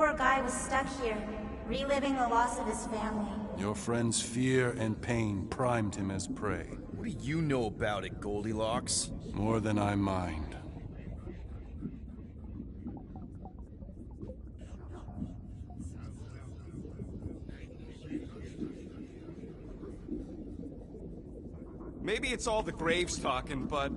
poor guy was stuck here, reliving the loss of his family. Your friend's fear and pain primed him as prey. What do you know about it, Goldilocks? More than I mind. Maybe it's all the graves talking, but,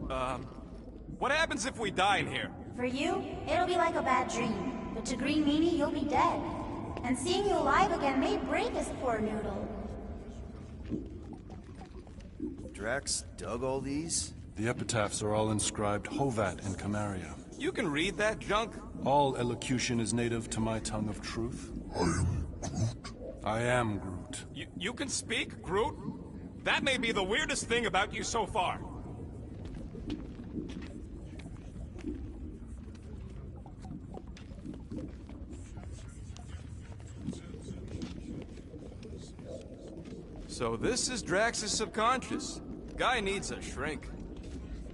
what happens if we die in here? For you, it'll be like a bad dream. But to Green Meanie, you'll be dead. And seeing you alive again may break his poor noodle. Drax dug all these? The epitaphs are all inscribed Hovat and Camaria. You can read that junk? All elocution is native to my tongue of truth. I am Groot. You can speak, Groot? That may be the weirdest thing about you so far. So this is Drax's subconscious. Guy needs a shrink.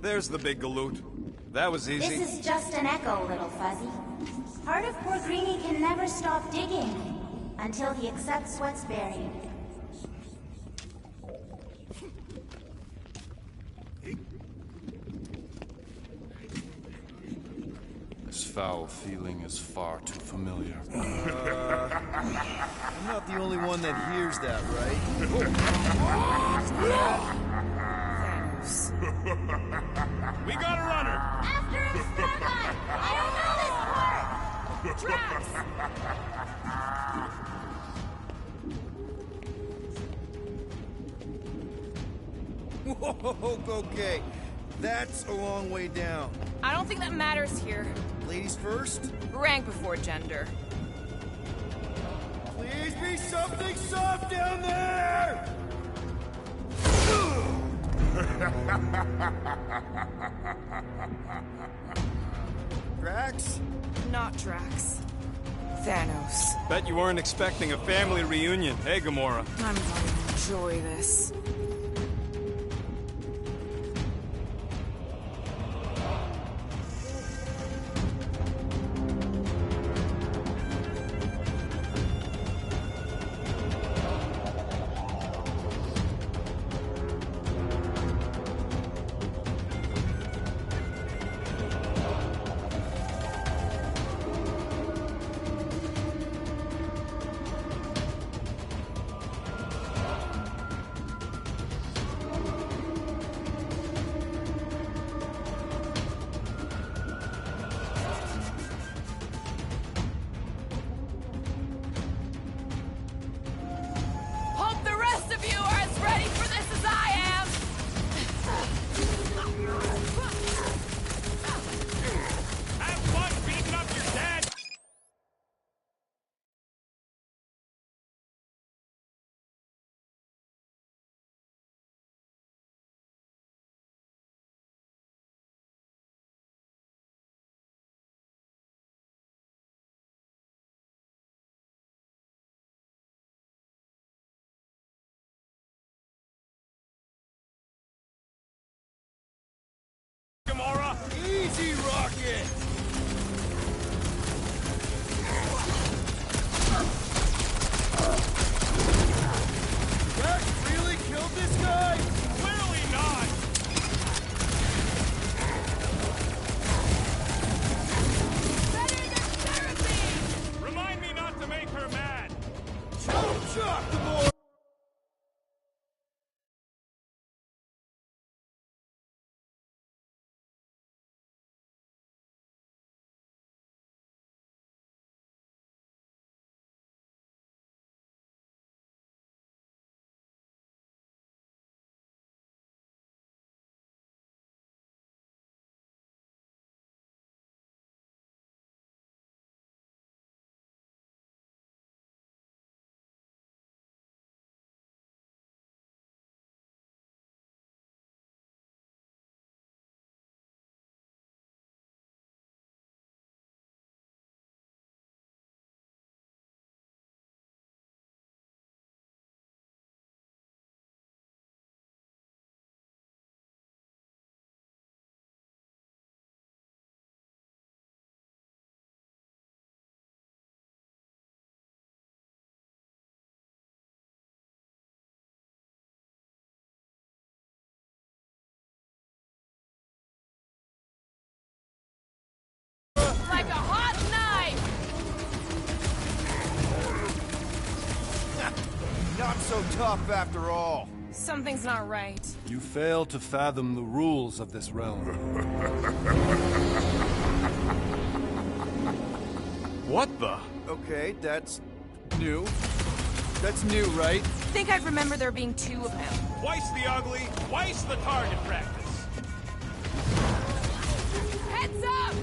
There's the big galoot. That was easy. This is just an echo, little fuzzy. Part of poor Greenie can never stop digging until he accepts what's buried. This foul feeling is far too familiar. I'm not the only one that hears that, right? We got a runner! After him, Starlight! I don't know this part! Drax! Whoa, okay. That's a long way down. I don't think that matters here. Ladies first? Rank before gender. Please be something soft down there! Drax? Not Drax. Thanos. Bet you weren't expecting a family reunion, hey, Gamora? I'm going to enjoy this. Gamora! Easy, Rocket! Drax really killed this guy? Clearly not! Better than therapy! Remind me not to make her mad! Chop chop, the boy! so tough after all? Something's not right. You fail to fathom the rules of this realm. What the? Okay, that's new. That's new, right? Think I'd remember there being two of him. Twice the ugly, twice the target practice. Heads up!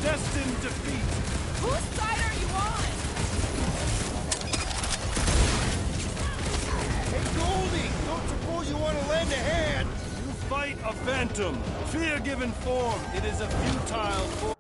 Destined defeat! Whose side are you on? Hey, Goldie! Don't suppose you want to lend a hand? You fight a phantom. Fear given form. It is a futile form.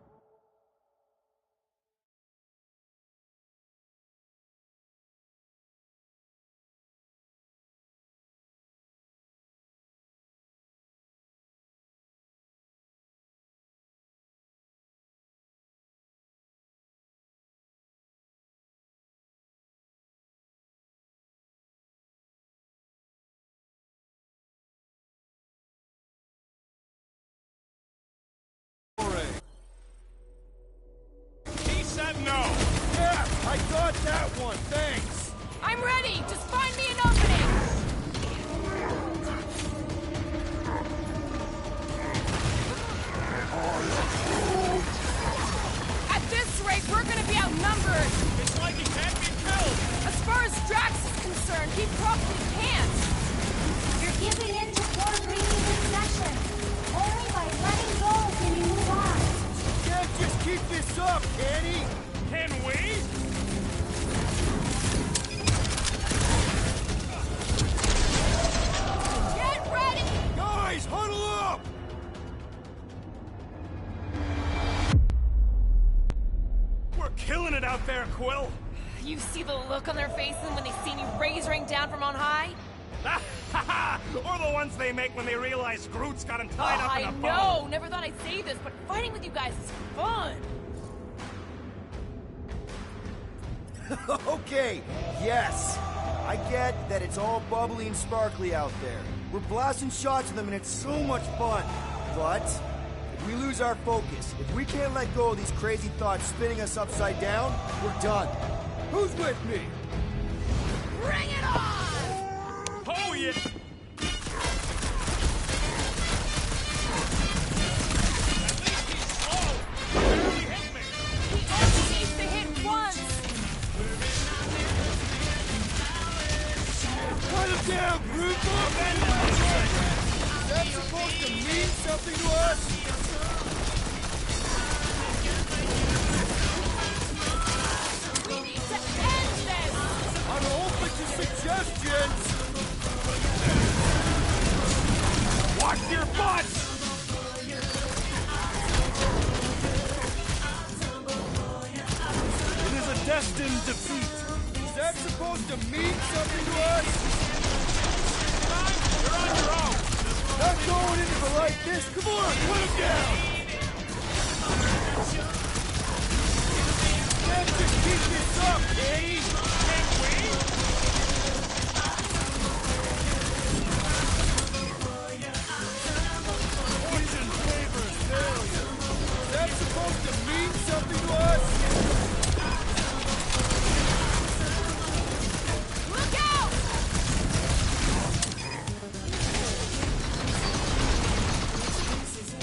He said no. Yeah, I got that one, thanks! I'm ready! Just find me an opening! At this rate, we're gonna be outnumbered! It's like he can't be killed. As far as Drax is concerned, he probably can't! You're giving in to poor Greedy's obsession. Only by letting go can you move on. Can't just keep this up, can he? Can we? Get ready! Guys, huddle up! We're killing it out there, Quill. You see the look on their faces when they see me razoring down from on high? Or the ones they make when they realize Groot's got him tied up in a I bow. know! Never thought I'd say this, but fighting with you guys is fun! Okay, yes. I get that it's all bubbly and sparkly out there. We're blasting shots at them and it's so much fun. But if we lose our focus, if we can't let go of these crazy thoughts spinning us upside down, we're done. Who's with me? Bring it on! Oh, yeah. At least he's slow. Barely hit me. He only needs to hit once! Cut him down, Groot! That's supposed to mean something to us? We need to end this! I'm open to suggestions! Watch your butt! It is a destined defeat. Is that supposed to mean something to us? You're on your own. Not going into it like this! Come on, put him down! Let's just keep this up, Eddie! Can we? Poison favors failure. Is that supposed to mean something to us? Look out!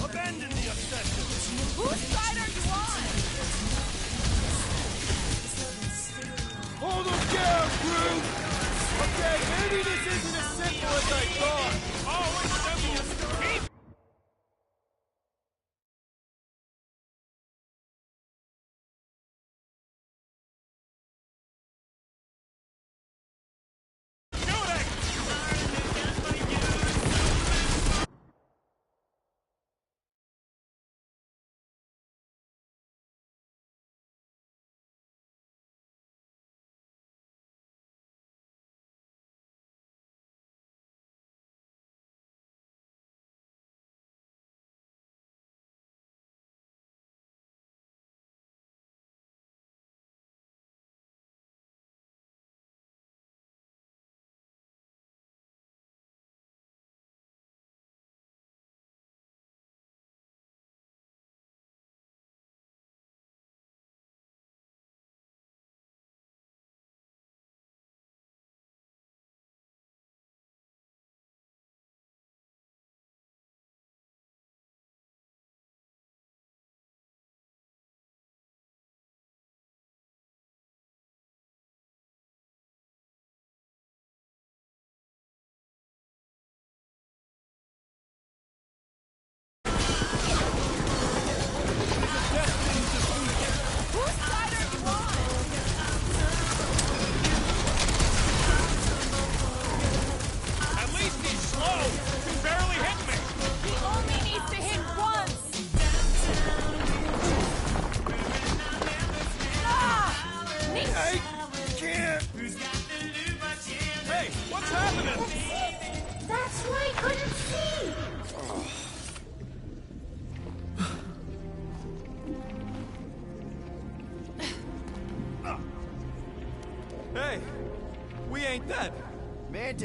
Abandon the obsession. Whose side are you on? Hold him down, Groot! Okay, maybe this isn't as simple as I thought. Oh, it's simple. Keep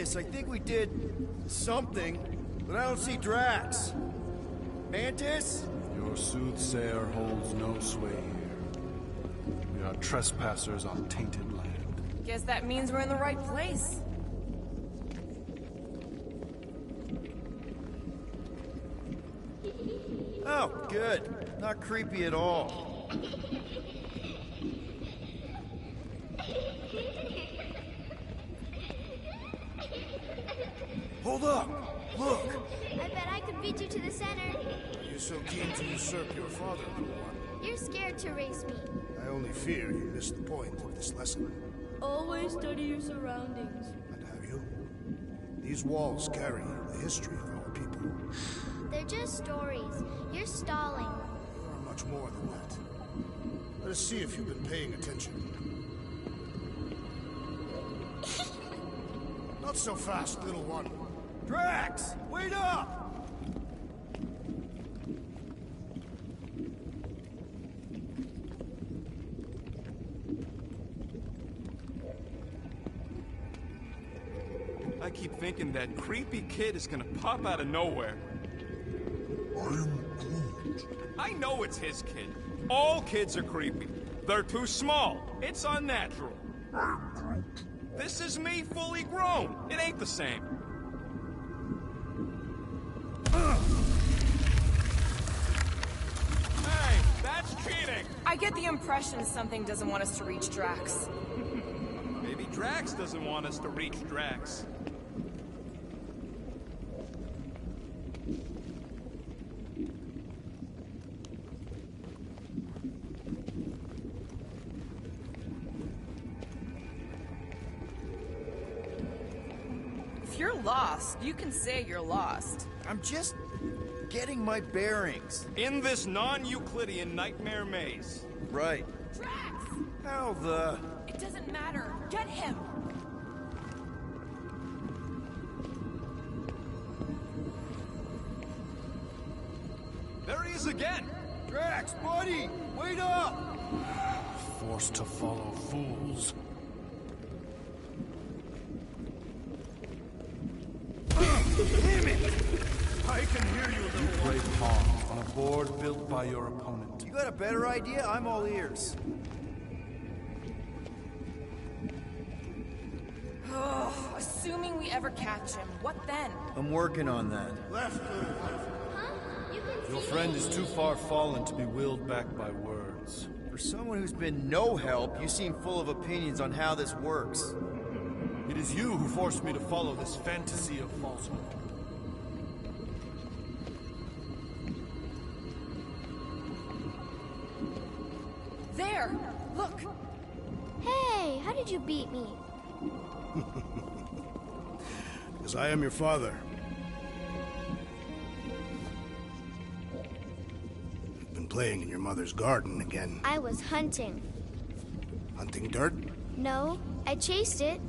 Mantis, I think we did something, but I don't see Drax. Mantis? Your soothsayer holds no sway here. We are trespassers on tainted land. Guess that means we're in the right place. Oh, good. Not creepy at all. Hold up! Look! I bet I could beat you to the center. Are you so keen to usurp your father, little one? You're scared to race me. I only fear you missed the point of this lesson. Always study your surroundings. And have you? These walls carry the history of our people. They're just stories. You're stalling. They are much more than that. Let us see if you've been paying attention. Not so fast, little one. Drax! Wait up! I keep thinking that creepy kid is gonna pop out of nowhere. I'm Groot. I know it's his kid. All kids are creepy. They're too small. It's unnatural. I'm Groot. This is me fully grown. It ain't the same. Hey, that's cheating! I get the impression something doesn't want us to reach Drax. Maybe Drax doesn't want us to reach Drax. If you're lost, you can say you're lost. I'm just getting my bearings. In this non-Euclidean nightmare maze. Right. Drax! How the... It doesn't matter. Get him! There he is again! Drax, buddy! Wait up! Forced to follow fools. Damn it! I can hear you, You little play one. pawn on a board built by your opponent. You got a better idea? I'm all ears. Assuming we ever catch him, what then? I'm working on that. Left, little one. Huh? You can Your see friend me. is too far fallen to be willed back by words. For someone who's been no help, you seem full of opinions on how this works. It is you who forced me to follow this fantasy of falsehood. There! Look! Hey, how did you beat me? Because I am your father. You've been playing in your mother's garden again. I was hunting. Hunting dirt? No, I chased it,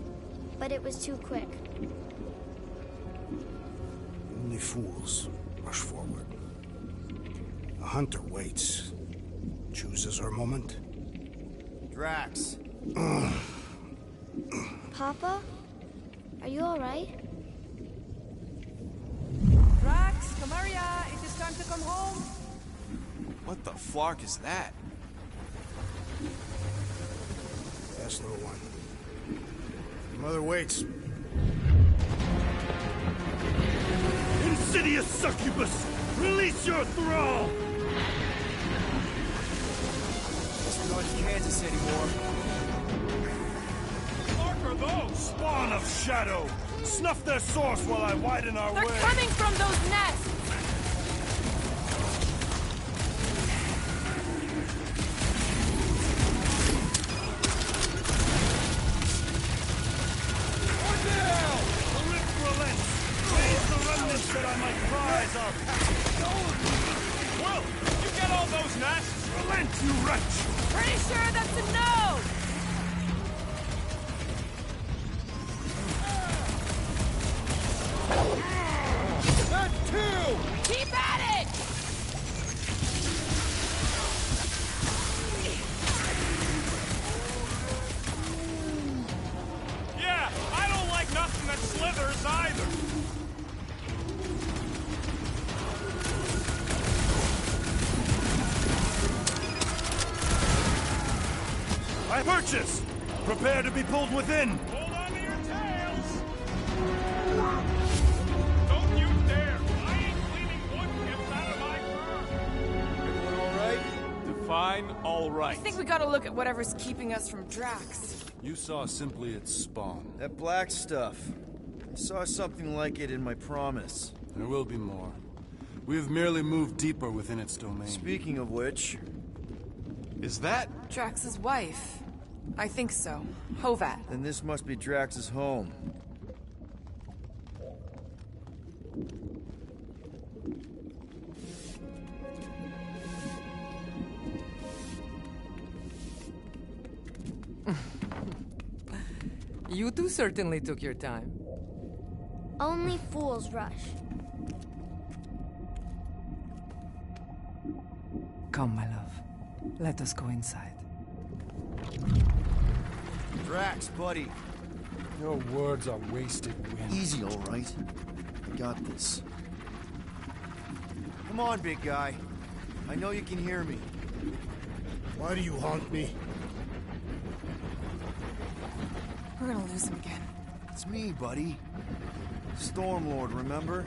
but it was too quick. Only fools rush forward. A hunter waits. Chooses her moment. Drax. Papa? Are you alright? Drax, Camaria, it is time to come home. What the flark is that? Yes, little one. Your mother waits. Insidious succubus! Release your thrall! Guess we're not in Kansas anymore. What are those? Spawn of shadow! Snuff their source while I widen our They're way! coming from those nests! The rift relents! Raise the remnants that I might prize our Will, you get all those nests? Relent, you wretch! Pretty sure that's a no! That too! Keep at it! Yeah, I don't like nothing that slithers. Purchase! Prepare to be pulled within! Hold on to your tails! Don't you dare! I ain't cleaning wood chips out of my car! Everyone all right? Define all right. I think we gotta look at whatever's keeping us from Drax. You saw simply its spawn. That black stuff. I saw something like it in my promise. There will be more. We have merely moved deeper within its domain. Speaking of which... Is that? Drax's wife. I think so. Hovat. then this must be Drax's home. You two certainly took your time. Only fools rush. Come, my love. Let us go inside. Drax, buddy. Your words are wasted wind. Easy, all right. I got this. Come on, big guy. I know you can hear me. Why do you haunt me? We're gonna lose him again. It's me, buddy. Stormlord, remember?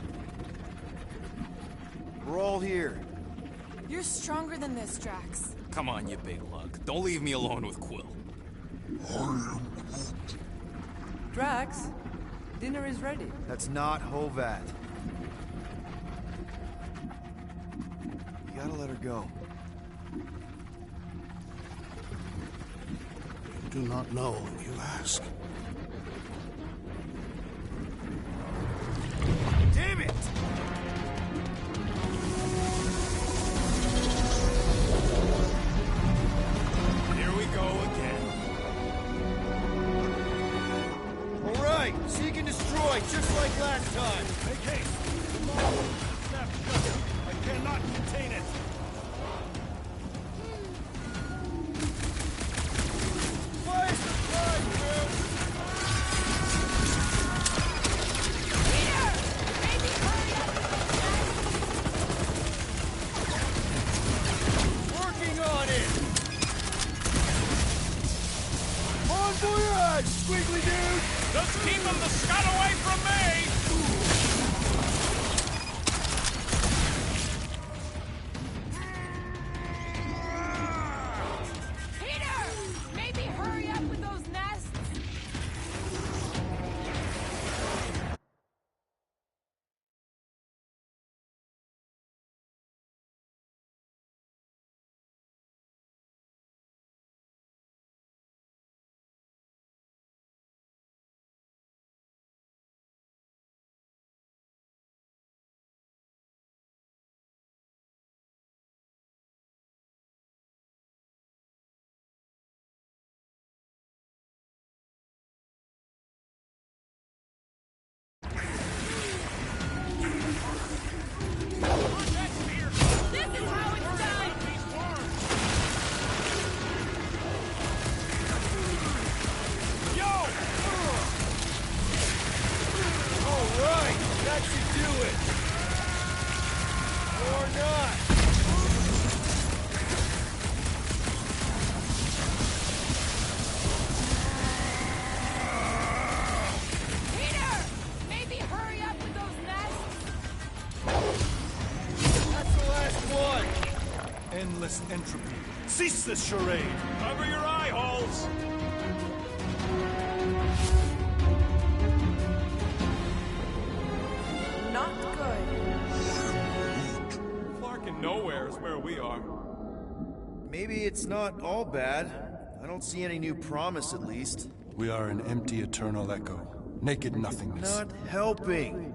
We're all here. You're stronger than this, Drax. Come on, you big lug. Don't leave me alone with Quill. Drax, dinner is ready. That's not Hovat. You gotta let her go. You do not know when you ask. Damn it! Here we go again. All right, seek and destroy, just like last time. Make haste! Snap shut! I cannot contain it! Fire supply, Will! Working on it! On voyage, squiggly dude! Just keep him the scud away from me! Peter! Maybe hurry up with those nests! This is how it's done! All right, that should do it. Or not. Peter! Maybe hurry up with those nests! That's the last one. Endless entropy. Cease this charade! Cover your eye holes! Not good. Clark and nowhere is where we are. Maybe it's not all bad. I don't see any new promise, at least. We are an empty eternal echo. Naked nothingness. Not helping.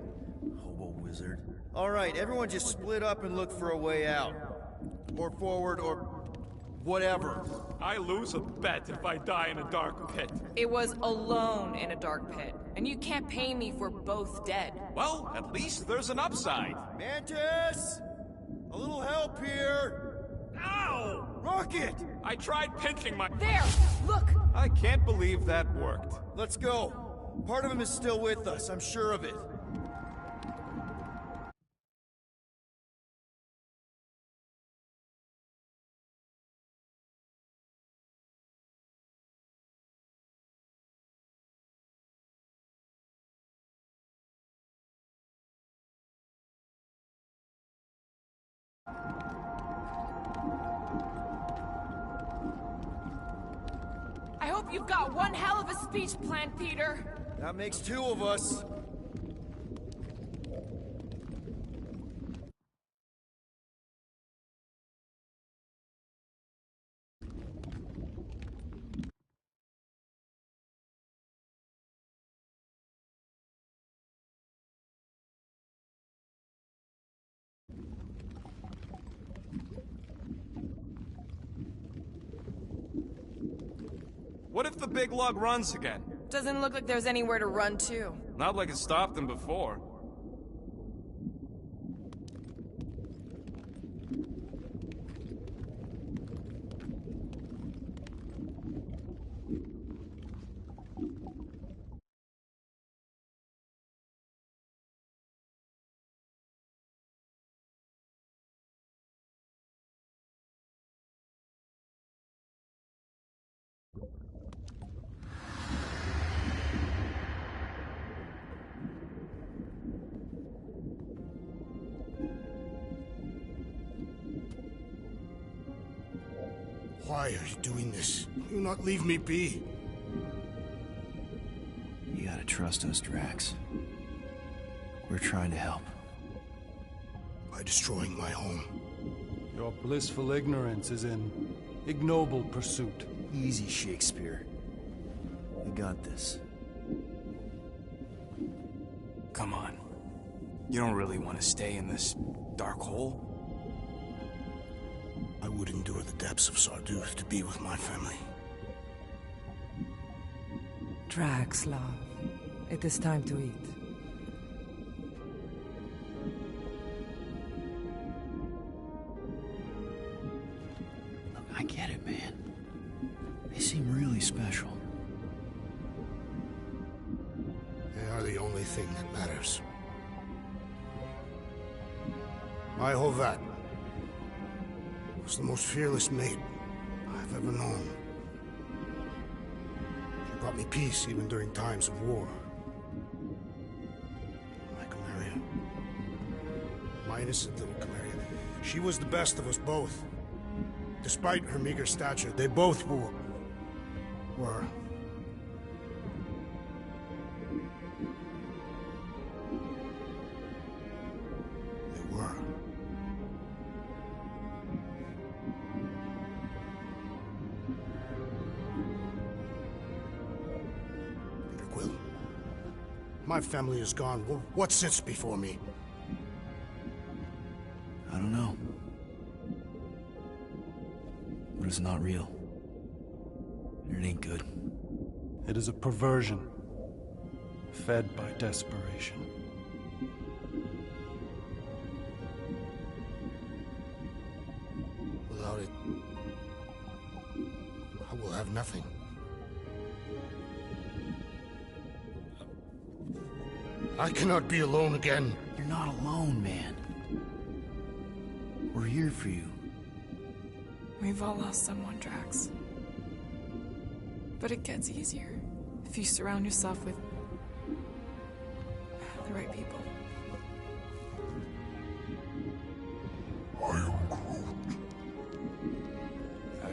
Hobo wizard. All right, everyone just split up and look for a way out. Or forward, or whatever. I lose a bet if I die in a dark pit. It was alone in a dark pit, and you can't pay me if we're both dead. Well, at least there's an upside. Mantis! A little help here! Ow! Rocket! I tried pinching my... There! Look! I can't believe that worked. Let's go. Part of him is still with us, I'm sure of it. I hope you've got one hell of a speech planned, Peter. That makes two of us. What if the big lug runs again? Doesn't look like there's anywhere to run to. Not like it stopped them before. Why are you doing this? Do not leave me be. You gotta trust us, Drax. We're trying to help. By destroying my home. Your blissful ignorance is in ignoble pursuit. Easy, Shakespeare. We got this. Come on. You don't really want to stay in this dark hole? I would endure the depths of Sarduth to be with my family. Drax, love. It is time to eat. Look, I get it, man. They seem really special. They are the only thing that matters. My Hovat was the most fearless mate I've ever known. She brought me peace even during times of war. My Chimera. My innocent little Chimera. She was the best of us both. Despite her meager stature, they both were. My family is gone. What sits before me? I don't know. But it's not real. It ain't good. It is a perversion, fed by desperation. Without it, I will have nothing. I cannot be alone again. You're not alone, man. We're here for you. We've all lost someone, Drax. But it gets easier if you surround yourself with the right people. I am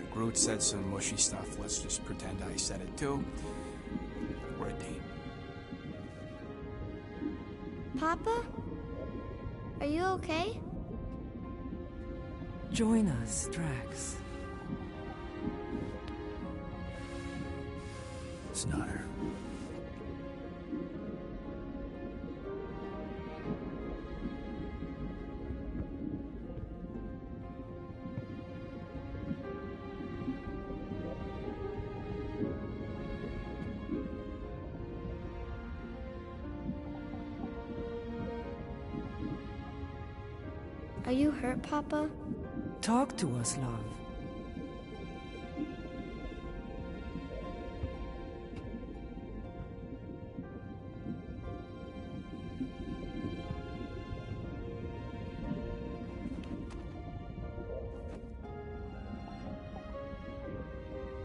Groot. Groot said some mushy stuff. Let's just pretend I said it too. We're a team. Papa? Are you okay? Join us, Drax. It's not her. Are you hurt, Papa? Talk to us, love.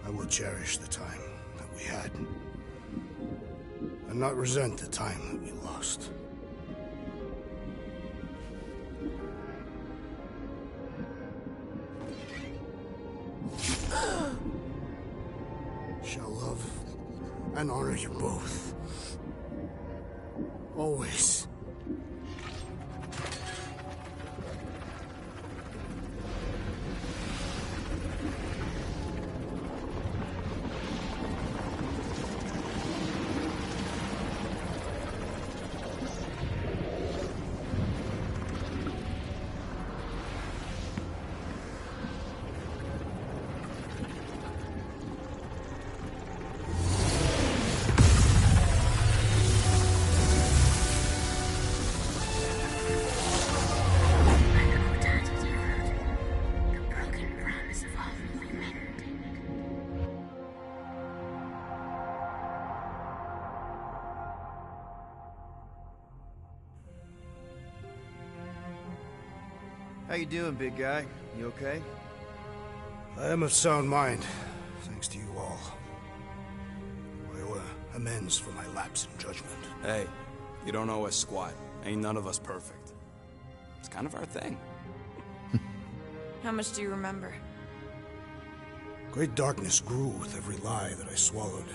I will cherish the time that we had, and not resent the time that we lost. Shall and honor you both. Always. How you doing, big guy? You okay? I am of sound mind, thanks to you all. I owe amends for my lapse in judgment. Hey, you don't owe us squat. Ain't none of us perfect. It's kind of our thing. How much do you remember? Great darkness grew with every lie that I swallowed.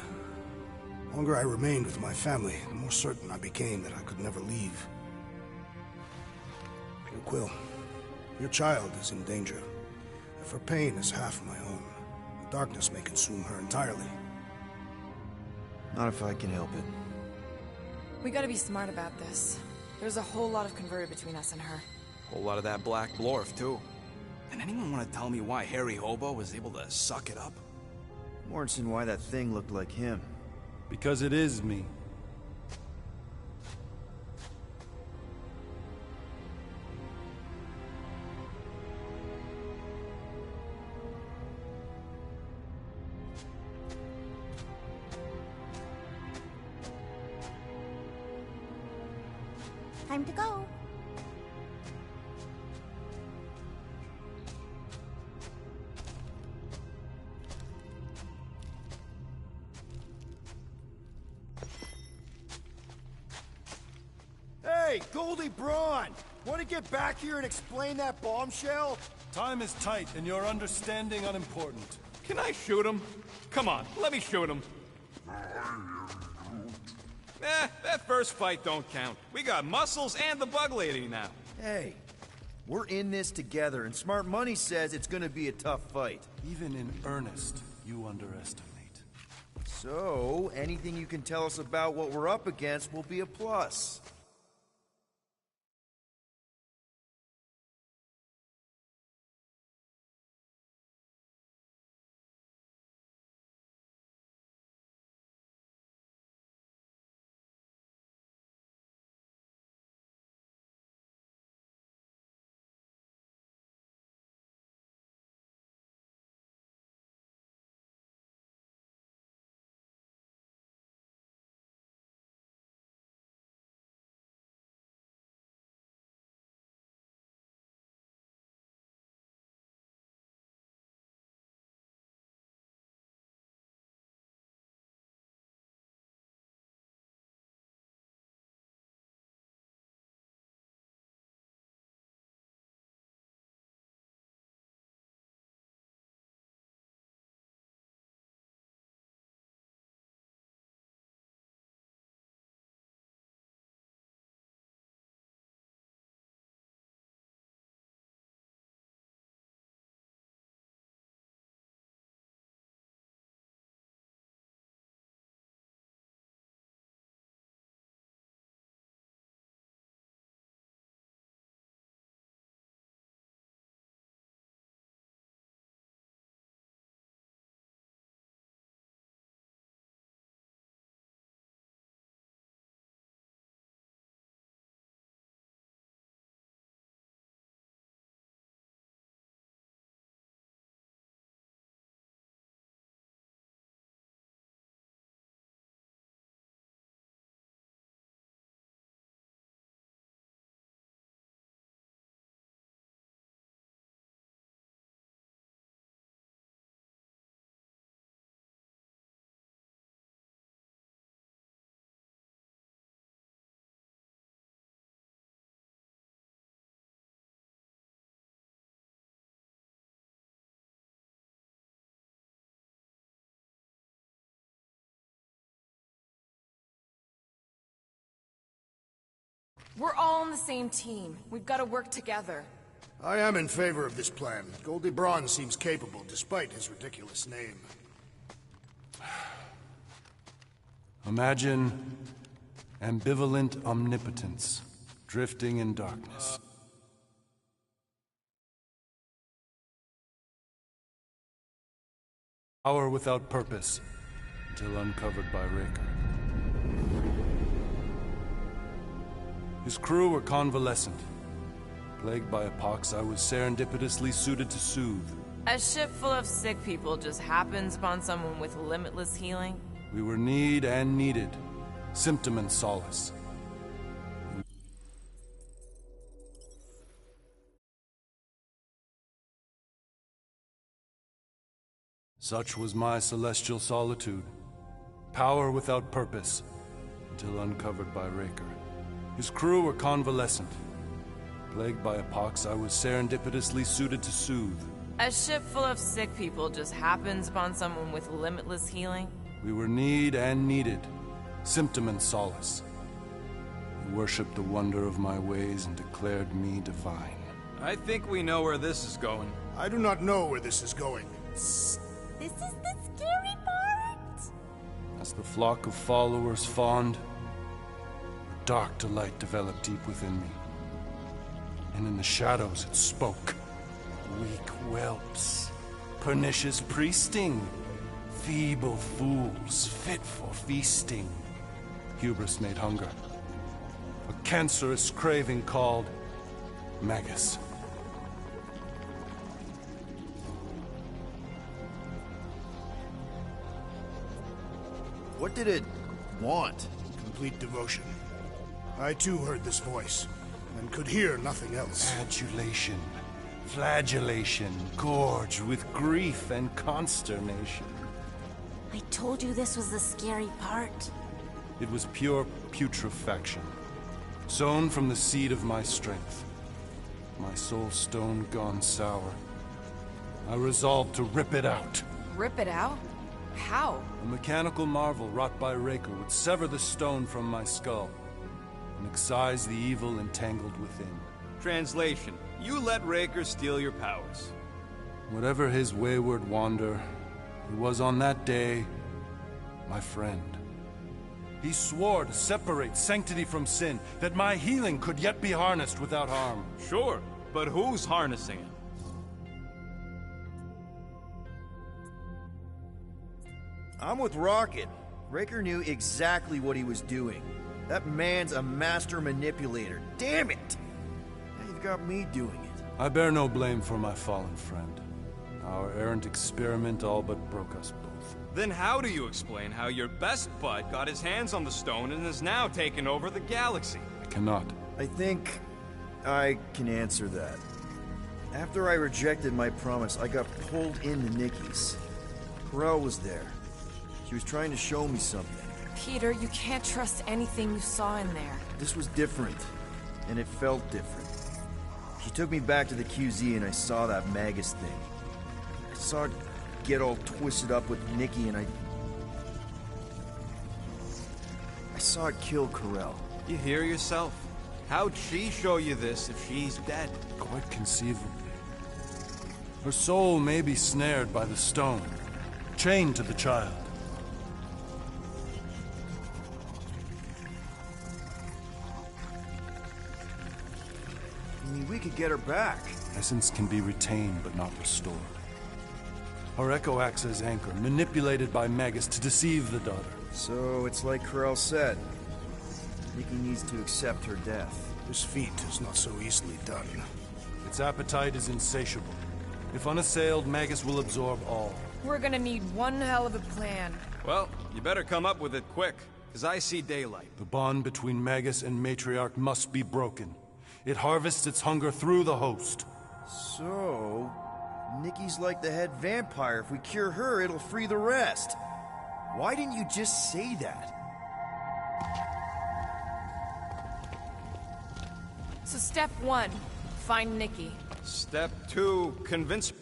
The longer I remained with my family, the more certain I became that I could never leave. Quill, your child is in danger. If her pain is half my own, the darkness may consume her entirely. Not if I can help it. We gotta be smart about this. There's a whole lot of converted between us and her. Whole lot of that black blorf, too. And anyone want to tell me why Harry Hobo was able to suck it up? Morrison, why that thing looked like him. Because it is me. Time to go. Hey, Goldie Braun! Want to get back here and explain that bombshell? Time is tight, and your understanding unimportant. Can I shoot him? Come on, let me shoot him. That first fight don't count. We got Muscles and the Bug Lady now. Hey, we're in this together, and Smart Money says it's gonna be a tough fight. Even in earnest, you underestimate. So, anything you can tell us about what we're up against will be a plus. We're all on the same team. We've got to work together. I am in favor of this plan. Goldie Braun seems capable, despite his ridiculous name. Imagine ambivalent omnipotence, drifting in darkness. Power without purpose, until uncovered by Raker. His crew were convalescent. Plagued by a pox, I was serendipitously suited to soothe. A ship full of sick people just happens upon someone with limitless healing? We were need and needed, symptom and solace. Such was my celestial solitude. Power without purpose, until uncovered by Raker. His crew were convalescent. Plagued by a pox, I was serendipitously suited to soothe. A ship full of sick people just happens upon someone with limitless healing? We were need and needed, symptom and solace. He worshipped the wonder of my ways and declared me divine. I think we know where this is going. I do not know where this is going. This is the scary part. As the flock of followers fawned, a dark delight developed deep within me. And in the shadows it spoke. Weak whelps, pernicious priesting, feeble fools fit for feasting. Hubris made hunger. A cancerous craving called Magus. What did it want? Complete devotion. I too heard this voice, and could hear nothing else. Adulation, flagellation, gorged with grief and consternation. I told you this was the scary part. It was pure putrefaction, sown from the seed of my strength. My soul stone gone sour. I resolved to rip it out. Rip it out? How? A mechanical marvel wrought by Raker would sever the stone from my skull and excise the evil entangled within. Translation: you let Raker steal your powers. Whatever his wayward wander, he was on that day my friend. He swore to separate sanctity from sin, that my healing could yet be harnessed without harm. Sure, but who's harnessing it? I'm with Rocket. Raker knew exactly what he was doing. That man's a master manipulator. Damn it! Now you've got me doing it. I bear no blame for my fallen friend. Our errant experiment all but broke us both. Then how do you explain how your best bud got his hands on the stone and has now taken over the galaxy? I cannot. I think I can answer that. After I rejected my promise, I got pulled into Nikki's. Corel was there. She was trying to show me something. Peter, you can't trust anything you saw in there. This was different, and it felt different. She took me back to the QZ and I saw that Magus thing. I saw it get all twisted up with Nikki and I saw it kill Corel. You hear yourself? How'd she show you this if she's dead? Quite conceivably. Her soul may be snared by the stone, chained to the child. I mean, we could get her back. Essence can be retained but not restored. Her echo acts as anchor, manipulated by Magus to deceive the daughter. So it's like Corel said. Nikki needs to accept her death. This feat is not so easily done. Its appetite is insatiable. If unassailed, Magus will absorb all. We're gonna need one hell of a plan. Well, you better come up with it quick, because I see daylight. The bond between Magus and Matriarch must be broken. It harvests its hunger through the host. So, Nikki's like the head vampire. If we cure her, it'll free the rest. Why didn't you just say that? So step 1, find Nikki. Step 2, convince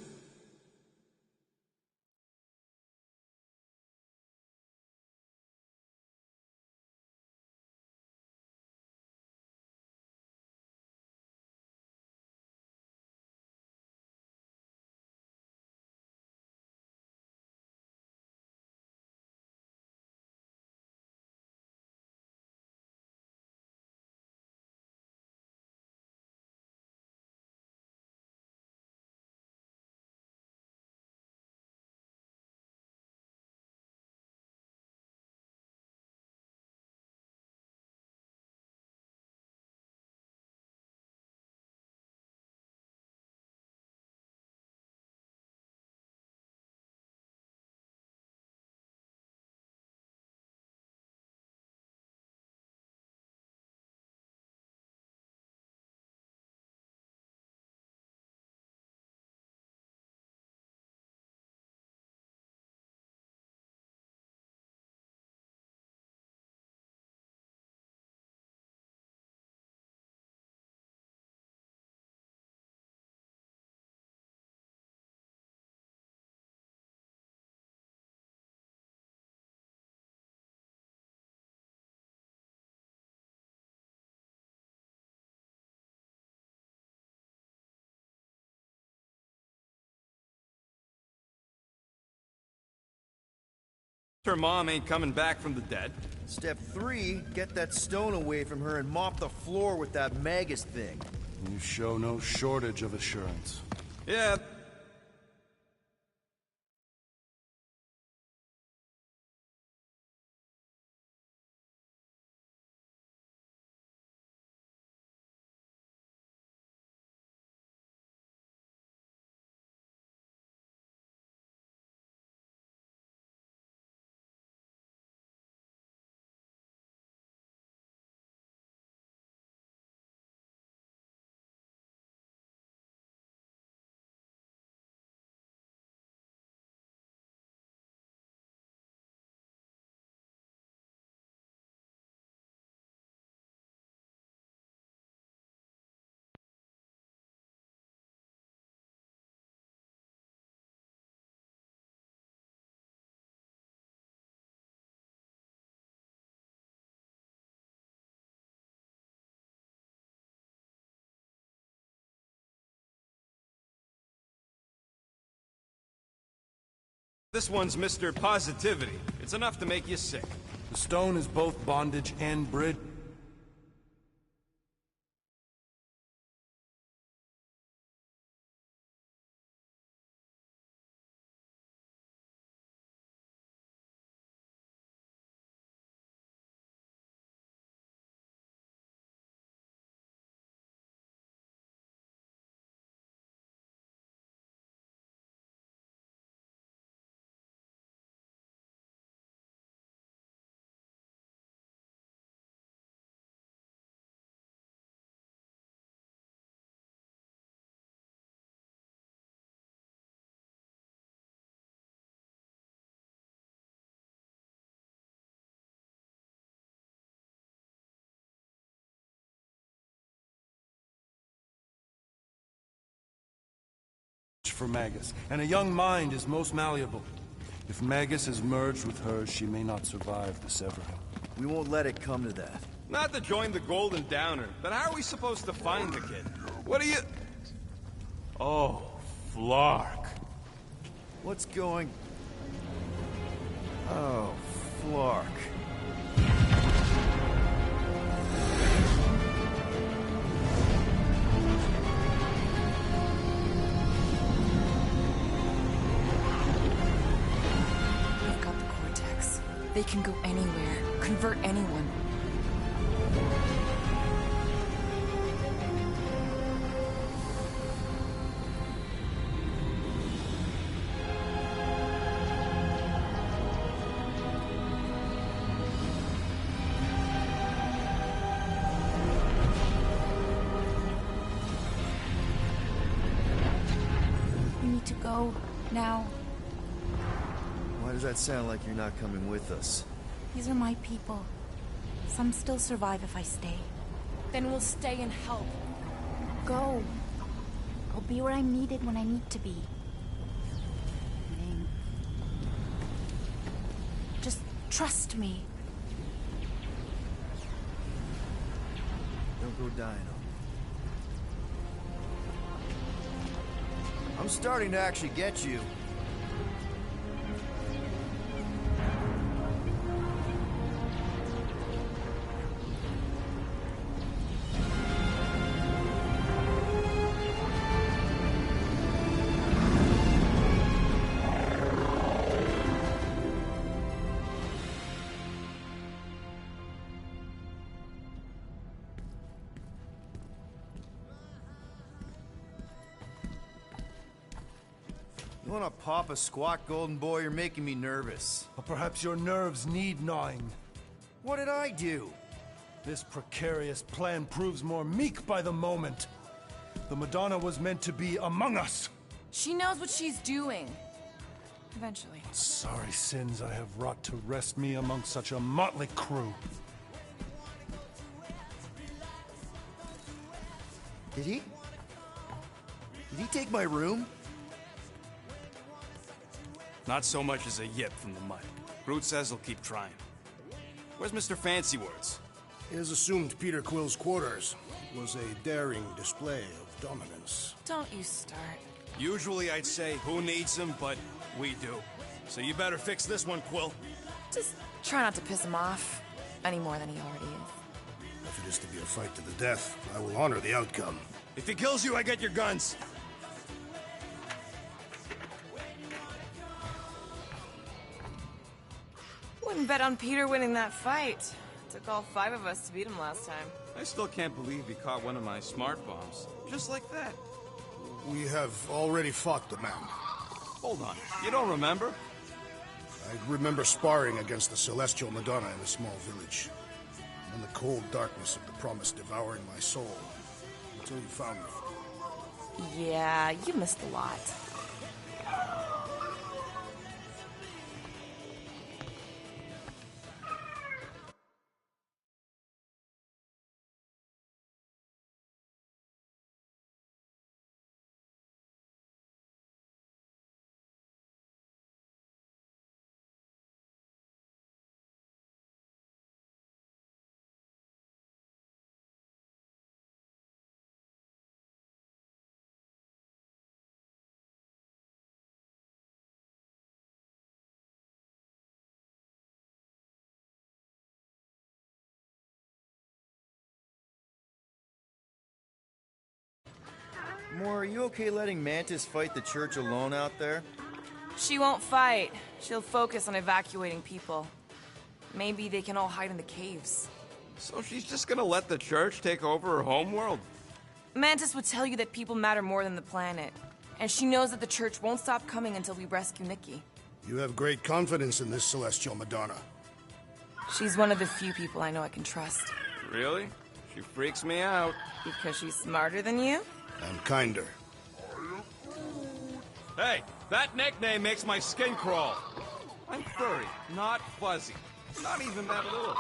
Her mom ain't coming back from the dead. Step 3, get that stone away from her and mop the floor with that Magus thing. You show no shortage of assurance. Yeah. This one's Mr. Positivity. It's enough to make you sick. The stone is both bondage and bridge. For Magus, and a young mind is most malleable. If Magus is merged with hers, she may not survive the severing. We won't let it come to that. Not to join the Golden Downer, but how are we supposed to find the kid? What are you... Oh, Flark. What's going... Oh, Flark. They can go anywhere, convert anyone. We need to go now. Why does that sound like you're not coming with us? These are my people. Some still survive if I stay. Then we'll stay and help. Go. I'll be where I'm needed when I need to be. Ming. Just trust me. Don't go dying on me. I'm starting to actually get you. You wanna pop a squat, golden boy? You're making me nervous. Or perhaps your nerves need gnawing. What did I do? This precarious plan proves more meek by the moment. The Madonna was meant to be among us. She knows what she's doing. Eventually. Sorry sins I have wrought to rest me among such a motley crew. Did he take my room? Not so much as a yip from the mud. Brute says he'll keep trying. Where's Mr. Fancy Words? He has assumed Peter Quill's quarters. It was a daring display of dominance. Don't you start. Usually I'd say, who needs him, but we do. So you better fix this one, Quill. Just try not to piss him off any more than he already is. If it is to be a fight to the death, I will honor the outcome. If he kills you, I get your guns. Wouldn't bet on Peter winning that fight. Took all 5 of us to beat him last time. I still can't believe he caught one of my smart bombs. Just like that. We have already fought the man. Hold on, you don't remember? I remember sparring against the Celestial Madonna in a small village. And the cold darkness of the promise devouring my soul. Until you found me. Yeah, you missed a lot. Moore, are you okay letting Mantis fight the church alone out there? She won't fight. She'll focus on evacuating people. Maybe they can all hide in the caves. So she's just gonna let the church take over her homeworld? Mantis would tell you that people matter more than the planet. And she knows that the church won't stop coming until we rescue Nikki. You have great confidence in this Celestial Madonna. She's one of the few people I know I can trust. Really? She freaks me out. Because she's smarter than you? And kinder. Hey, that nickname makes my skin crawl. I'm furry, not fuzzy. Not even that little.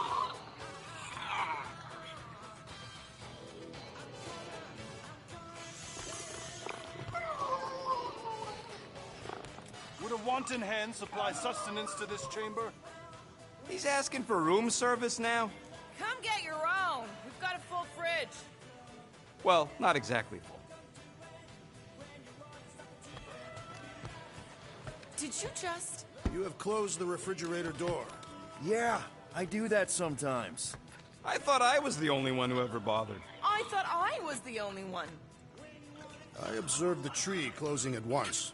Would a wanton hand supply sustenance to this chamber? He's asking for room service now? Come get your own. We've got a full fridge. Well, not exactly full. Did you just... You have closed the refrigerator door. Yeah, I do that sometimes. I thought I was the only one who ever bothered. I thought I was the only one. I observed the tree closing at once.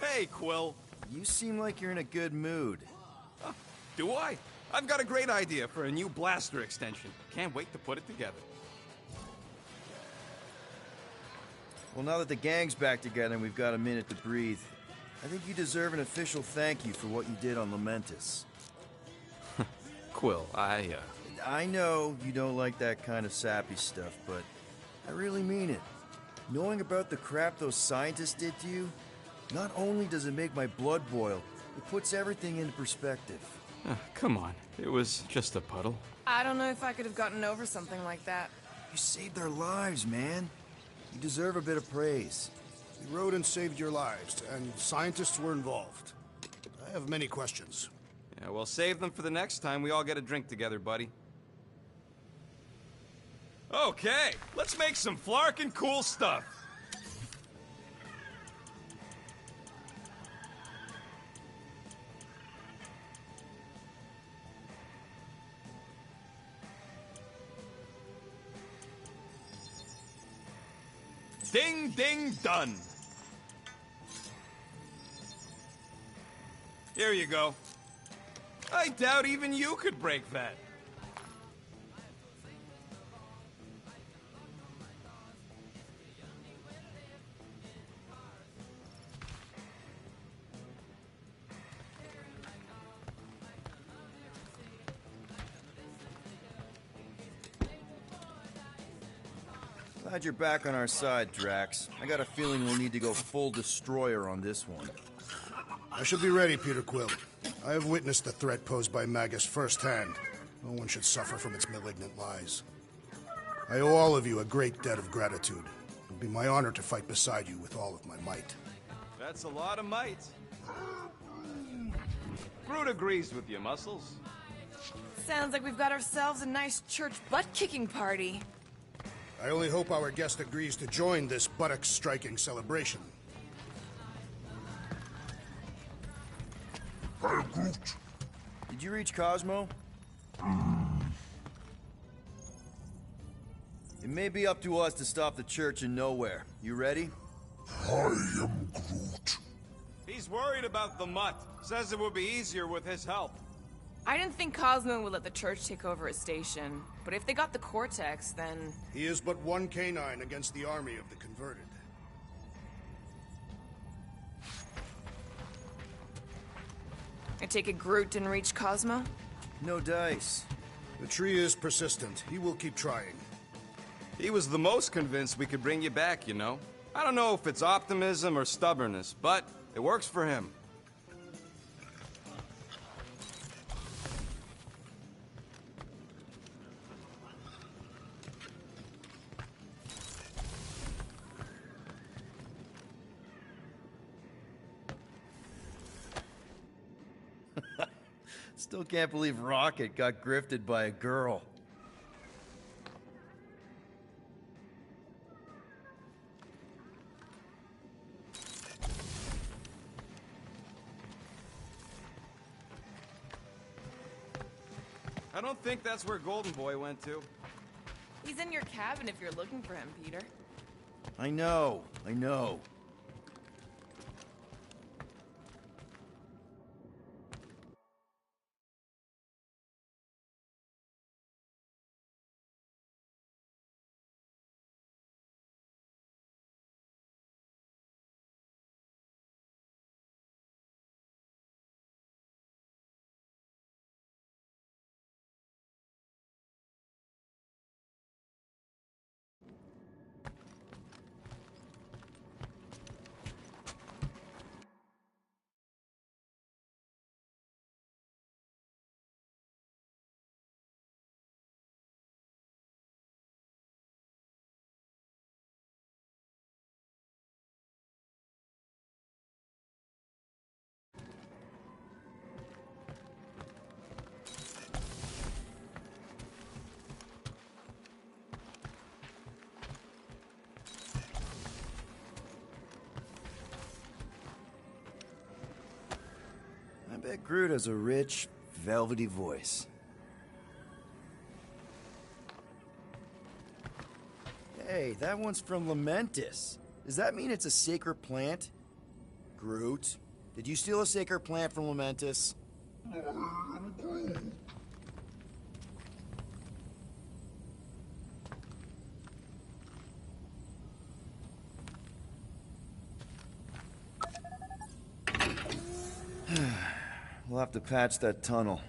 Hey, Quill. You seem like you're in a good mood. Do I? I've got a great idea for a new blaster extension. Can't wait to put it together. Well, now that the gang's back together and we've got a minute to breathe, I think you deserve an official thank you for what you did on Lamentis. Quill, I know you don't like that kind of sappy stuff, but I really mean it. Knowing about the crap those scientists did to you, not only does it make my blood boil, it puts everything into perspective. Come on. It was just a puddle. I don't know if I could have gotten over something like that. You saved their lives, man. You deserve a bit of praise. You rode and saved your lives, and scientists were involved. I have many questions. Yeah, well, save them for the next time we all get a drink together, buddy. Okay, let's make some flarkin' cool stuff. Ding, ding, done. Here you go. I doubt even you could break that. Glad you're back on our side, Drax. I got a feeling we'll need to go full destroyer on this one. I shall be ready, Peter Quill. I have witnessed the threat posed by Magus firsthand. No one should suffer from its malignant lies. I owe all of you a great debt of gratitude. It will be my honor to fight beside you with all of my might. That's a lot of might. Groot agrees with you, Muscles. Sounds like we've got ourselves a nice church butt-kicking party. I only hope our guest agrees to join this buttocks-striking celebration. Did you reach Cosmo? It may be up to us to stop the Church in Nowhere. You ready? I am Groot. He's worried about the mutt. Says it would be easier with his help. I didn't think Cosmo would let the Church take over his station, but if they got the Cortex, then... He is but one canine against the army of the converted. I take it Groot didn't reach Cosmo? No dice. The tree is persistent. He will keep trying. He was the most convinced we could bring you back, you know? I don't know if it's optimism or stubbornness, but it works for him. Still can't believe Rocket got grifted by a girl. I don't think that's where Golden Boy went to. He's in your cabin if you're looking for him, Peter. I know. I bet Groot has a rich, velvety voice. Hey, that one's from Mantis. Does that mean it's a sacred plant? Groot, did you steal a sacred plant from Mantis? We'll have to patch that tunnel.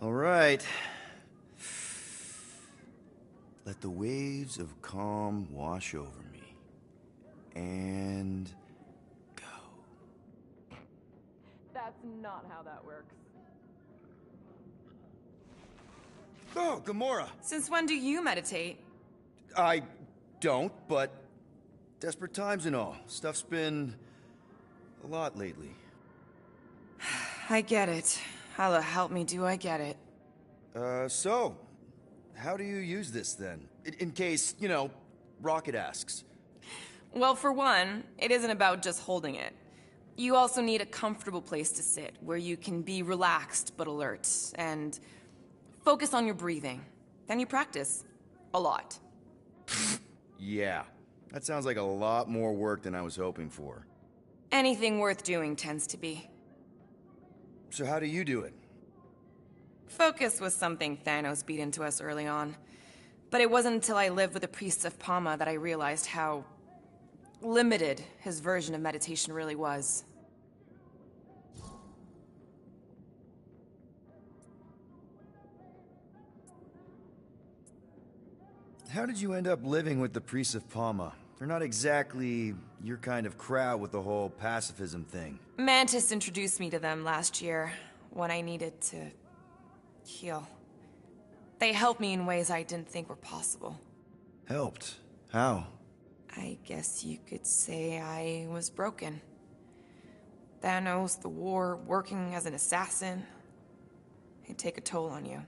All right. Let the waves of calm wash over me. And go. That's not how that works. Oh, Gamora! Since when do you meditate? I don't, but desperate times and all. Stuff's been a lot lately. I get it. How the help me do I get it? So, how do you use this then? In case, you know, Rocket asks. Well, for one, it isn't about just holding it. You also need a comfortable place to sit, where you can be relaxed but alert, and focus on your breathing. Then you practice. A lot. Yeah, that sounds like a lot more work than I was hoping for. Anything worth doing tends to be. So how do you do it? Focus was something Thanos beat into us early on. But it wasn't until I lived with the priests of Palma that I realized how limited his version of meditation really was. how did you end up living with the priests of Palma? They're not exactly your kind of crowd with the whole pacifism thing. Mantis introduced me to them last year, when I needed to heal. They helped me in ways I didn't think were possible. Helped? How? I guess you could say I was broken. Thanos, the war, working as an assassin, it'd take a toll on you.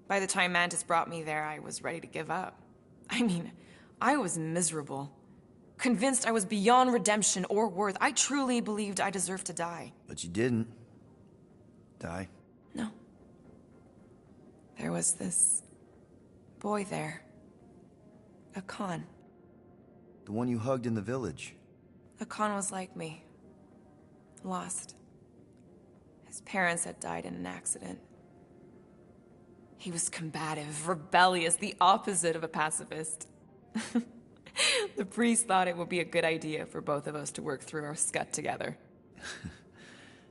By the time Mantis brought me there, I was ready to give up. I mean, I was miserable. Convinced I was beyond redemption or worth. I truly believed I deserved to die. But you didn't. Die? No. There was this boy there. A Khan. The one you hugged in the village. A Khan was like me. Lost. His parents had died in an accident. He was combative, rebellious, the opposite of a pacifist. The priest thought it would be a good idea for both of us to work through our scut together.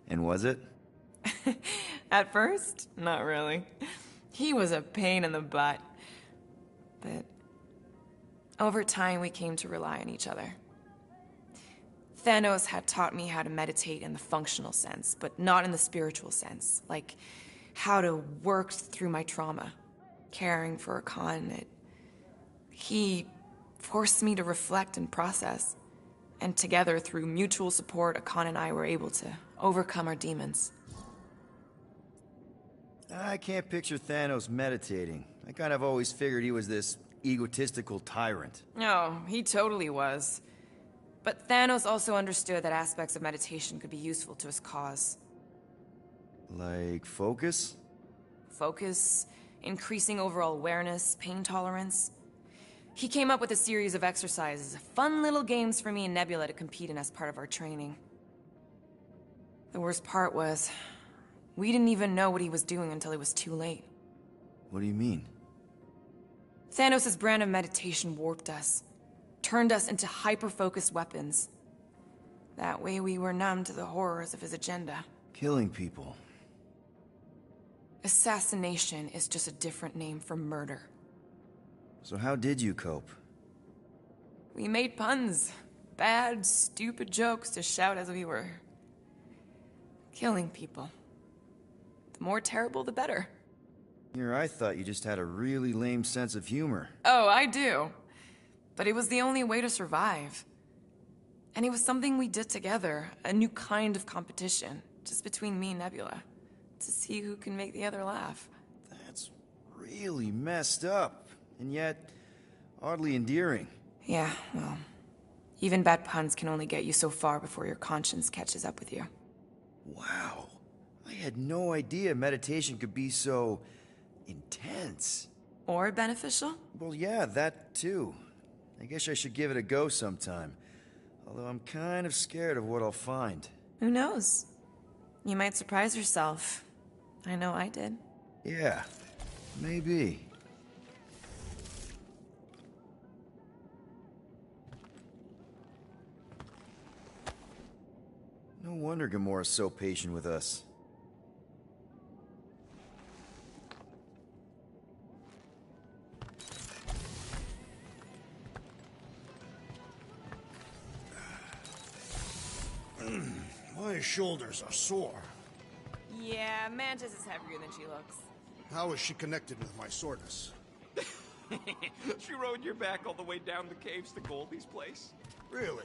And was it? At first, not really. He was a pain in the butt. But over time, we came to rely on each other. Thanos had taught me how to meditate in the functional sense, but not in the spiritual sense. Like how to work through my trauma. Caring for a Khan, he forced me to reflect and process. And together, through mutual support, Akan and I were able to overcome our demons. I can't picture Thanos meditating. I kind of always figured he was this egotistical tyrant. Oh, he totally was. But Thanos also understood that aspects of meditation could be useful to his cause. Like focus? Focus, increasing overall awareness, pain tolerance. He came up with a series of exercises, fun little games for me and Nebula to compete in as part of our training. The worst part was, we didn't even know what he was doing until it was too late. What do you mean? Thanos' brand of meditation warped us, turned us into hyper-focused weapons. That way we were numb to the horrors of his agenda. Killing people. Assassination is just a different name for murder. So how did you cope? We made puns. Bad, stupid jokes to shout as we were killing people. The more terrible, the better. Here, I thought you just had a really lame sense of humor. Oh, I do. But it was the only way to survive. And it was something we did together, a new kind of competition, just between me and Nebula, to see who can make the other laugh. That's really messed up. And yet, oddly endearing. Yeah, well, even bad puns can only get you so far before your conscience catches up with you. Wow. I had no idea meditation could be so intense. Or beneficial? Well, yeah, that too. I guess I should give it a go sometime. Although I'm kind of scared of what I'll find. Who knows? You might surprise yourself. I know I did. Yeah, maybe. No wonder Gamora's so patient with us. My shoulders are sore. Yeah, Mantis is heavier than she looks. How is she connected with my soreness? She rode your back all the way down the caves to Goldie's place? Really?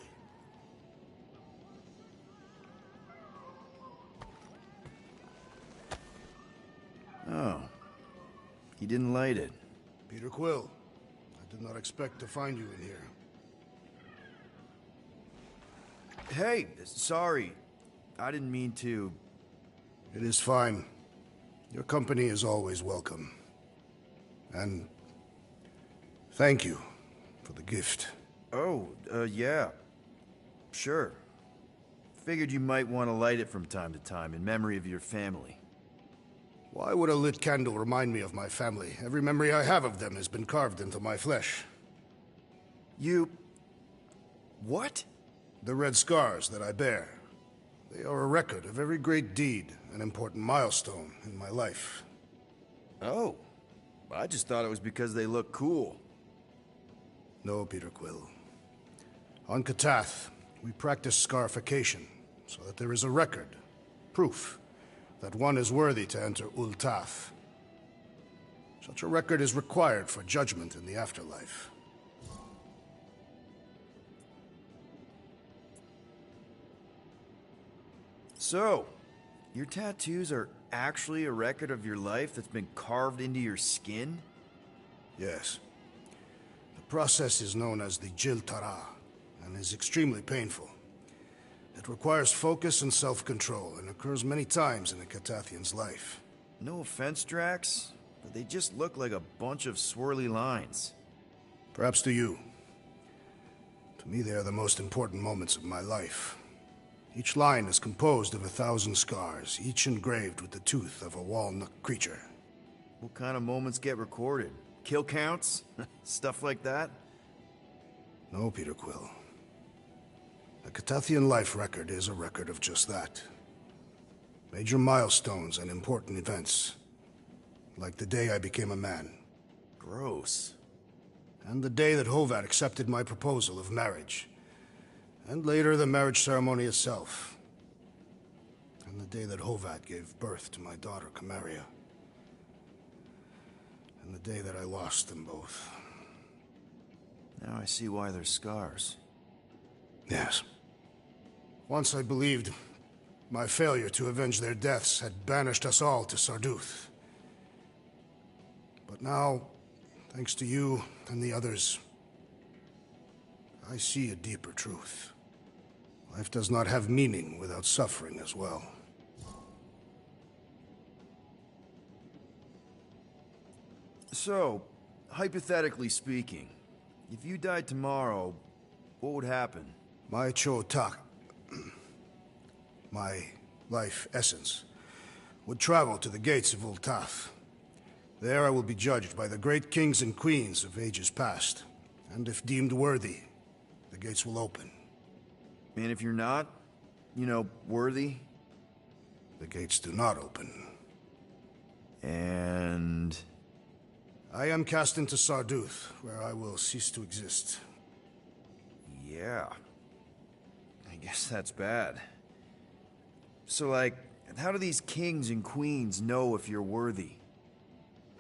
Oh. He didn't light it. Peter Quill. I did not expect to find you in here. Hey, sorry. I didn't mean to... It is fine. Your company is always welcome. And... thank you for the gift. Oh, yeah. Sure. Figured you might want to light it from time to time in memory of your family. Why would a lit candle remind me of my family? Every memory I have of them has been carved into my flesh. You... what? The red scars that I bear. They are a record of every great deed, an important milestone in my life. Oh. I just thought it was because they look cool. No, Peter Quill. On Katath, we practice scarification, so that there is a record, proof, that one is worthy to enter Ultath. Such a record is required for judgment in the afterlife. So, your tattoos are actually a record of your life that's been carved into your skin? Yes. The process is known as the Jil Tara, and is extremely painful. It requires focus and self-control, and occurs many times in a Catathian's life. No offense, Drax, but they just look like a bunch of swirly lines. Perhaps to you. To me, they are the most important moments of my life. Each line is composed of 1,000 scars, each engraved with the tooth of a walnut creature. What kind of moments get recorded? Kill counts? Stuff like that? No, Peter Quill. A Catathian life record is a record of just that. Major milestones and important events. Like the day I became a man. Gross. And the day that Hovat accepted my proposal of marriage. And later the marriage ceremony itself. And the day that Hovat gave birth to my daughter, Kamaria. And the day that I lost them both. Now I see why there's scars. Yes. Once I believed my failure to avenge their deaths had banished us all to Sarduth. But now, thanks to you and the others, I see a deeper truth. Life does not have meaning without suffering as well. So, hypothetically speaking, if you died tomorrow, what would happen? My Cho-Tak, my life essence, would travel to the gates of Ultath. There I will be judged by the great kings and queens of ages past. And if deemed worthy, the gates will open. And if you're not, you know, worthy? The gates do not open. And... I am cast into Sarduth, where I will cease to exist. Yeah. I guess that's bad. So, like, how do these kings and queens know if you're worthy?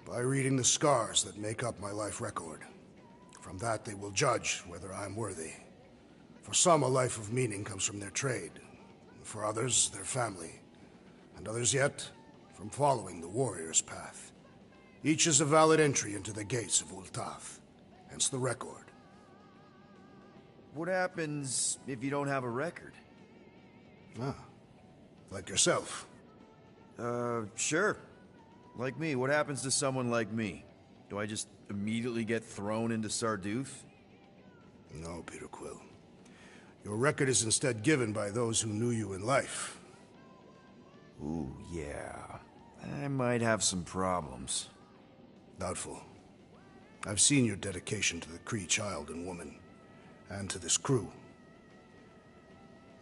By reading the scars that make up my life record. From that they will judge whether I am worthy. For some, a life of meaning comes from their trade. For others, their family. And others yet, from following the warrior's path. Each is a valid entry into the gates of Ultath. Hence the record. What happens if you don't have a record? Ah, like yourself. Sure. Like me, what happens to someone like me? Do I just immediately get thrown into Sarduth? No, Peter Quill. Your record is instead given by those who knew you in life. Ooh, yeah. I might have some problems. Doubtful. I've seen your dedication to the Kree child and woman, and to this crew.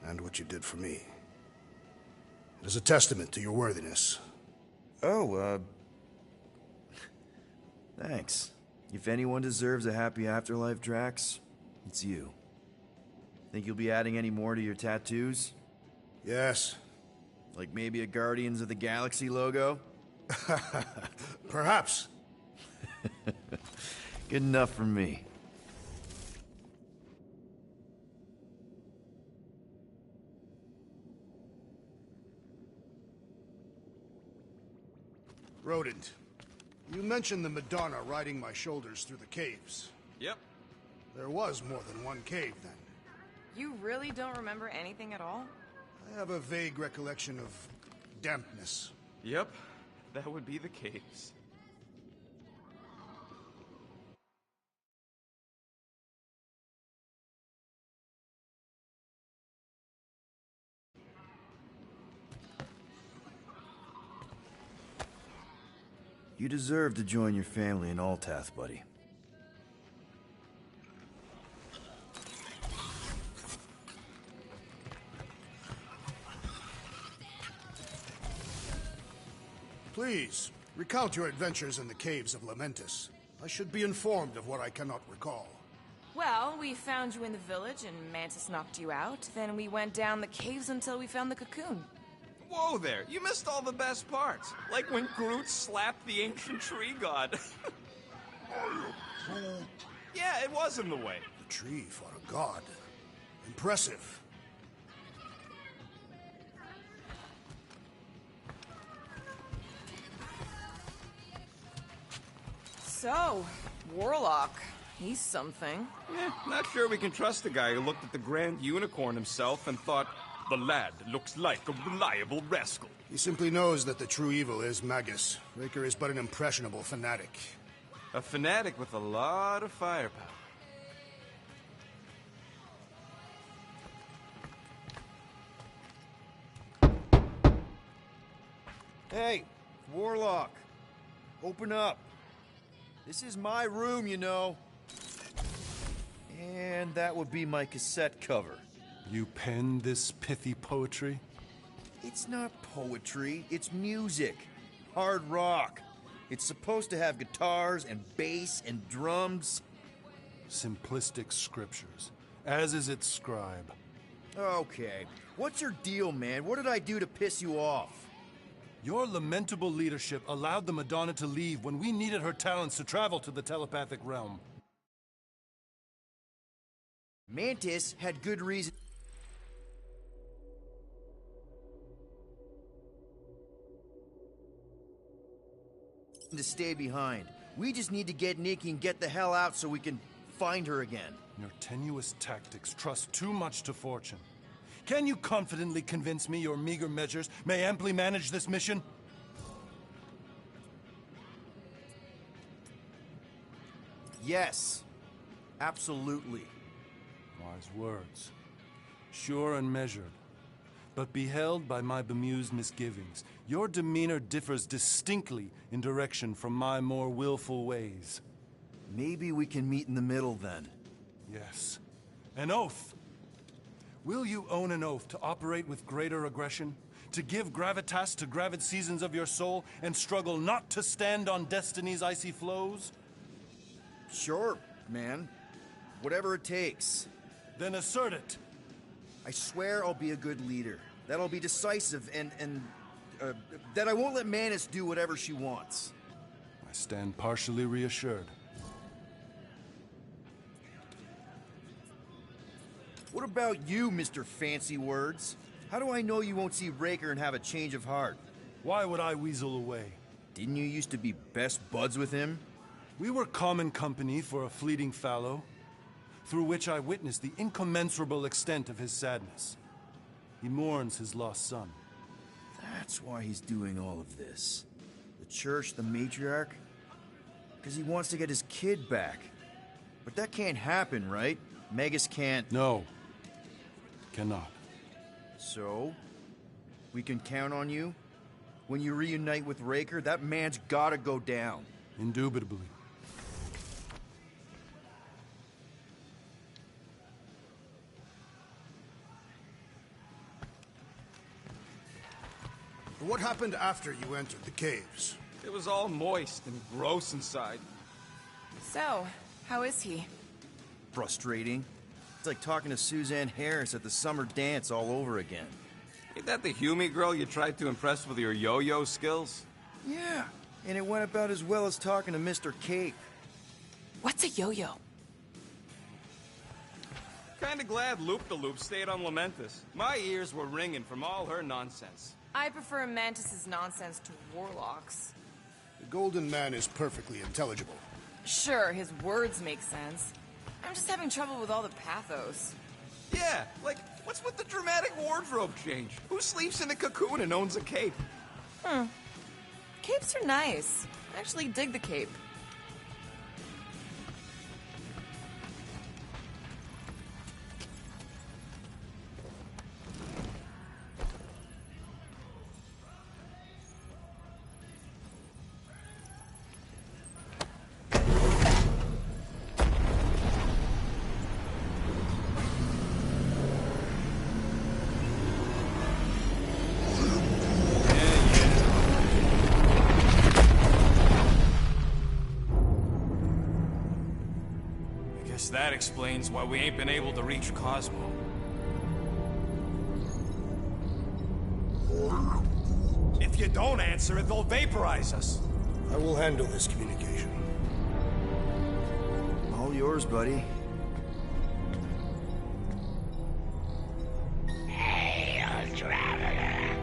And what you did for me. It is a testament to your worthiness. Oh, thanks. If anyone deserves a happy afterlife, Drax, it's you. Think you'll be adding any more to your tattoos? Yes. Like maybe a Guardians of the Galaxy logo? Perhaps. Good enough for me. Rodent, you mentioned the Madonna riding my shoulders through the caves. Yep. There was more than one cave, then. You really don't remember anything at all? I have a vague recollection of dampness. Yep, that would be the caves. You deserve to join your family in Ultath, buddy. Please, recount your adventures in the caves of Mantis. I should be informed of what I cannot recall. Well, we found you in the village and Mantis knocked you out. Then we went down the caves until we found the cocoon. Whoa there, you missed all the best parts. Like when Groot slapped the ancient tree god. Yeah, it was in the way. The tree fought a god. Impressive. So, Warlock. He's something. Not sure we can trust a guy who looked at the Grand Unicorn himself and thought, the lad looks like a reliable rascal. He simply knows that the true evil is Magus. Raker is but an impressionable fanatic. A fanatic with a lot of firepower. Hey, Warlock. Open up. This is my room, you know. And that would be my cassette cover. You penned this pithy poetry? It's not poetry, it's music. Hard rock. It's supposed to have guitars and bass and drums. Simplistic scriptures, as is its scribe. Okay. What's your deal, man? What did I do to piss you off? Your lamentable leadership allowed the Madonna to leave when we needed her talents to travel to the telepathic realm. Mantis had good reason to stay behind. We just need to get Nikki and get the hell out so we can find her again. Your tenuous tactics trust too much to fortune. Can you confidently convince me your meager measures may amply manage this mission? Yes. Absolutely. Wise words. Sure and measured. But beheld by my bemused misgivings, your demeanor differs distinctly in direction from my more willful ways. Maybe we can meet in the middle then. Yes. An oath. Will you own an oath to operate with greater aggression? To give gravitas to gravid seasons of your soul and struggle not to stand on destiny's icy flows? Sure, man. Whatever it takes. Then assert it. I swear I'll be a good leader. That I'll be decisive and that I won't let Mantis do whatever she wants. I stand partially reassured. What about you, Mr. Fancy Words? How do I know you won't see Raker and have a change of heart? Why would I weasel away? Didn't you used to be best buds with him? We were common company for a fleeting fallow, through which I witnessed the incommensurable extent of his sadness. He mourns his lost son. That's why he's doing all of this. The church, the matriarch? Because he wants to get his kid back. But that can't happen, right? Magus can't... No. Cannot. So? We can count on you? When you reunite with Raker, that man's gotta go down. Indubitably. What happened after you entered the caves? It was all moist and gross inside. So, how is he? Frustrating. It's like talking to Suzanne Harris at the summer dance all over again. Ain't that the Hume girl you tried to impress with your yo-yo skills? Yeah, and it went about as well as talking to Mr. Cape. What's a yo-yo? Kinda glad Loop-de-Loop stayed on Lamentis. My ears were ringing from all her nonsense. I prefer Mantis's nonsense to Warlock's. The Golden Man is perfectly intelligible. Sure, his words make sense. I'm just having trouble with all the pathos. Yeah, like, what's with the dramatic wardrobe change? Who sleeps in a cocoon and owns a cape? Capes are nice. I actually dig the cape. Guess that explains why we ain't been able to reach Cosmo. If you don't answer it, they'll vaporize us. I will handle this communication. All yours, buddy. Hail, traveler.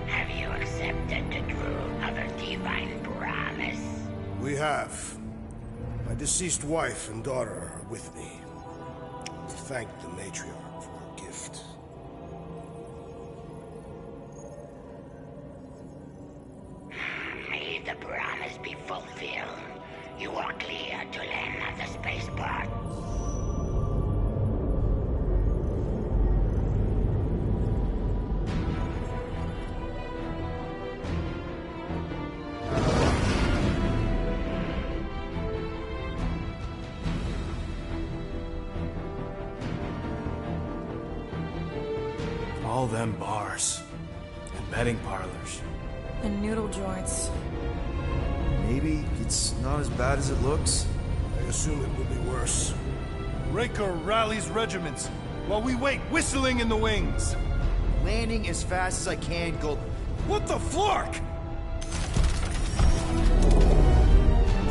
Have you accepted the truth of a divine promise? We have. My deceased wife and daughter are with me. To thank the matriarch for her gift. May the promise be fulfilled. You are clear to land at the spaceport. All them bars. And betting parlors. And noodle joints. Maybe it's not as bad as it looks. I assume it will be worse. Raker rallies regiments, while we wait whistling in the wings. Landing as fast as I can, Gold. What the flark?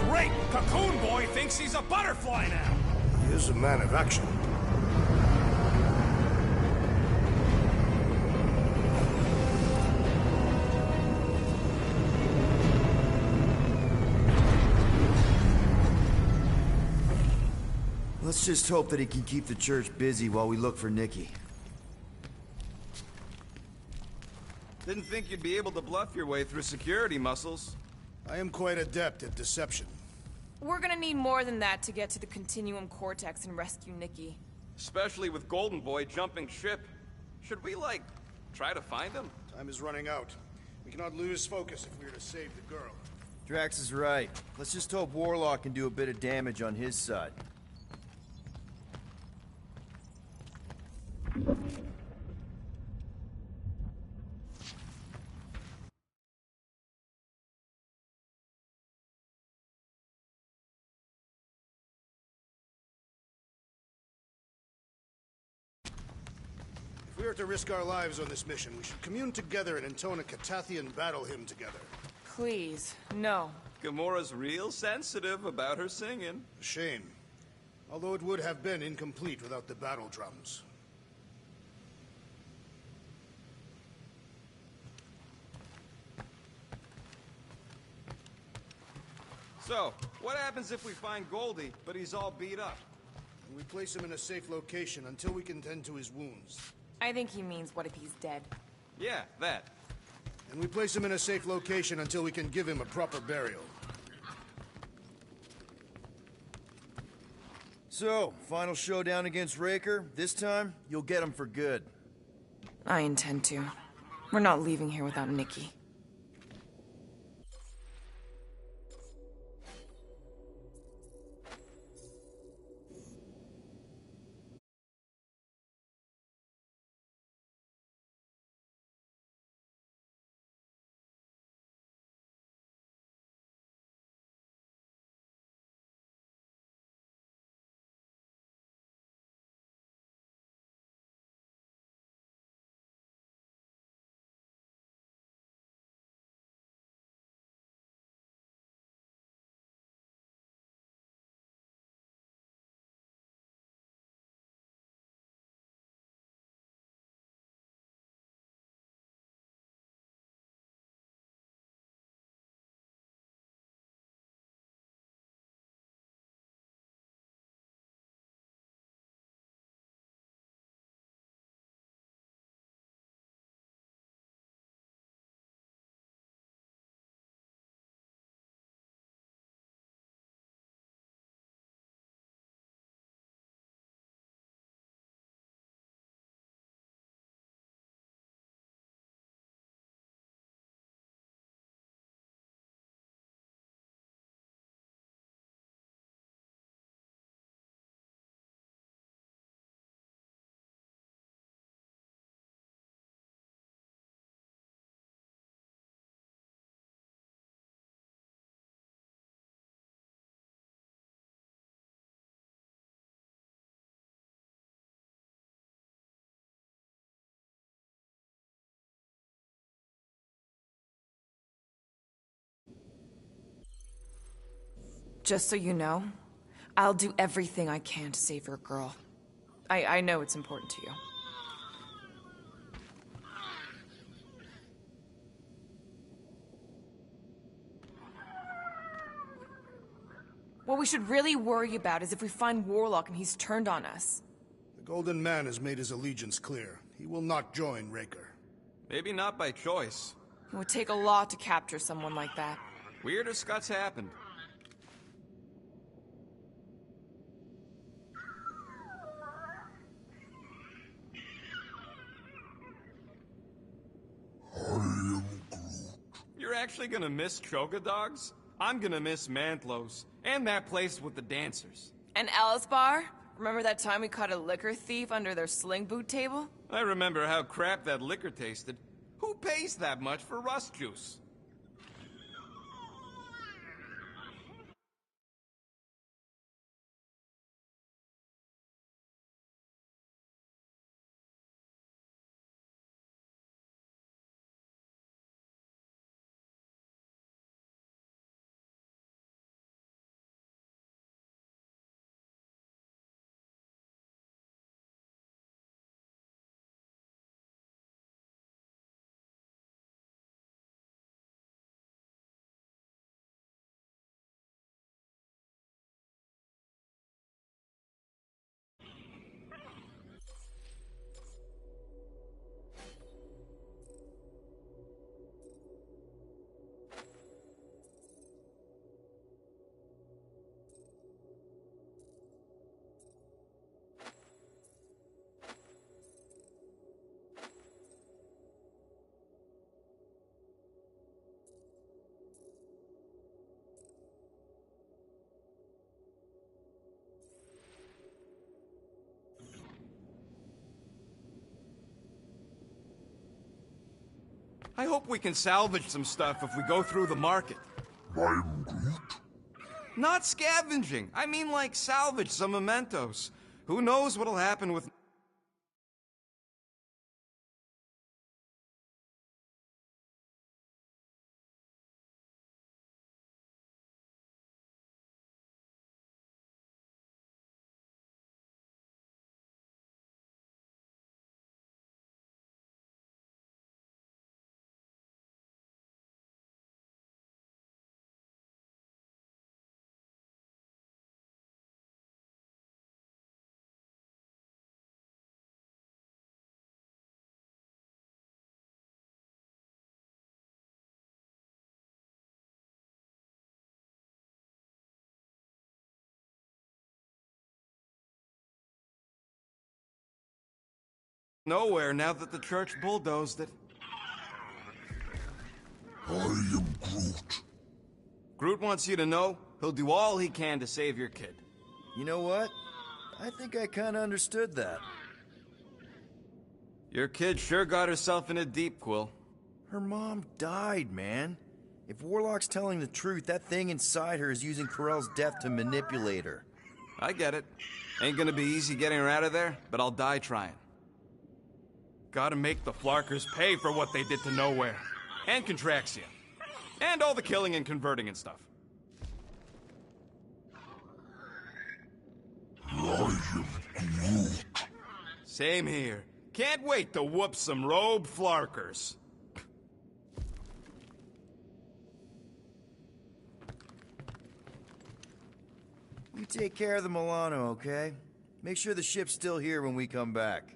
Great! Cocoon Boy thinks he's a butterfly now! He is a man of action. Let's just hope that he can keep the church busy while we look for Nikki. Didn't think you'd be able to bluff your way through security muscles. I am quite adept at deception. We're gonna need more than that to get to the Continuum Cortex and rescue Nikki. Especially with Golden Boy jumping ship. Should we, like, try to find him? Time is running out. We cannot lose focus if we are to save the girl. Drax is right. Let's just hope Warlock can do a bit of damage on his side. If we are to risk our lives on this mission, we should commune together and intone a Catathian battle hymn together. Please, no. Gamora's real sensitive about her singing. A shame. Although it would have been incomplete without the battle drums. So, what happens if we find Goldie, but he's all beat up? And we place him in a safe location until we can tend to his wounds. I think he means what if he's dead? Yeah, that. And we place him in a safe location until we can give him a proper burial. So, final showdown against Raker. This time, you'll get him for good. I intend to. We're not leaving here without Nikki. Just so you know, I'll do everything I can to save your girl. I know it's important to you. What we should really worry about is if we find Warlock and he's turned on us. The Golden Man has made his allegiance clear. He will not join Raker. Maybe not by choice. It would take a lot to capture someone like that. Weirder scuts happened. You're actually gonna miss Choga Dogs? I'm gonna miss Mantlos. And that place with the dancers. And Alice Bar? Remember that time we caught a liquor thief under their sling boot table? I remember how crap that liquor tasted. Who pays that much for rust juice? I hope we can salvage some stuff if we go through the market. I'm Groot. Not scavenging. I mean like salvage some mementos. Who knows what'll happen with... nowhere now that the church bulldozed it. I am Groot. Groot wants you to know he'll do all he can to save your kid. You know what? I think I kinda understood that. Your kid sure got herself in a deep, Quill. Her mom died, man. If Warlock's telling the truth, that thing inside her is using Corell's death to manipulate her. I get it. Ain't gonna be easy getting her out of there, but I'll die trying. Gotta make the Flarkers pay for what they did to Nowhere. And Contraxia. And all the killing and converting and stuff. I am Groot. Same here. Can't wait to whoop some robe Flarkers. You take care of the Milano, okay? Make sure the ship's still here when we come back.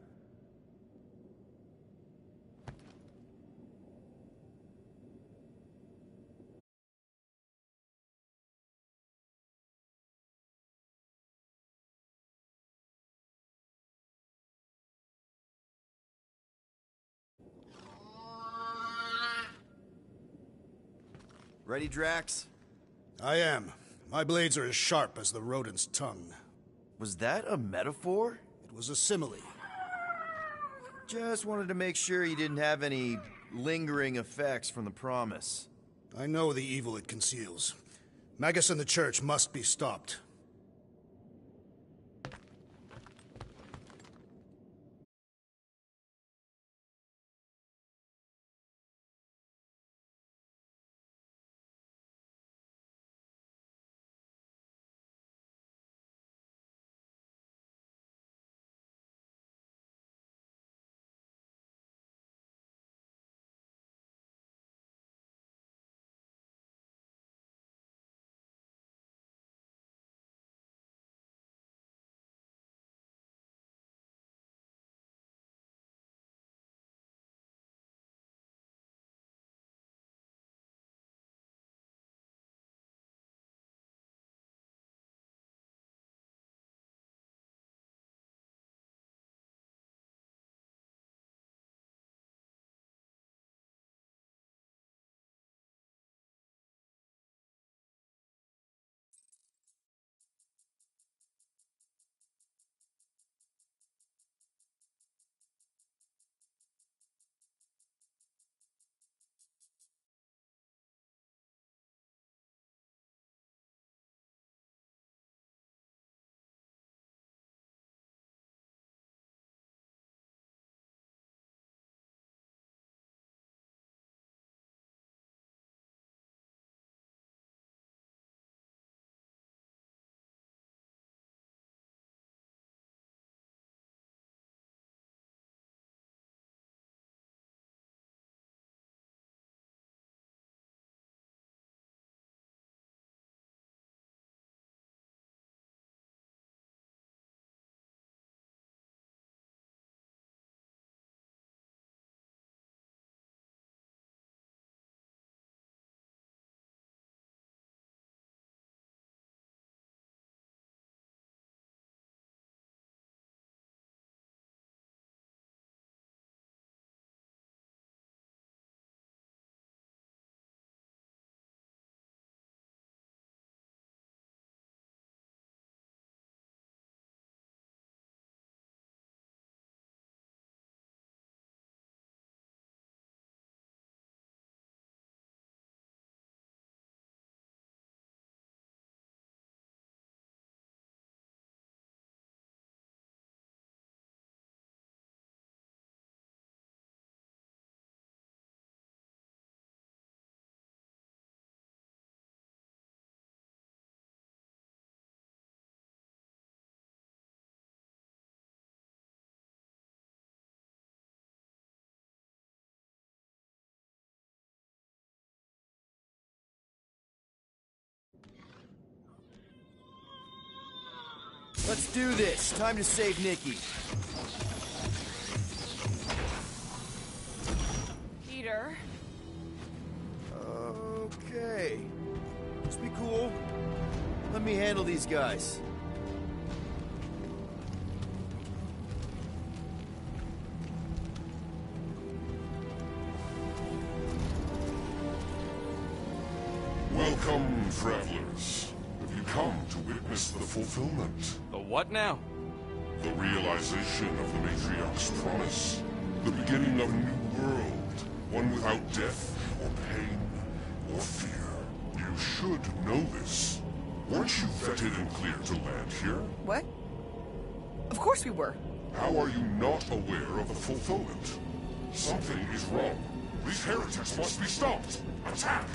Ready, Drax? I am. My blades are as sharp as the rodent's tongue. Was that a metaphor? It was a simile. Just wanted to make sure you didn't have any lingering effects from the promise. I know the evil it conceals. Magus and the Church must be stopped. Let's do this. Time to save Nikki. Peter. Okay. Let's be cool. Let me handle these guys. Welcome, travelers. Have you come to witness the fulfillment? The what now? The realization of the Matriarch's promise. The beginning of a new world. One without death, or pain, or fear. You should know this. Weren't you vetted and cleared to land here? What? Of course we were. How are you not aware of the fulfillment? Something is wrong. These heretics must be stopped. Attack!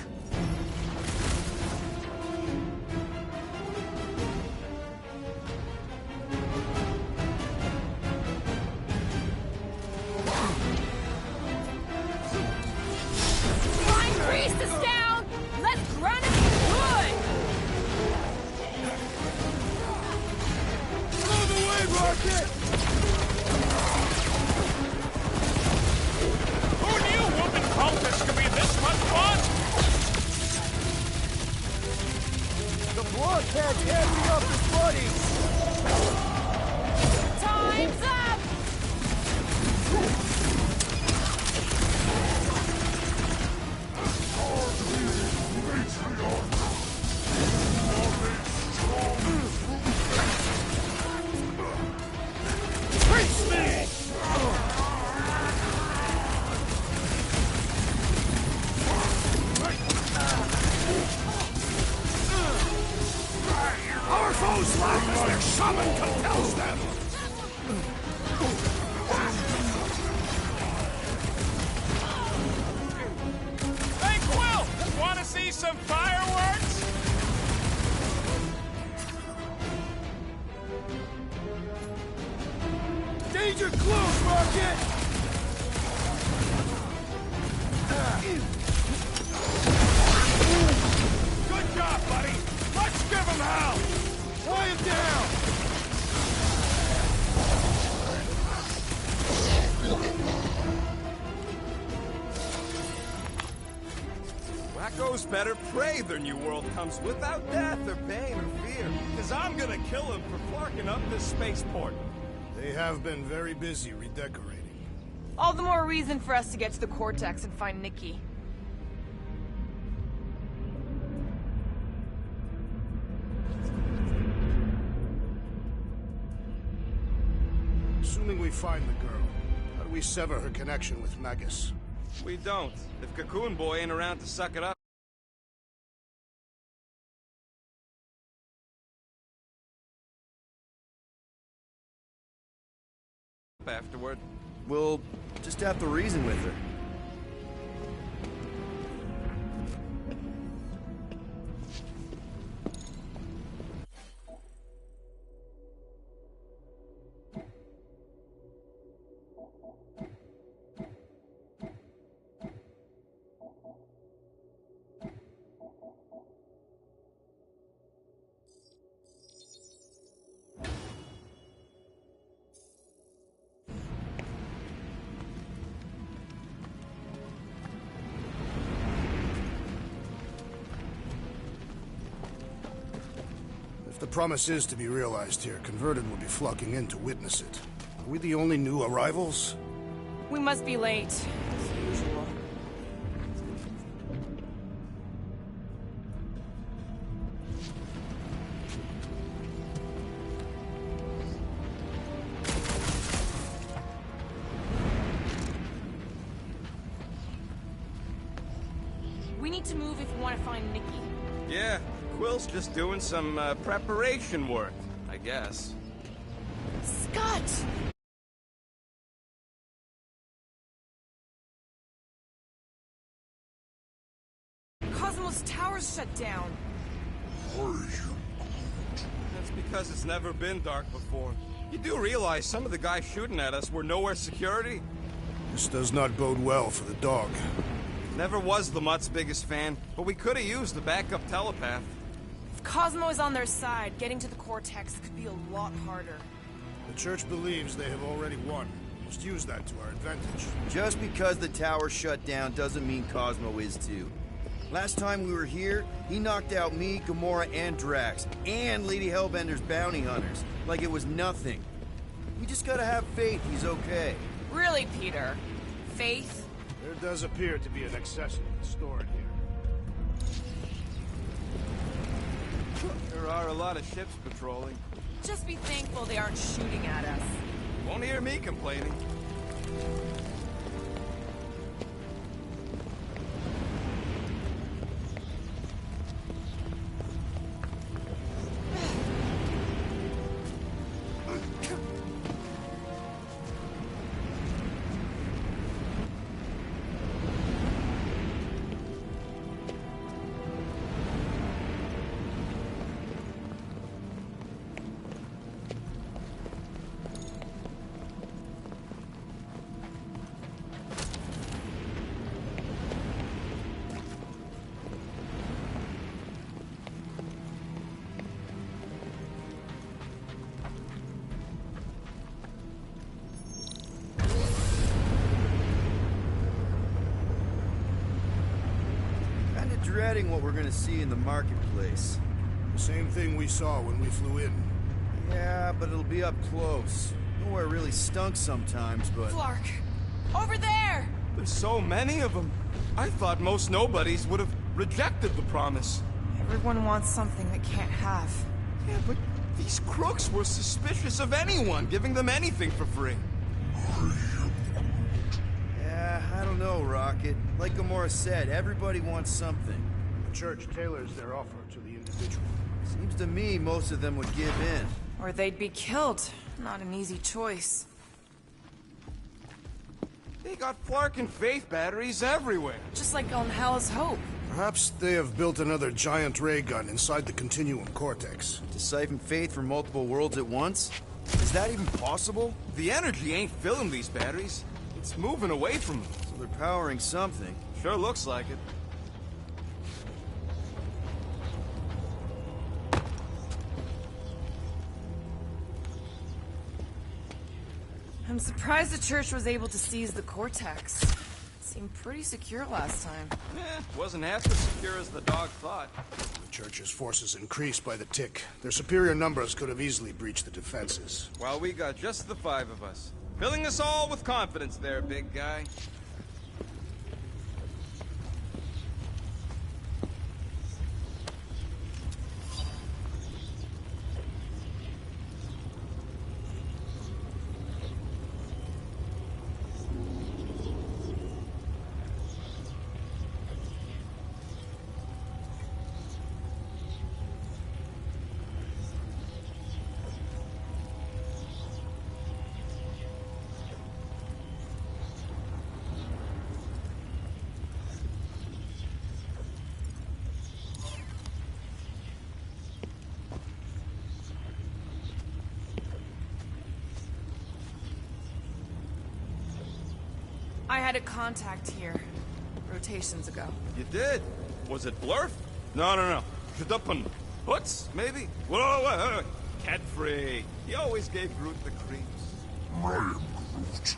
Better pray their new world comes without death or pain or fear. Because I'm gonna kill him for flarking up this spaceport. They have been very busy redecorating. All the more reason for us to get to the Cortex and find Nikki. Assuming we find the girl, how do we sever her connection with Magus? We don't. If Cocoon Boy ain't around to suck it up. Afterward. We'll just have to reason with her. The promise is to be realized here. Converted will be flocking in to witness it. Are we the only new arrivals? We must be late, as usual. We need to move if we want to find Nikki. Yeah. Quill's just doing some preparation work, I guess. Scott! Cosmos Tower's shut down. That's because it's never been dark before. You do realize some of the guys shooting at us were nowhere security? This does not bode well for the dog. Never was the Mutt's biggest fan, but we could have used the backup telepath. If Cosmo is on their side, getting to the Cortex could be a lot harder. The Church believes they have already won. We must use that to our advantage. Just because the tower shut down doesn't mean Cosmo is too. Last time we were here, he knocked out me, Gamora, and Drax, and Lady Hellbender's bounty hunters, like it was nothing. We just gotta have faith he's okay. Really, Peter? Faith? There does appear to be an accessory stored here. There are a lot of ships patrolling. Just be thankful they aren't shooting at us. Won't hear me complaining. Dreading what we're gonna see in the marketplace. The same thing we saw when we flew in. Yeah, but it'll be up close. Nowhere really stunk sometimes, but... Flark! Over there! There's so many of them. I thought most nobodies would have rejected the promise. Everyone wants something they can't have. Yeah, but these crooks were suspicious of anyone giving them anything for free. Yeah, I don't know, Rocket. Like Gamora said, everybody wants something. The Church tailors their offer to the individual. Seems to me most of them would give in. Or they'd be killed. Not an easy choice. They got Flark and Faith batteries everywhere. Just like on Hell's Hope. Perhaps they have built another giant ray gun inside the Continuum Cortex. To siphon Faith from multiple worlds at once? Is that even possible? The energy ain't filling these batteries. It's moving away from them. So they're powering something. Sure looks like it. I'm surprised the Church was able to seize the Cortex. Seemed pretty secure last time. Wasn't half as secure as the dog thought. The Church's forces increased by the tick. Their superior numbers could have easily breached the defenses. While we got just the 5 of us. Filling us all with confidence there, big guy. I had a contact here, rotations ago. You did? Was it Blurf? No. Shadupun. Hoots, maybe? Whoa. Cat-free. He always gave Groot the creeps. I am Groot.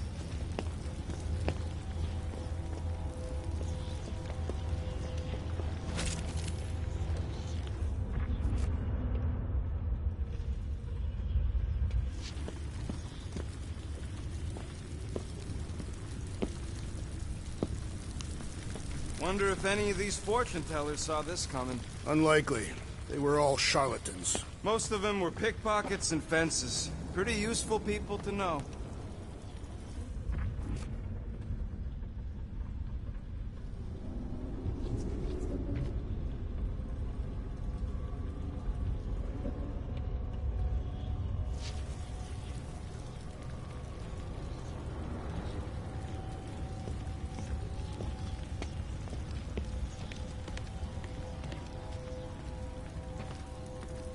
Wonder if any of these fortune tellers saw this coming. Unlikely. They were all charlatans. Most of them were pickpockets and fences. Pretty useful people to know.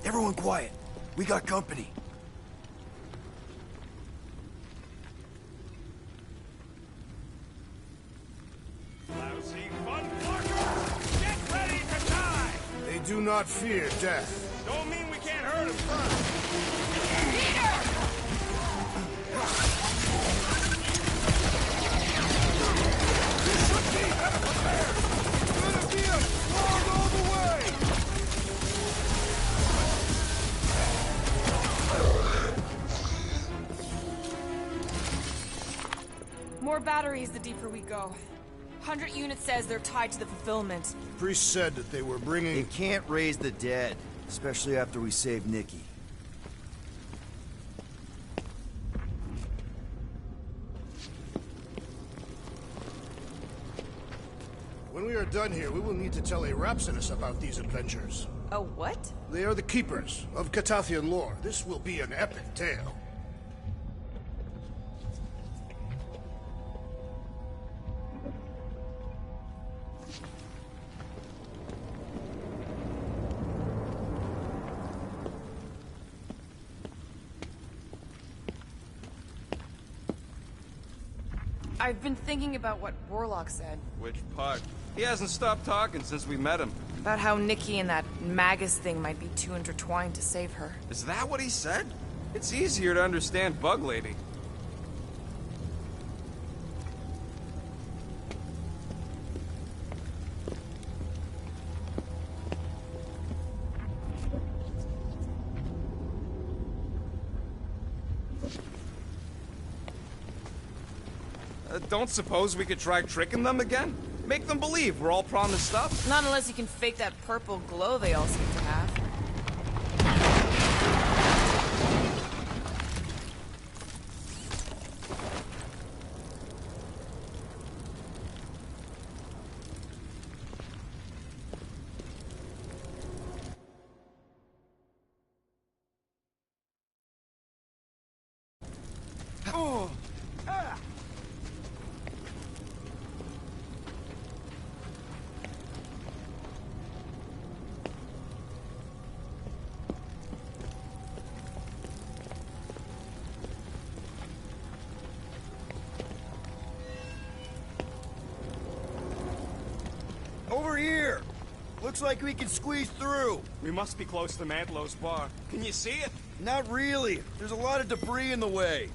Everyone quiet. We got company. Lousy fun, Flarker! Get ready to die! They do not fear death. Don't mean we can't hurt him first. This should be better prepared! Gonna be a slog all the way! More batteries the deeper we go. 100 units says they're tied to the fulfillment. Priest said that they were bringing... They can't raise the dead, especially after we save Nikki. When we are done here, we will need to tell a Rhapsodus about these adventures. A what? They are the keepers of Catathian lore. This will be an epic tale. I've been thinking about what Warlock said. Which part? He hasn't stopped talking since we met him. About how Nikki and that Magus thing might be too intertwined to save her. Is that what he said? It's easier to understand Bug Lady. Don't suppose we could try tricking them again? Make them believe we're all promised stuff? Not unless you can fake that purple glow they all seem to have. Oh! Ah! Over here! Looks like we can squeeze through. We must be close to Mantlow's bar. Can you see it? Not really. There's a lot of debris in the way.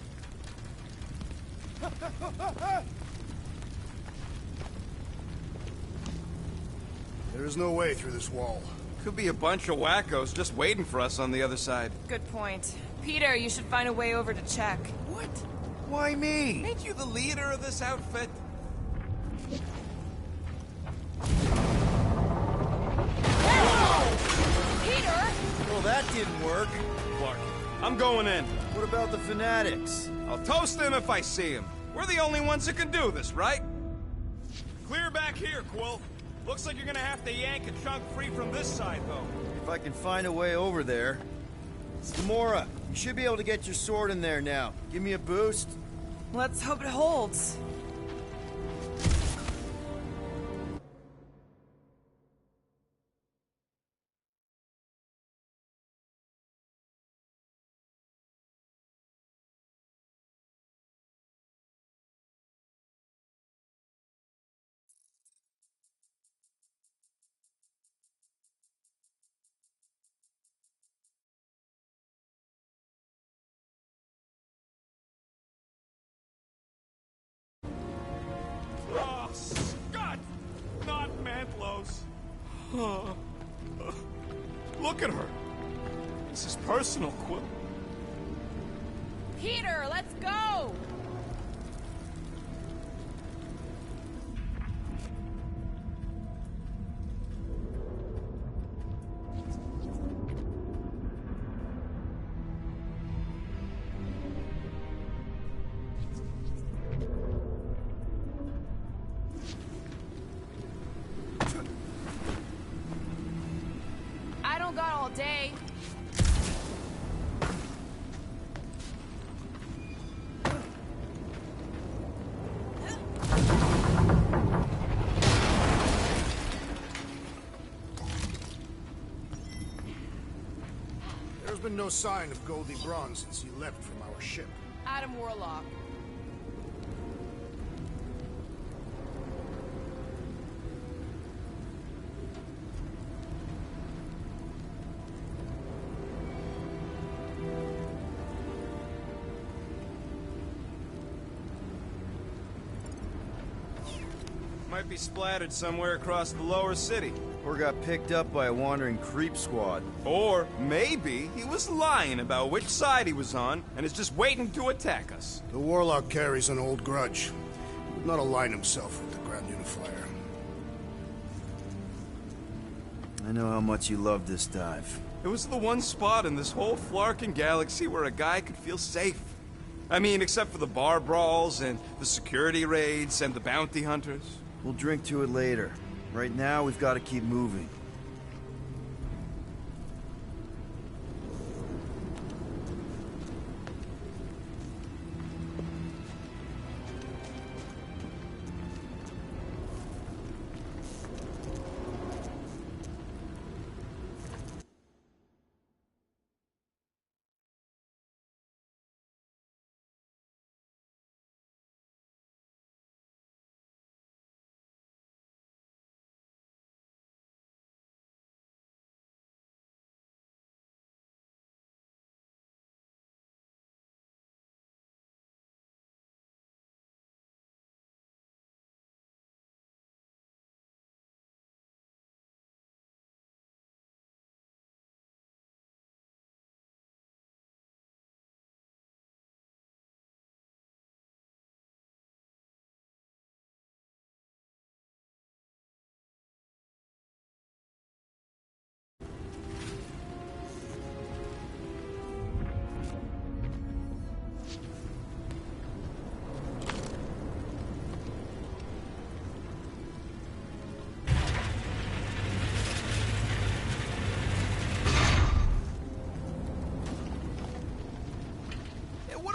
There is no way through this wall. Could be a bunch of wackos just waiting for us on the other side. Good point. Peter, you should find a way over to check. What? Why me? Ain't you the leader of this outfit? Peter! Well, that didn't work. Clark, I'm going in. What about the fanatics? I'll toast them if I see them. We're the only ones who can do this, right? Clear back here, Quill. Looks like you're gonna have to yank a chunk free from this side, though. If I can find a way over there. Gamora, you should be able to get your sword in there now. Give me a boost. Let's hope it holds. Oh, Scott! Not Mantlow's. Look at her. This is personal, Quill. Peter, let's go! I don't got all day. There's been no sign of Goldie Braun since he left from our ship. Adam Warlock. Might be splattered somewhere across the lower city. Or got picked up by a wandering creep squad. Or maybe he was lying about which side he was on and is just waiting to attack us. The Warlock carries an old grudge. He would not align himself with the Grand Unifier. I know how much you love this dive. It was the one spot in this whole Flarkin galaxy where a guy could feel safe. I mean, except for the bar brawls and the security raids and the bounty hunters. We'll drink to it later. Right now, we've got to keep moving.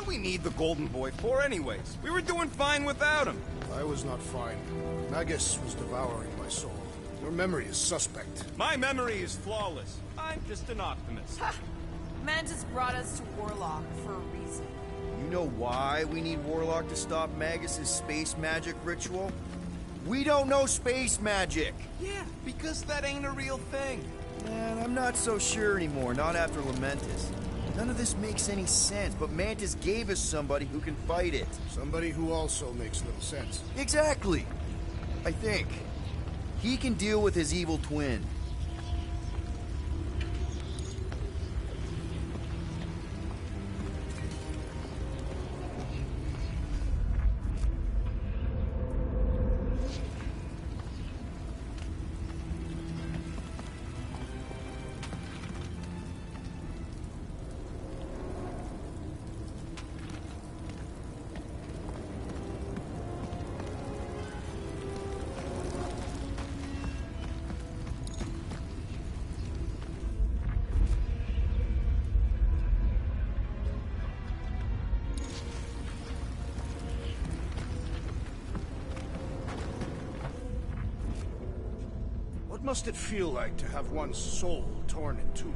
We need the Golden Boy for anyways. We were doing fine without him. I was not fine. Magus was devouring my soul. Your memory is suspect. My memory is flawless. I'm just an optimist. Ha! Mantis brought us to Warlock for a reason. You know why we need Warlock to stop Magus's space magic ritual? We don't know space magic! Yeah, because that ain't a real thing. Man, I'm not so sure anymore, not after Lamentis. None of this makes any sense, but Mantis gave us somebody who can fight it. Somebody who also makes little sense. Exactly! I think. He can deal with his evil twin. What must it feel like to have one's soul torn in two?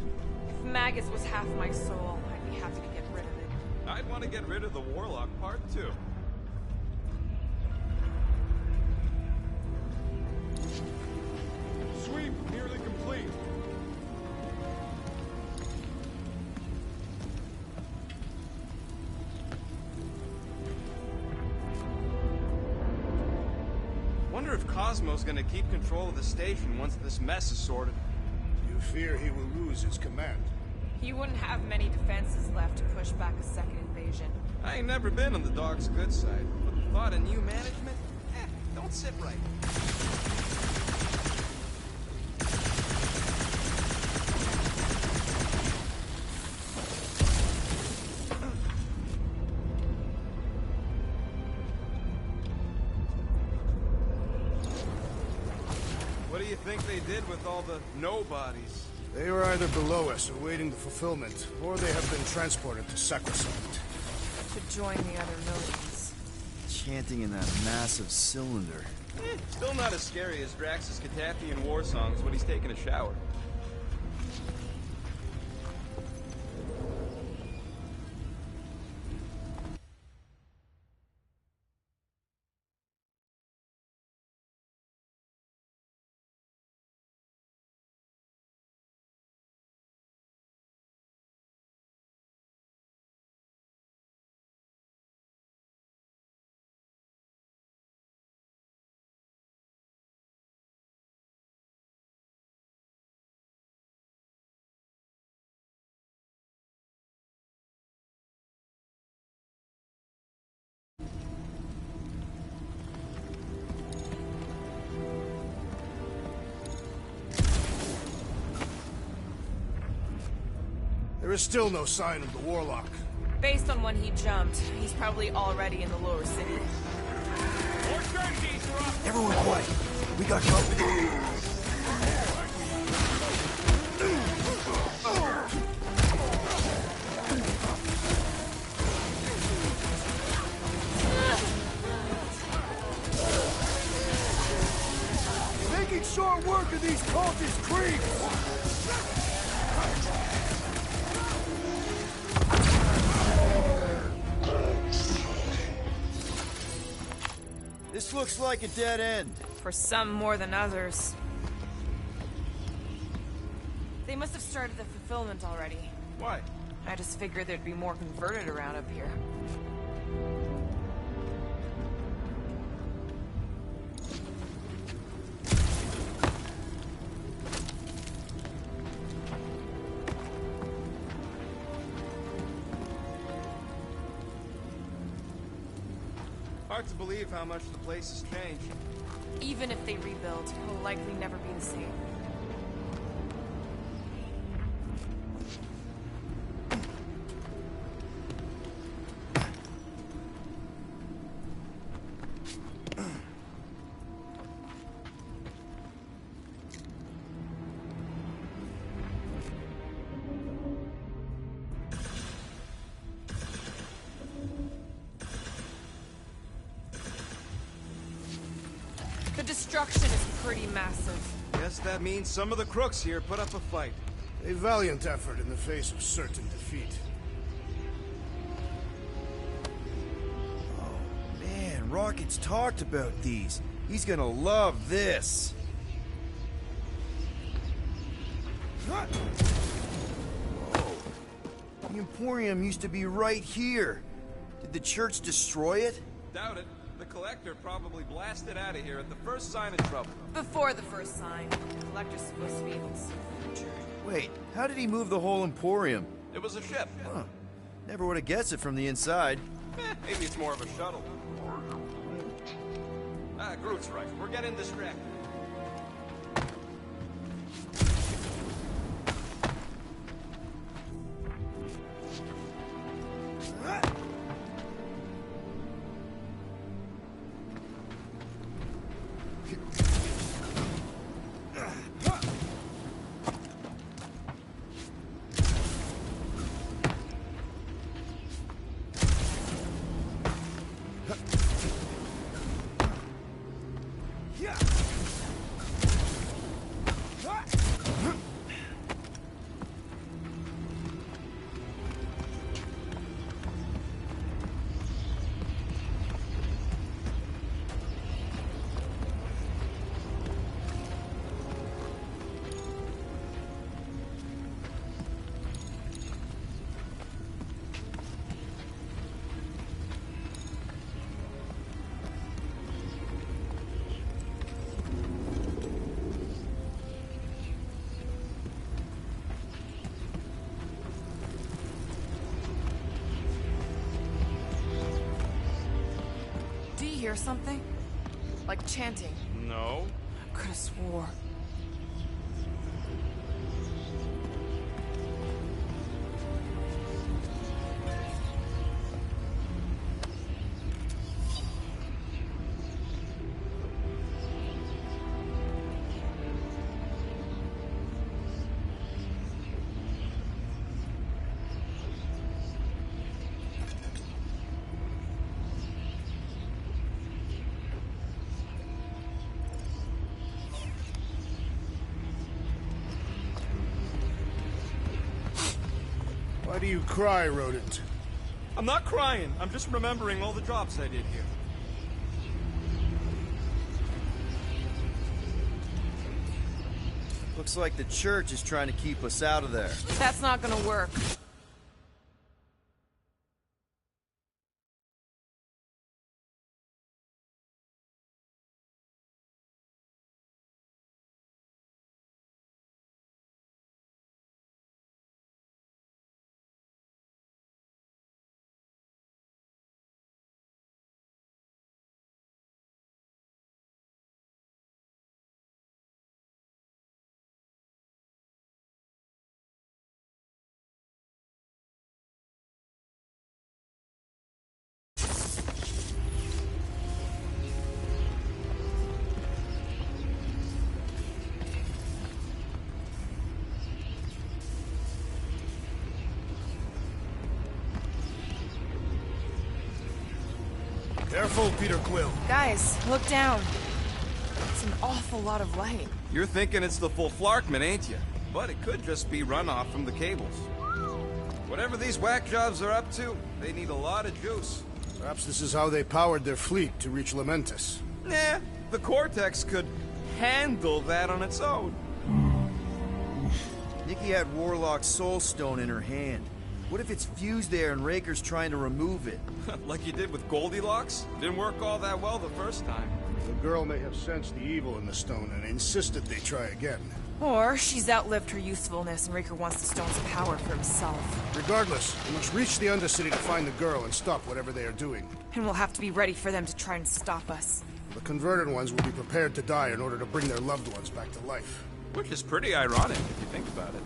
If Magus was half my soul, I'd be happy to get rid of it. I'd want to get rid of the Warlock part, too. Sweep nearly complete. Wonder if Cosmo's gonna keep control of the station once this mess is sorted. You fear he will lose his command? He wouldn't have many defenses left to push back a second invasion. I ain't never been on the dog's good side, but the thought of new management? Don't sit right. What do you think they did with all the nobodies? They were either below us awaiting the fulfillment, or they have been transported to Sacrosanct. To join the other millions. Chanting in that massive cylinder. Still not as scary as Drax's Catathian war songs when he's taking a shower. is still no sign of the Warlock. Based on when he jumped, he's probably already in the lower city. Everyone quiet. We got company. Making short work of these cultist creeps! This looks like a dead end. For some more than others. They must have started the fulfillment already. Why? I just figured there'd be more converted around up here. Hard to believe how much the place has changed. Even if they rebuild, it'll likely never be the same. The destruction is pretty massive. Guess that means some of the crooks here put up a fight. A valiant effort in the face of certain defeat. Oh, man, Rocket's talked about these. He's gonna love this. Whoa. The Emporium used to be right here. Did the church destroy it? Doubt it. The Collector probably blasted out of here at the first sign of trouble. Before the first sign, the Collector's supposed to be able to see the future. Wait, how did he move the whole Emporium? It was a ship. Huh. Never would have guessed it from the inside. Maybe it's more of a shuttle. Groot's right. We're getting distracted. Do you hear something? Like chanting. No. I could have swore. Why do you cry, rodent? I'm not crying. I'm just remembering all the drops I did here. Looks like the church is trying to keep us out of there. That's not gonna work. Careful, Peter Quill. Guys, look down. It's an awful lot of light. You're thinking it's the full Flarkman, ain't you? But it could just be runoff from the cables. Whatever these whack jobs are up to, they need a lot of juice. Perhaps this is how they powered their fleet to reach Mantis. Nah, the Cortex could handle that on its own. Nikki had Warlock's Soul Stone in her hand. What if it's fused there and Raker's trying to remove it? Like you did with Goldilocks? Didn't work all that well the first time. The girl may have sensed the evil in the stone and insisted they try again. Or she's outlived her usefulness and Raker wants the stone's power for himself. Regardless, we must reach the Undercity to find the girl and stop whatever they are doing. And we'll have to be ready for them to try and stop us. The converted ones will be prepared to die in order to bring their loved ones back to life. Which is pretty ironic if you think about it.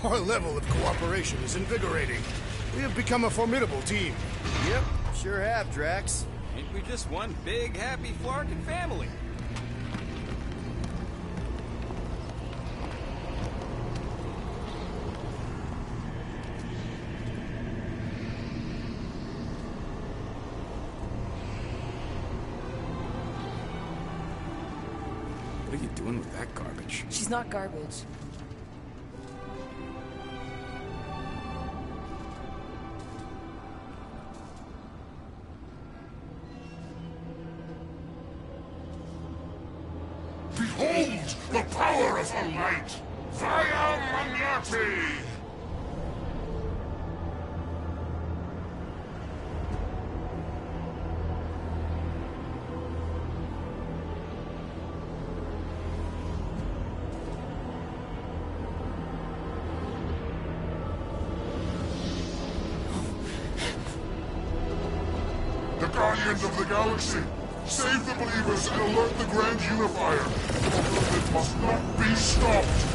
Our level of cooperation is invigorating. We have become a formidable team. Yep, sure have, Drax. Ain't we just one big, happy Flarkin family? What are you doing with that garbage? She's not garbage. Behold the power of the light! Via Manati! The Guardians of the Galaxy! Save the believers and alert the Grand Unifier! The movement must not be stopped!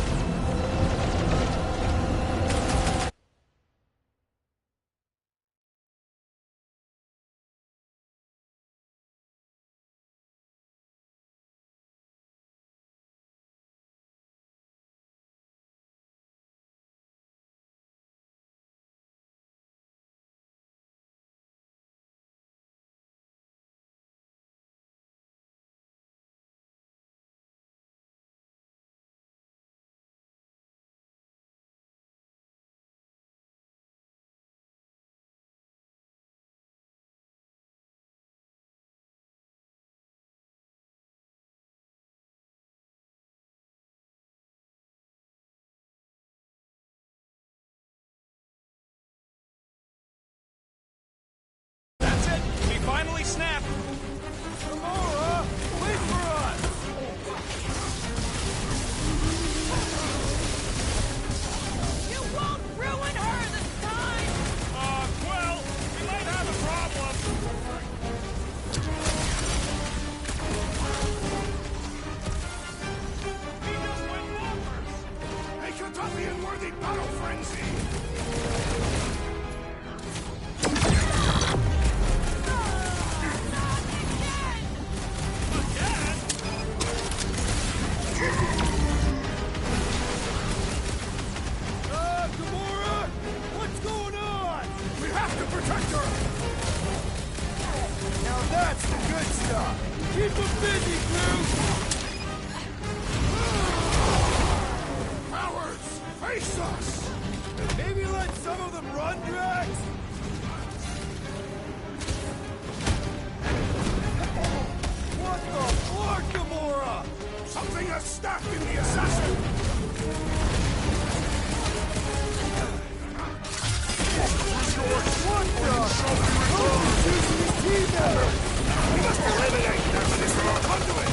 That's the good stuff. Keep them busy, crew. Cowards, face us! Maybe let some of them run, Drax? What the fuck, Gamora? Something has stacked in the assassin! What the? Who's using his team members? We must eliminate them and this our conduit!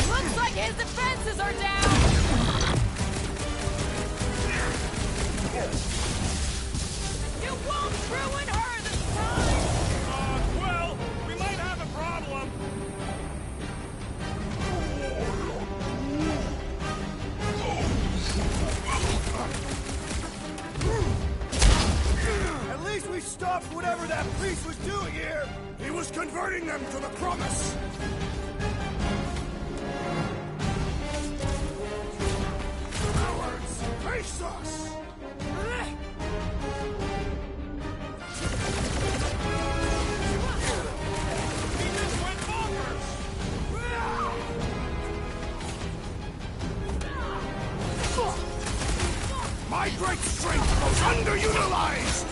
Looks like his defenses are down! You won't ruin her this time! Well, we might have a problem. At least we stopped whatever that priest was doing here. He was converting them to the promise! Cowards, face us! He just went bonkers. My great strength goes underutilized!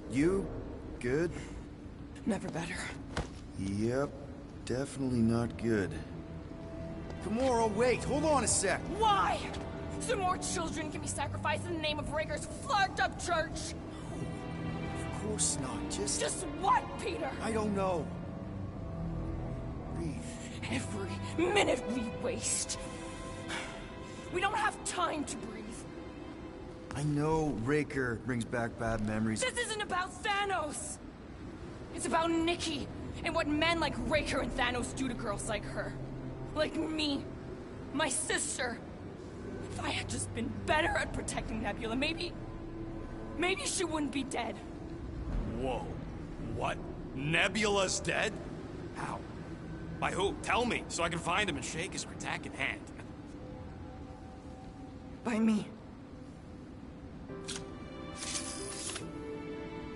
You good? Never better. Yep, definitely not good. Gamora, wait, hold on a sec. Why? So more children can be sacrificed in the name of Raker's flagged-up church? Of course not, Just what, Peter? I don't know. Breathe. Every minute we waste. We don't have time to breathe. I know Raker brings back bad memories. This isn't about Thanos! It's about Nikki, and what men like Raker and Thanos do to girls like her. Like me. My sister. If I had just been better at protecting Nebula, maybe she wouldn't be dead. Whoa. What? Nebula's dead? How? By who? Tell me, so I can find him and shake his Kratak in hand. By me.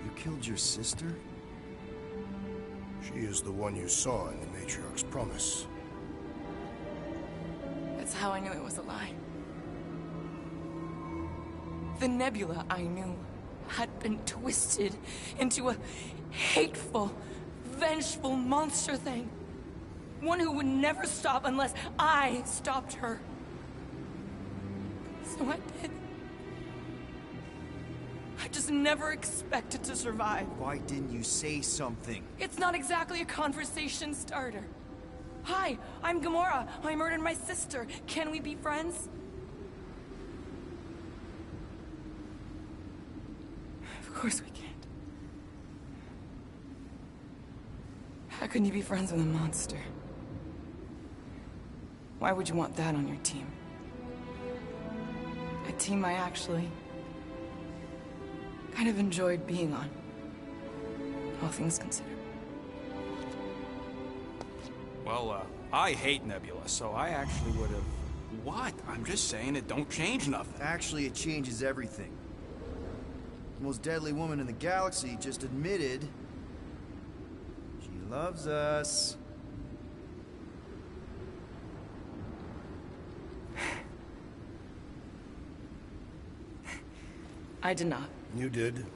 You killed your sister? She is the one you saw in the Matriarch's promise. That's how I knew it was a lie. The Nebula I knew had been twisted into a hateful, vengeful monster thing. One who would never stop unless I stopped her. So I did. I just never expected to survive. Why didn't you say something? It's not exactly a conversation starter. Hi, I'm Gamora. I murdered my sister. Can we be friends? Of course we can't. How can you be friends with a monster? Why would you want that on your team? A team I actually kind of enjoyed being on, all things considered. Well, I hate Nebula, so I actually would have... What? I'm just saying it don't change nothing. Actually, it changes everything. The most deadly woman in the galaxy just admitted she loves us. I did not. You did.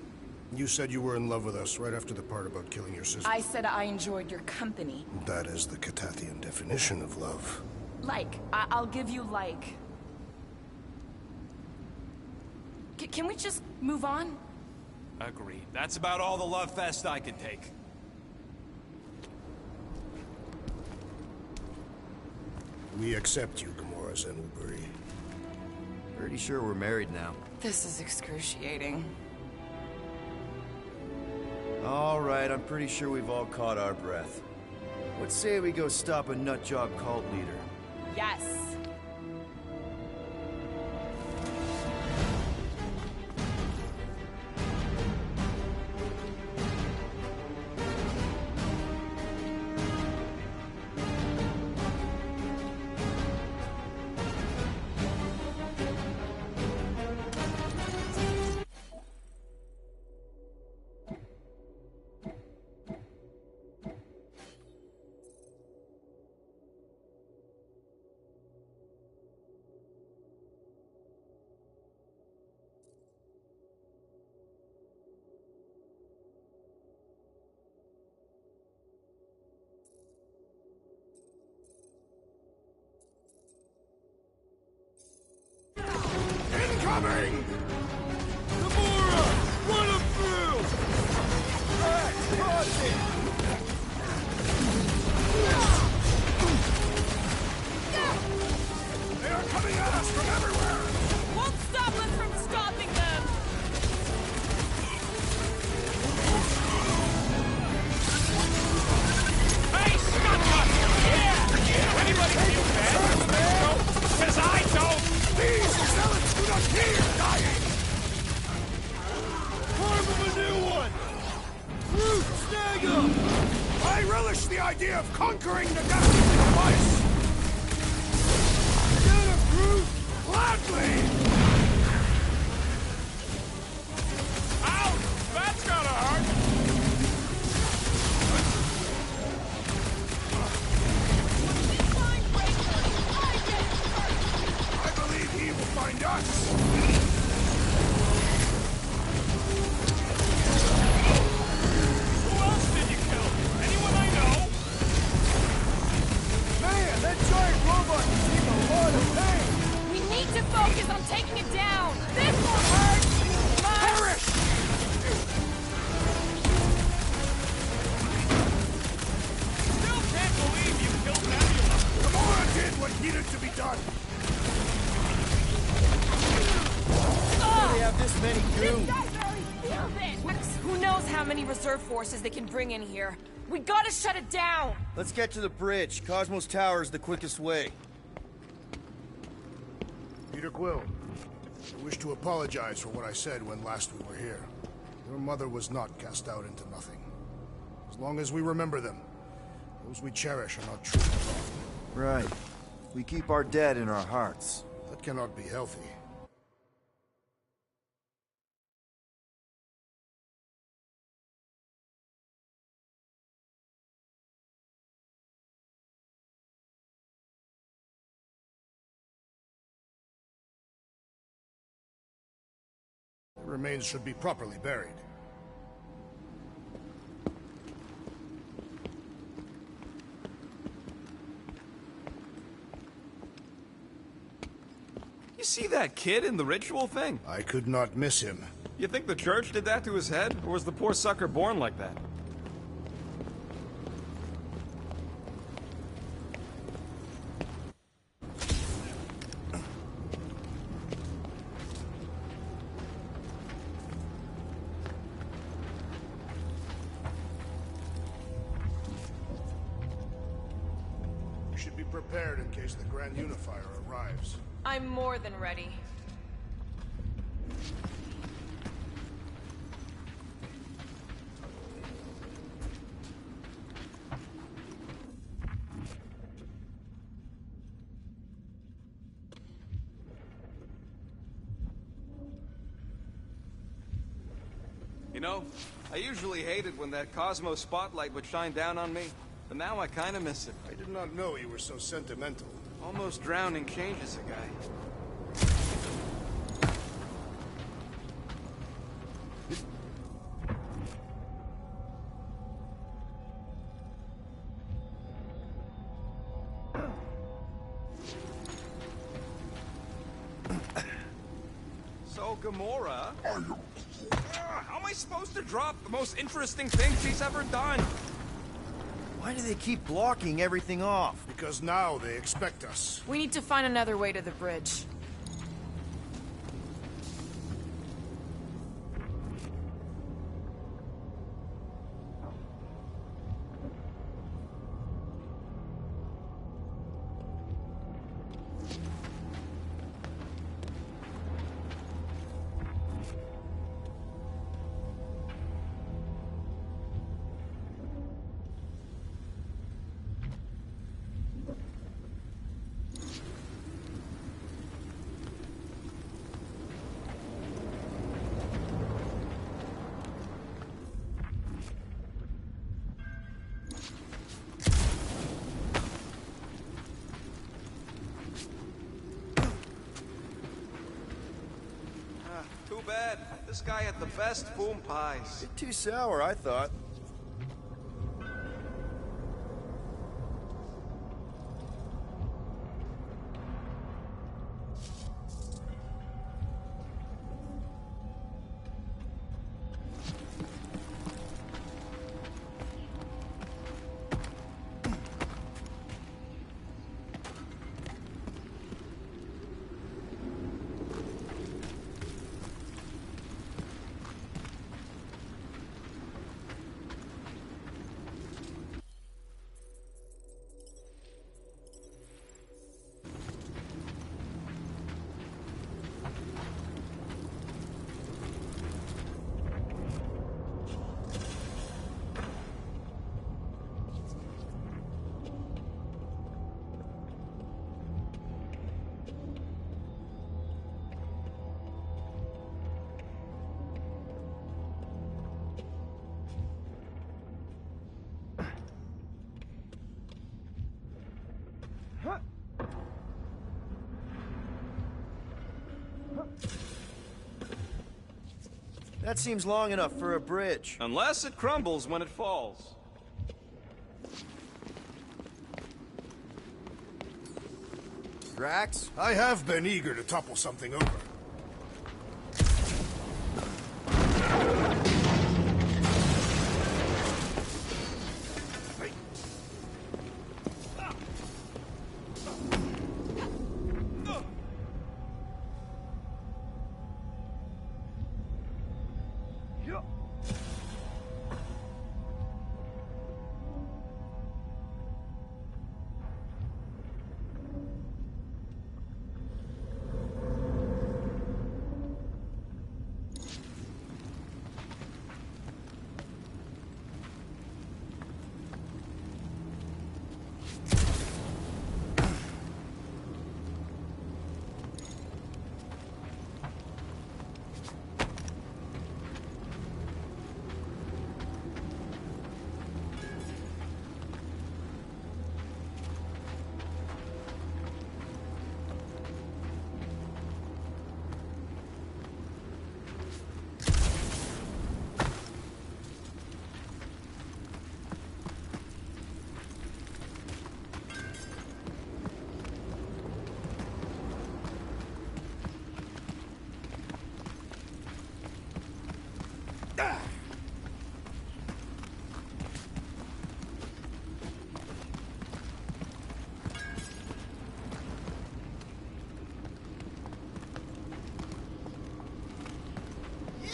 You said you were in love with us right after the part about killing your sister. I said I enjoyed your company. That is the Catathian definition of love. Like. I'll give you like. Can we just move on? Agreed. That's about all the love fest I could take. We accept you, Gamora Zenuburi. Pretty sure we're married now. This is excruciating. All right, I'm pretty sure we've all caught our breath. Let's say we go stop a nutjob cult leader. Yes. Incoming! Gamora! Run him through! Cross it! They are coming at us from everywhere! Won't stop us from stopping them! Hey, stop us! Yeah! Anybody feel bad, man? Because I don't! These zealots do not fear dying! Carve him a new one! Groot, snag him! I relish the idea of conquering the galaxy twice! Get him, Groot! Gladly! Ouch! That's gotta hurt! I believe he will find us! Who else did you kill? Anyone I know? Man, that giant robot can take a lot of pain! We need to focus on taking it down! This will hurt! Perish! Still can't believe you killed Nebula! Gamora did what needed to be done! They have this many goons. Who knows how many reserve forces they can bring in here? We gotta shut it down! Let's get to the bridge. Cosmos Tower is the quickest way. Peter Quill, I wish to apologize for what I said when last we were here. Your mother was not cast out into nothing. As long as we remember them, those we cherish are not truly gone. Right. We keep our dead in our hearts. That cannot be healthy. The remains should be properly buried. You see that kid in the ritual thing? I could not miss him. You think the church did that to his head? Or was the poor sucker born like that? You should be prepared in case the Grand Unifier arrives. I'm more than ready. You know, I usually hated when that Cosmos spotlight would shine down on me, but now I kinda miss it. I did not know you were so sentimental. Almost drowning changes a guy. So, Gamora... how am I supposed to drop the most interesting thing she's ever done? Why do they keep blocking everything off? Because now they expect us. We need to find another way to the bridge. Too bad. This guy had the best boom pies. Bit too sour, I thought. That seems long enough for a bridge. Unless it crumbles when it falls. Drax? I have been eager to topple something over.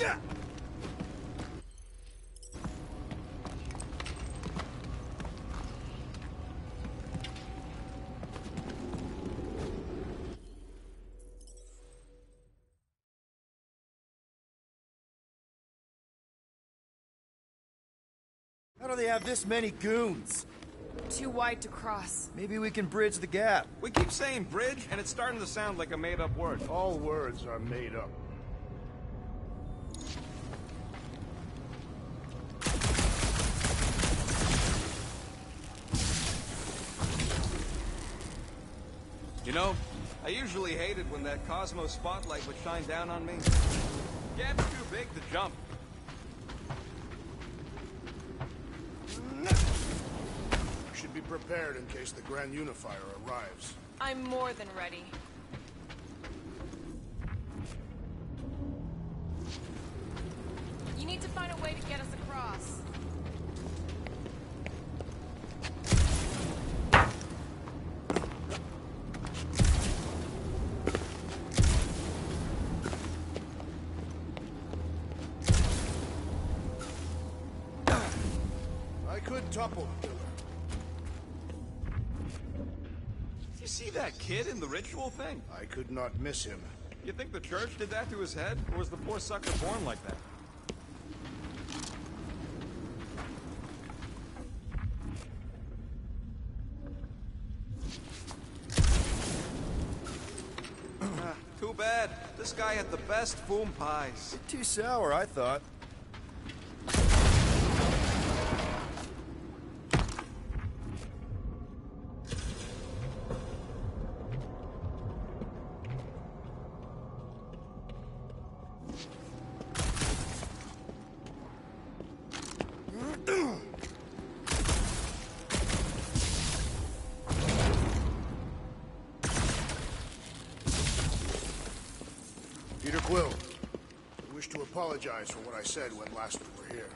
Yeah! How do they have this many goons? Too wide to cross. Maybe we can bridge the gap. We keep saying bridge, and it's starting to sound like a made-up word. All words are made up. You know, I usually hated when that Cosmo spotlight would shine down on me. Gap's too big to jump. We should be prepared in case the Grand Unifier arrives. I'm more than ready. You need to find a way to get us across. could topple the pillar. You see that kid in the ritual thing? I could not miss him. You think the church did that to his head? Or was the poor sucker born like that? Too bad. This guy had the best boom pies. Too sour, I thought. Peter Quill, I wish to apologize for what I said when last we were here.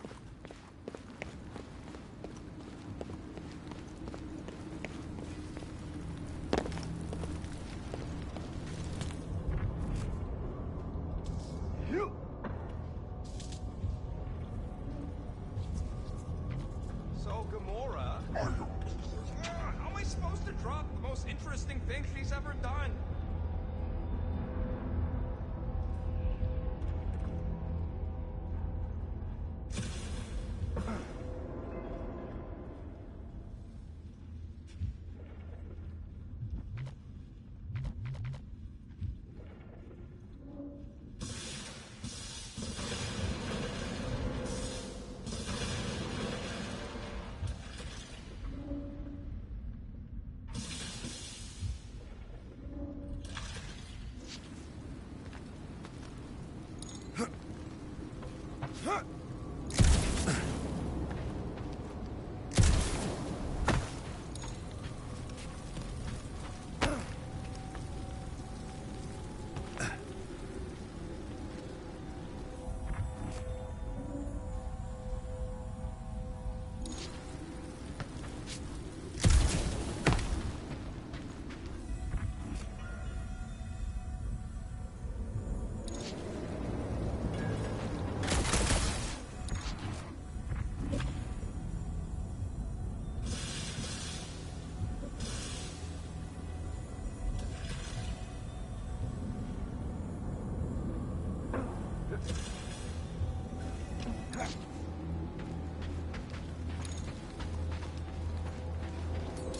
So, Gamora... How am I supposed to drop the most interesting thing she's ever done?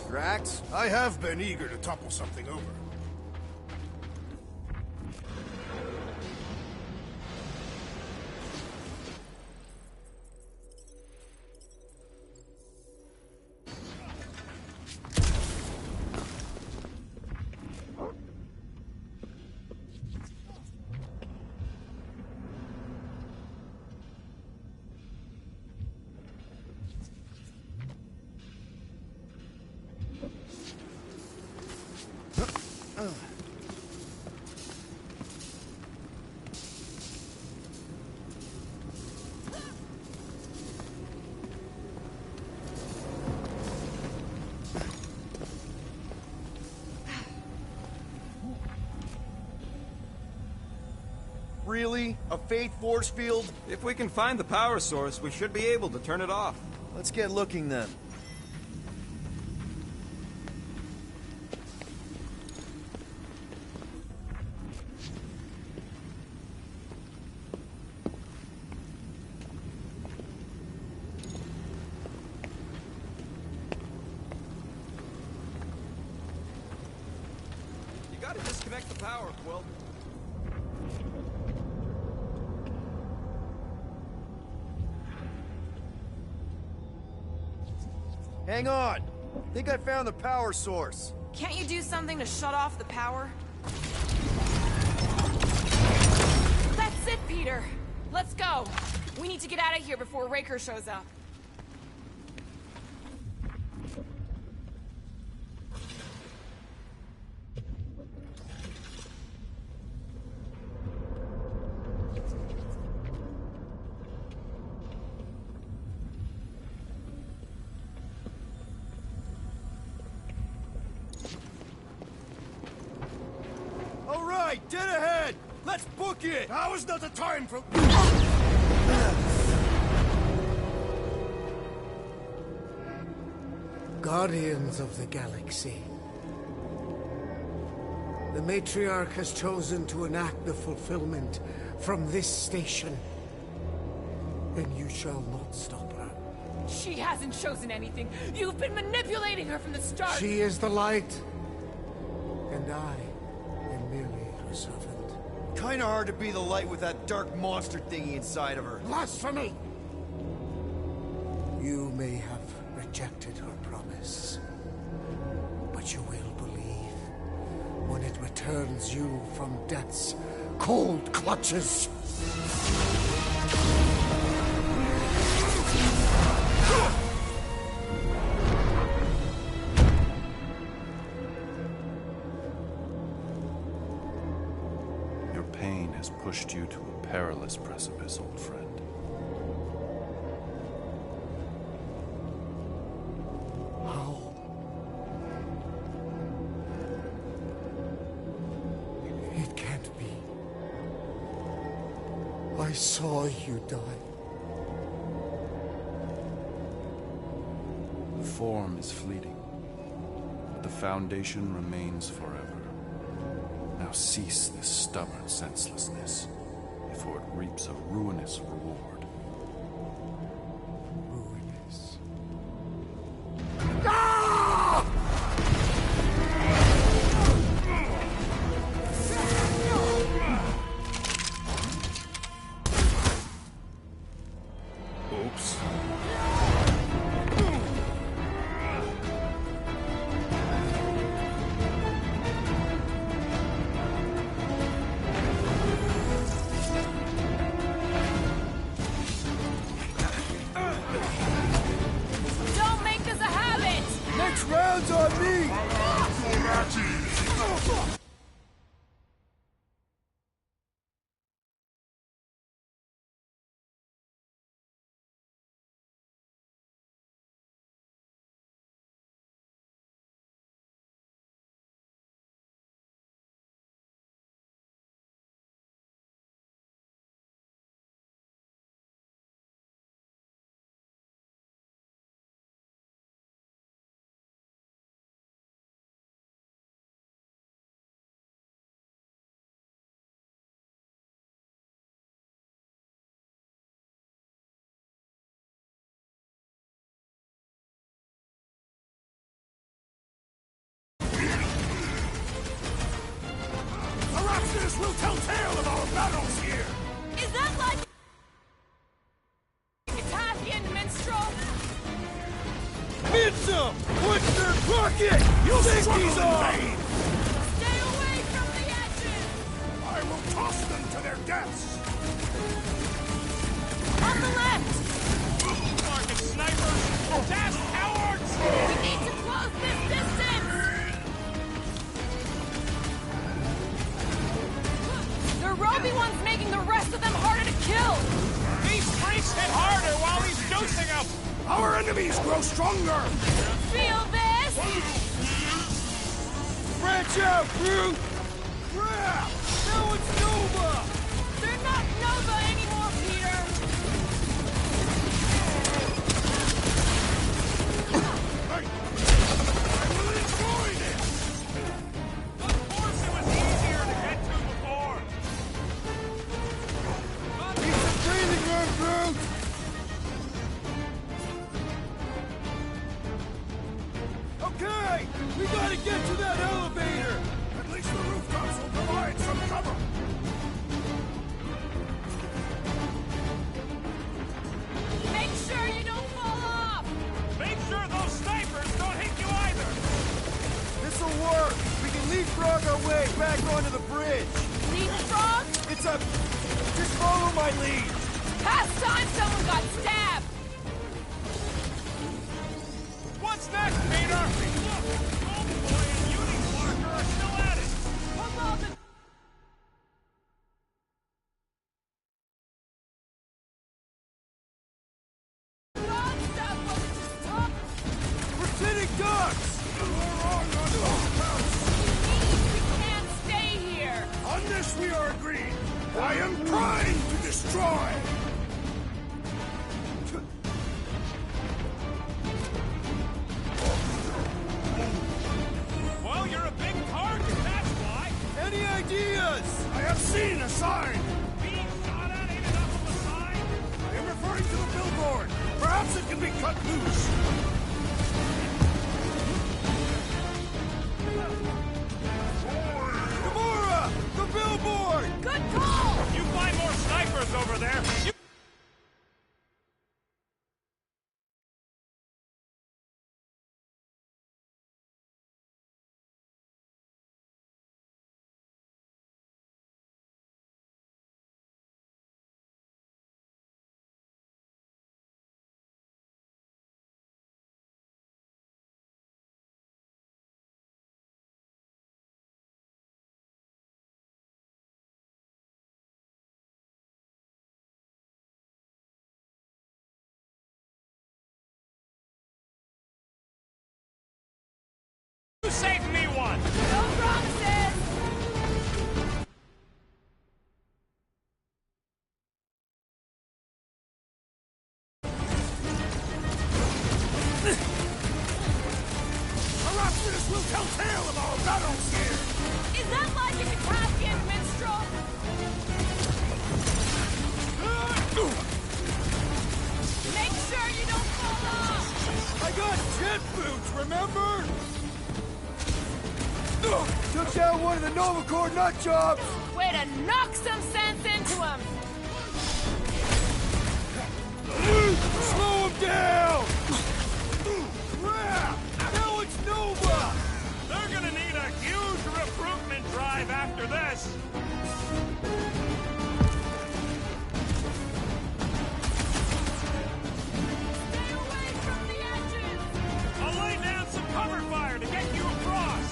Drax? I have been eager to topple something over. Really? A faith force field? If we can find the power source, we should be able to turn it off. Let's get looking then. You gotta disconnect the power, Quill. Hang on! Think I found the power source. Can't you do something to shut off the power? That's it, Peter! Let's go! We need to get out of here before Raker shows up. All right, dead ahead! Let's book it! Now is not the time for... Guardians of the Galaxy. The Matriarch has chosen to enact the fulfillment from this station. And you shall not stop her. She hasn't chosen anything. You've been manipulating her from the start. She is the light. And I am merely her servant. Kinda hard to be the light with that dark monster thingy inside of her. Blasphemy! You may have rejected her promise, but you will believe when it returns you from death's cold clutches. Your pain has pushed you to a perilous precipice, old friend. I saw you die. Form is fleeting, but the foundation remains forever. Now cease this stubborn senselessness, before it reaps a ruinous reward. Ruinous. Oops. Don't make this a habit! Next round's on me! This will tell tale of our battles here! Is that like Italian minstrel? Midsum! What's their pocket? You'll think struggle he's in on! vain! Stay away from the edges! I will toss them to their deaths! On the left! Target snipers! Dash cowards! We need to close this distance! The ropey one's making the rest of them harder to kill! These freaks hit harder while he's dosing them! Our enemies grow stronger! Feel this? Branch out, brute! Crap! Now it's Nova! They're not Nova anymore, Peter! I will enjoy this! Of course it was easier to get to before! Need some breathing room, brute! Okay! We gotta get to that elevator! At least the rooftops will provide some cover! Make sure you don't fall off! Make sure those snipers don't hit you either! This'll work! We can leapfrog our way back onto the bridge! Leapfrog? It's a... Just follow my lead! Past time someone got stabbed! What's next, Peter? Look! Homeboy and Uniflarker are still at it! Pull all the... Wrong stuff wasn't to stop! We're sitting ducks! You're wrong on both counts! We can't stay here! On this we are agreed! I am trying to destroy! sign! Being shot at ain't enough of a sign! I am referring to the billboard! Perhaps it can be cut loose! Gamora! The billboard! Good call! You find more snipers over there! You saved me one! No promises! Our Optimus will tell tale of our battles here! Is that like a Kafkian minstrel? Make sure you don't fall off! I got jet boots, remember? Took down one of the Nova Corps nut jobs! Way to knock some sense into him! Slow him down! Crap! Now it's Nova! They're gonna need a huge recruitment drive after this! Stay away from the edges! I'll lay down some cover fire to get you across!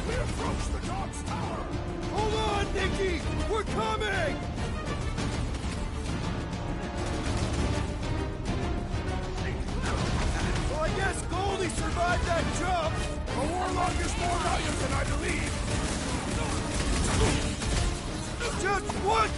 We approach the dog's tower! Hold on, Nikki! We're coming! So I guess Goldie survived that jump! The Warlock is more valiant than I believe! Just what?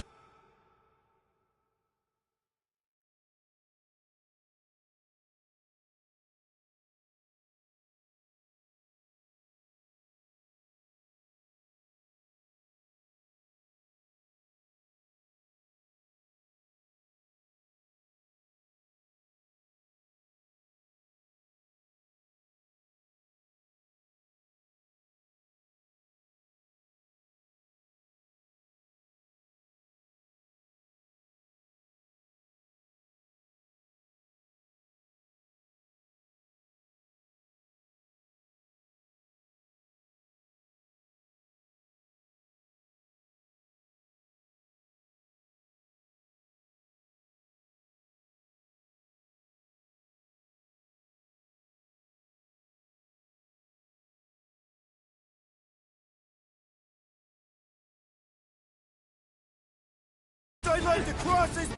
I'd like to cross this...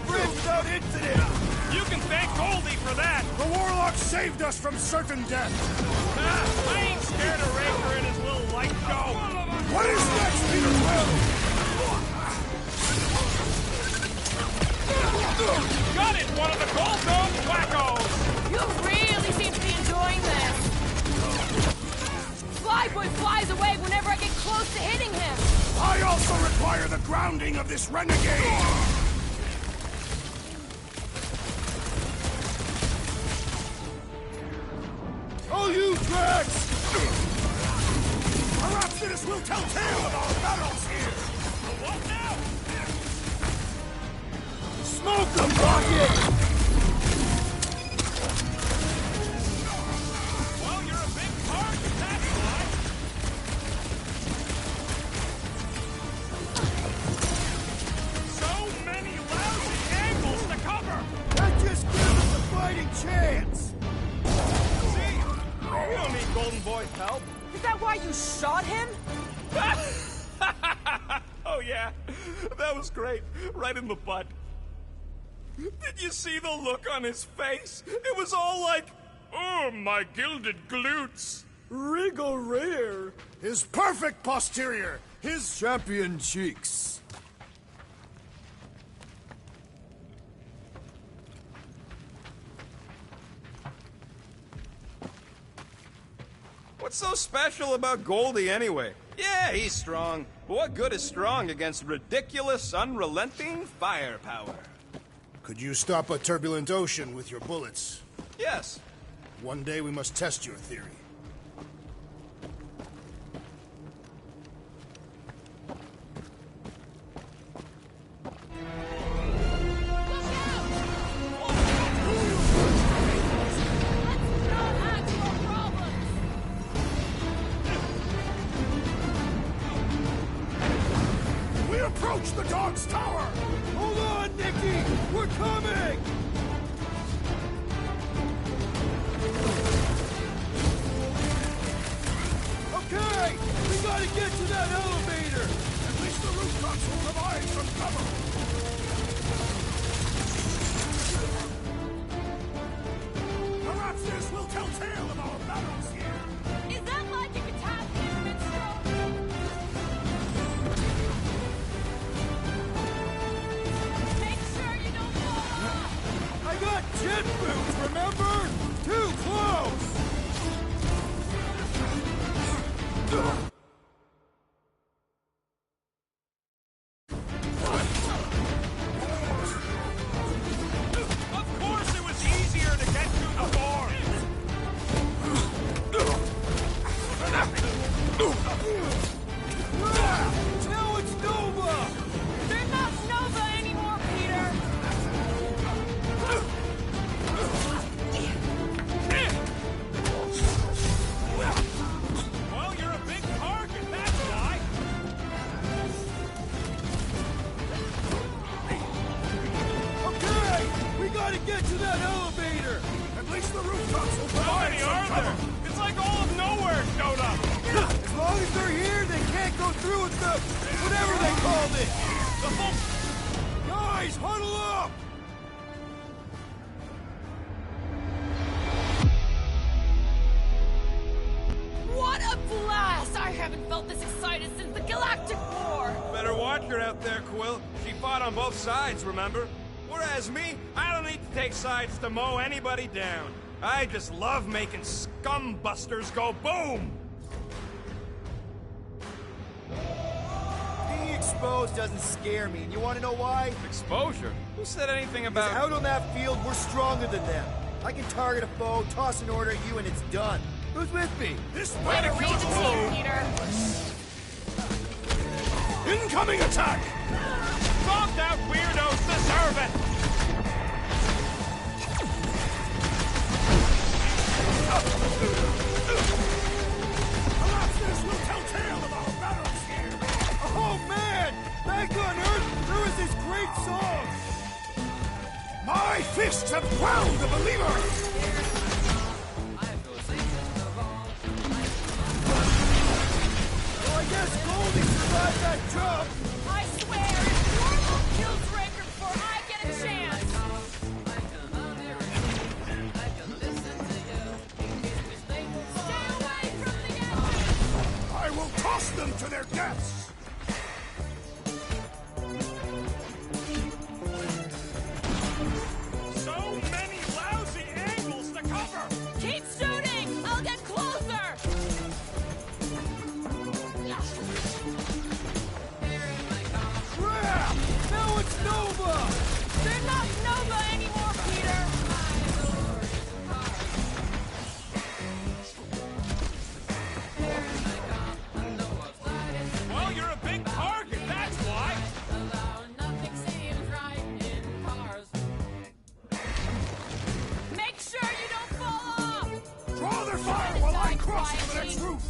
bridge without incident! You can thank Goldie for that! The Warlock saved us from certain death! I ain't scared of Raker and his little light show! What is next, Peter Quill? Got it, one of the Gold Dome wackos! You really seem to be enjoying this! Flyboy flies away whenever I get close to hitting him! I also require the grounding of this renegade! Oh, you Drax! Our Optimus will tell tale of our battles here! What now? Smoke them, Rocket! Well, you're a big target, that's why. So many lousy angles to cover! That just gives us a fighting chance! See? We don't need Golden Boy's help. Is that why you shot him? Oh yeah, that was great. Right in the butt. Did you see the look on his face? It was all like, oh, my gilded glutes. Regal rear! His perfect posterior! His champion cheeks! What's so special about Goldie anyway? Yeah, he's strong. But what good is strong against ridiculous, unrelenting firepower? Could you stop a turbulent ocean with your bullets? Yes. One day we must test your theory. Approach the dog's tower! Hold on, Nicky! We're coming! Okay! We gotta get to that elevator! At least the rooftops will provide some cover! Perhaps this will tell tale of our battles here! Is that like you could tap him, minstrel? I got jet boots, remember? Too close! Of course it was easier to get through the door! Now it's Nova! They're not Nova anymore, Peter! Well, you're a big target, that's why! Okay! We gotta get to that elevator! At least the rooftops will How provide many some are cover! there? It's like all of nowhere showed up! As long as they're here, they can't go through with the... whatever they called it! The full... Guys, huddle up! What a blast! I haven't felt this excited since the Galactic War! Better watch her out there, Quill. She fought on both sides, remember? Whereas me, I don't need to take sides to mow anybody down. I just love making scumbusters go boom! Being exposed doesn't scare me, and you want to know why? Exposure? Who said anything Because about... out on that field, we're stronger than them. I can target a foe, toss an order at you, and it's done. Who's with me? This Way to read the team, Peter! Incoming attack! Stomped out weirdos deserve it! Perhaps this will tell tale of our battles here! Oh, man! Back on Earth, there was this great song! My fists have quelled the believer! Well, I guess Goldie survived that jump! I swear, if Warlock kills Raker before I get a chance! Stay away from the enemy! I will toss them to their deaths! So many lousy angles to cover! Keep shooting! I'll get closer! Crap! Now it's Nova! They're not Nova anymore, Peter! Well, you're a big target, that's why! Make sure you don't fall off! Draw their fire while I cross to the next roof!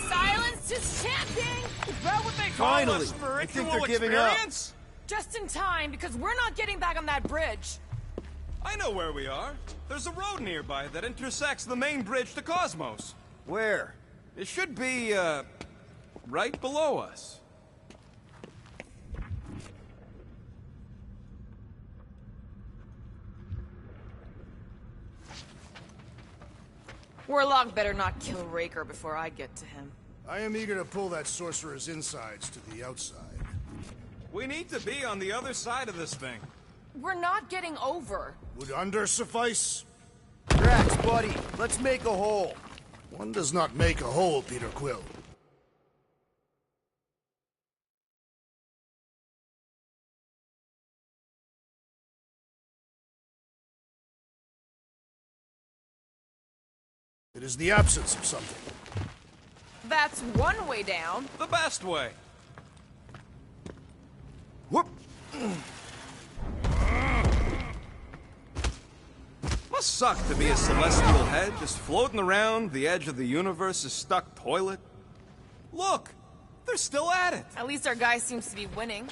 Silence is chanting! Is that what they call Finally! a spiritual I think they're giving up. experience? Just in time, because we're not getting back on that bridge. I know where we are. There's a road nearby that intersects the main bridge to Cosmos. Where? It should be, right below us. Warlock better not kill Raker before I get to him. I am eager to pull that sorcerer's insides to the outside. We need to be on the other side of this thing. We're not getting over. Would under suffice? Drax, buddy, let's make a hole. One does not make a hole, Peter Quill. It is the absence of something. That's one way down. The best way. Whoop! Must suck to be a celestial head, just floating around the edge of the universe's stuck toilet. Look! They're still at it! At least our guy seems to be winning.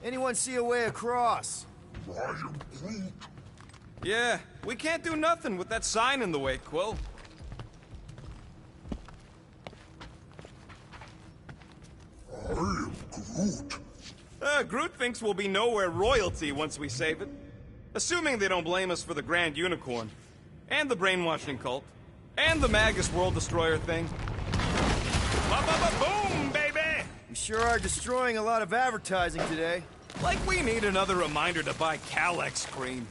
Anyone see a way across? I am Groot. Yeah, we can't do nothing with that sign in the way, Quill. I am Groot. Groot thinks we'll be nowhere royalty once we save it. Assuming they don't blame us for the Grand Unicorn. And the brainwashing cult. And the Magus World Destroyer thing. Ba-ba-ba-boom, baby! We sure are destroying a lot of advertising today. Like we need another reminder to buy Calyx cream.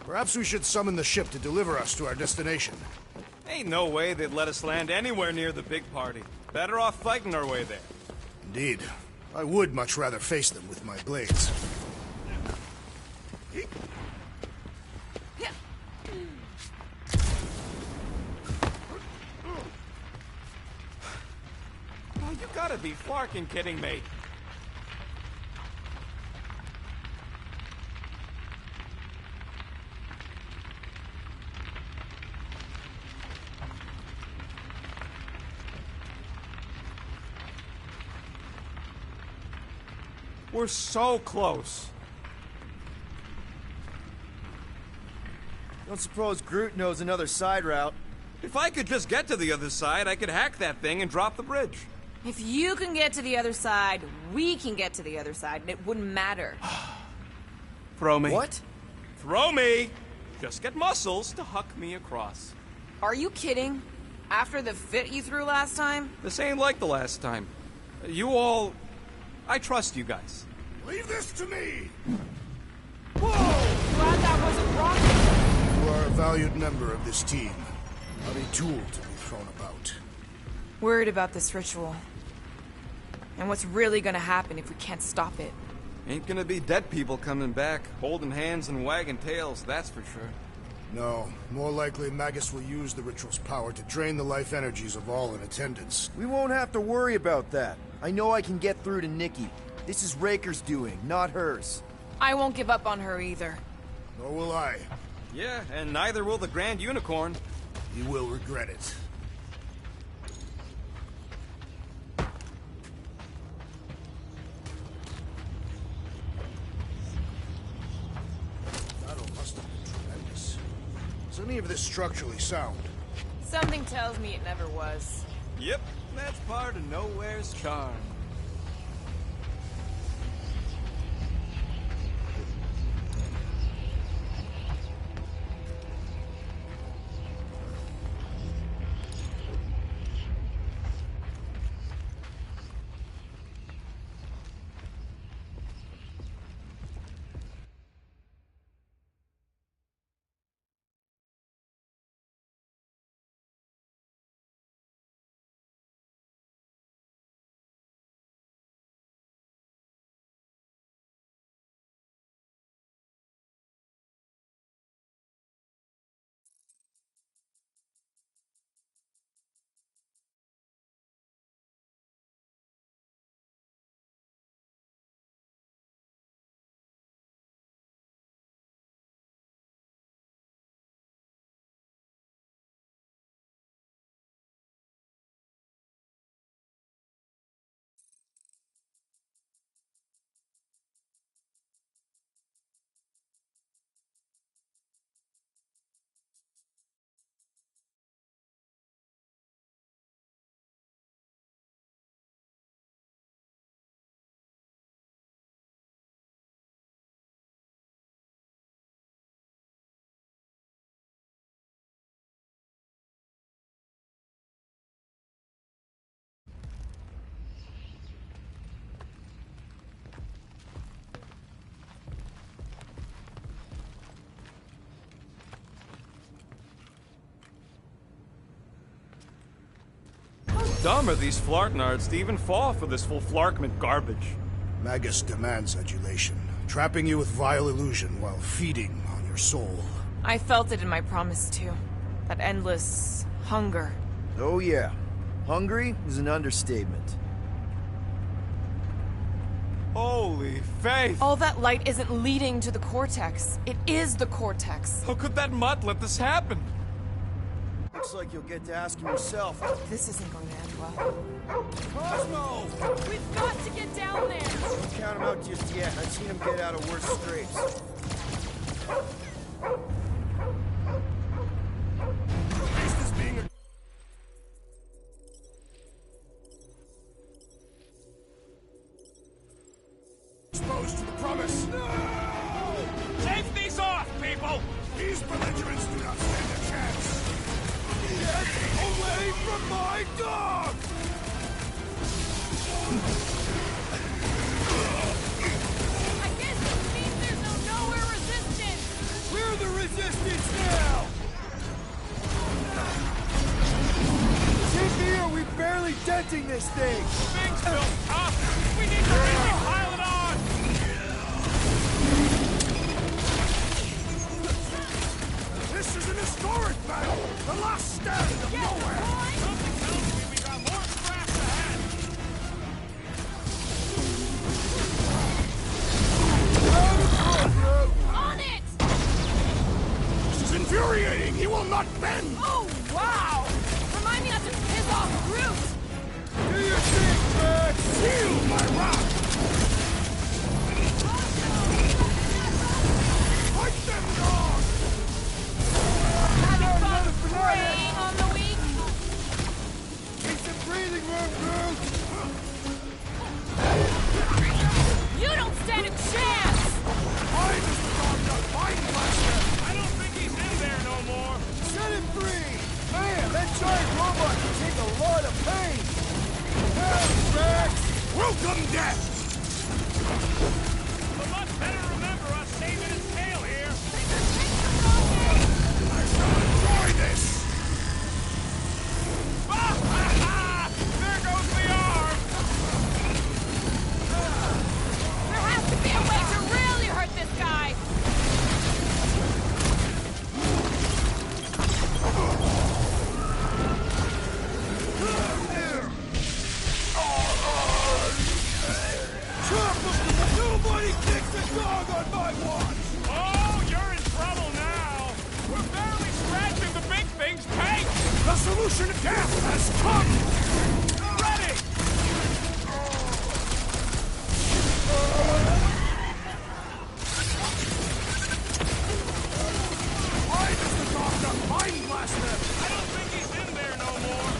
Perhaps we should summon the ship to deliver us to our destination. Ain't no way they'd let us land anywhere near the big party. Better off fighting our way there. Indeed. I would much rather face them with my blades. Oh, you gotta be flarkin' kidding me. We're so close. Don't suppose Groot knows another side route. If I could just get to the other side, I could hack that thing and drop the bridge. If you can get to the other side, we can get to the other side, and it wouldn't matter. Throw me. What? Throw me! Just get muscles to huck me across. Are you kidding? After the fit you threw last time? This ain't like the last time. You all... I trust you guys. Leave this to me! Whoa! Glad that wasn't rocket. You are a valued member of this team. Not a tool to be thrown about. Worried about this ritual. And what's really gonna happen if we can't stop it. Ain't gonna be dead people coming back, holding hands and wagging tails, that's for sure. No, more likely Magus will use the ritual's power to drain the life energies of all in attendance. We won't have to worry about that. I know I can get through to Nikki. This is Raker's doing, not hers. I won't give up on her either. Nor will I. Yeah, and neither will the Grand Unicorn. He will regret it. Battle must have been tremendous. Is any of this structurally sound? Something tells me it never was. Yep, that's part of Nowhere's charm. dumb are these Flartnards to even fall for this full Flarkment garbage? Magus demands adulation, trapping you with vile illusion while feeding on your soul. I felt it in my promise, too. That endless hunger. Oh yeah. Hungry is an understatement. Holy faith! All that light isn't leading to the Cortex. It is the Cortex. How could that mutt let this happen? Looks like you'll get to ask him yourself. This isn't going to end well. Cosmo! We've got to get down there! Don't count him out just yet. I've seen him get out of worse scrapes. This is being a... exposed to the promise. No! Take these off, people! These belligerents do not stand a chance. Get away from my dog! I guess this means there's no nowhere resistance! We're the resistance now! Sit here, we're barely denting this thing! Things built up! We need to really pile it on! This is an historic battle! The last stand of nowhere! Something tells me we got more scraps ahead! On it! This is infuriating! He will not bend! Oh, wow! Remind me not to piss off Groot! Do your thing, Max! Feel my wrath! Fight them, dogs! Having fun preying on the weak? Take some breathing room, Groot! You don't stand a chance! I just found a fine blaster! I don't think he's in there no more! Set him free! Man, that giant robot can take a lot of pain! Help, Rex! Welcome, death! But much better remember us saving his tail here! I shall enjoy this! Ah, ha, ha! There goes the arm! There has to be a way to really hurt this guy! Nobody kicks a dog on my watch! Oh, you're in trouble now! We're barely scratching the big thing's tank! The solution to death has come! Ready! Why does the doctor mind blaster? I don't think he's in there no more!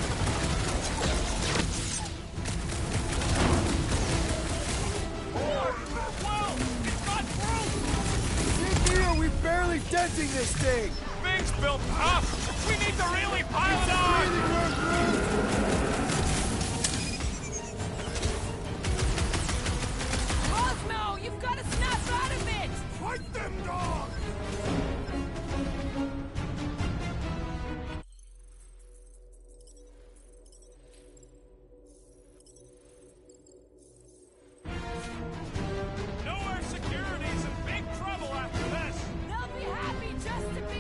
Whoa! It's not through! Sit here, we're barely denting this thing! Things built up! We need to really pile it on! Breathing room, Groot! Cosmo, you've got to snap out of it! Fight them, dog! Nowhere Security's in big trouble after this! They'll be happy just to be...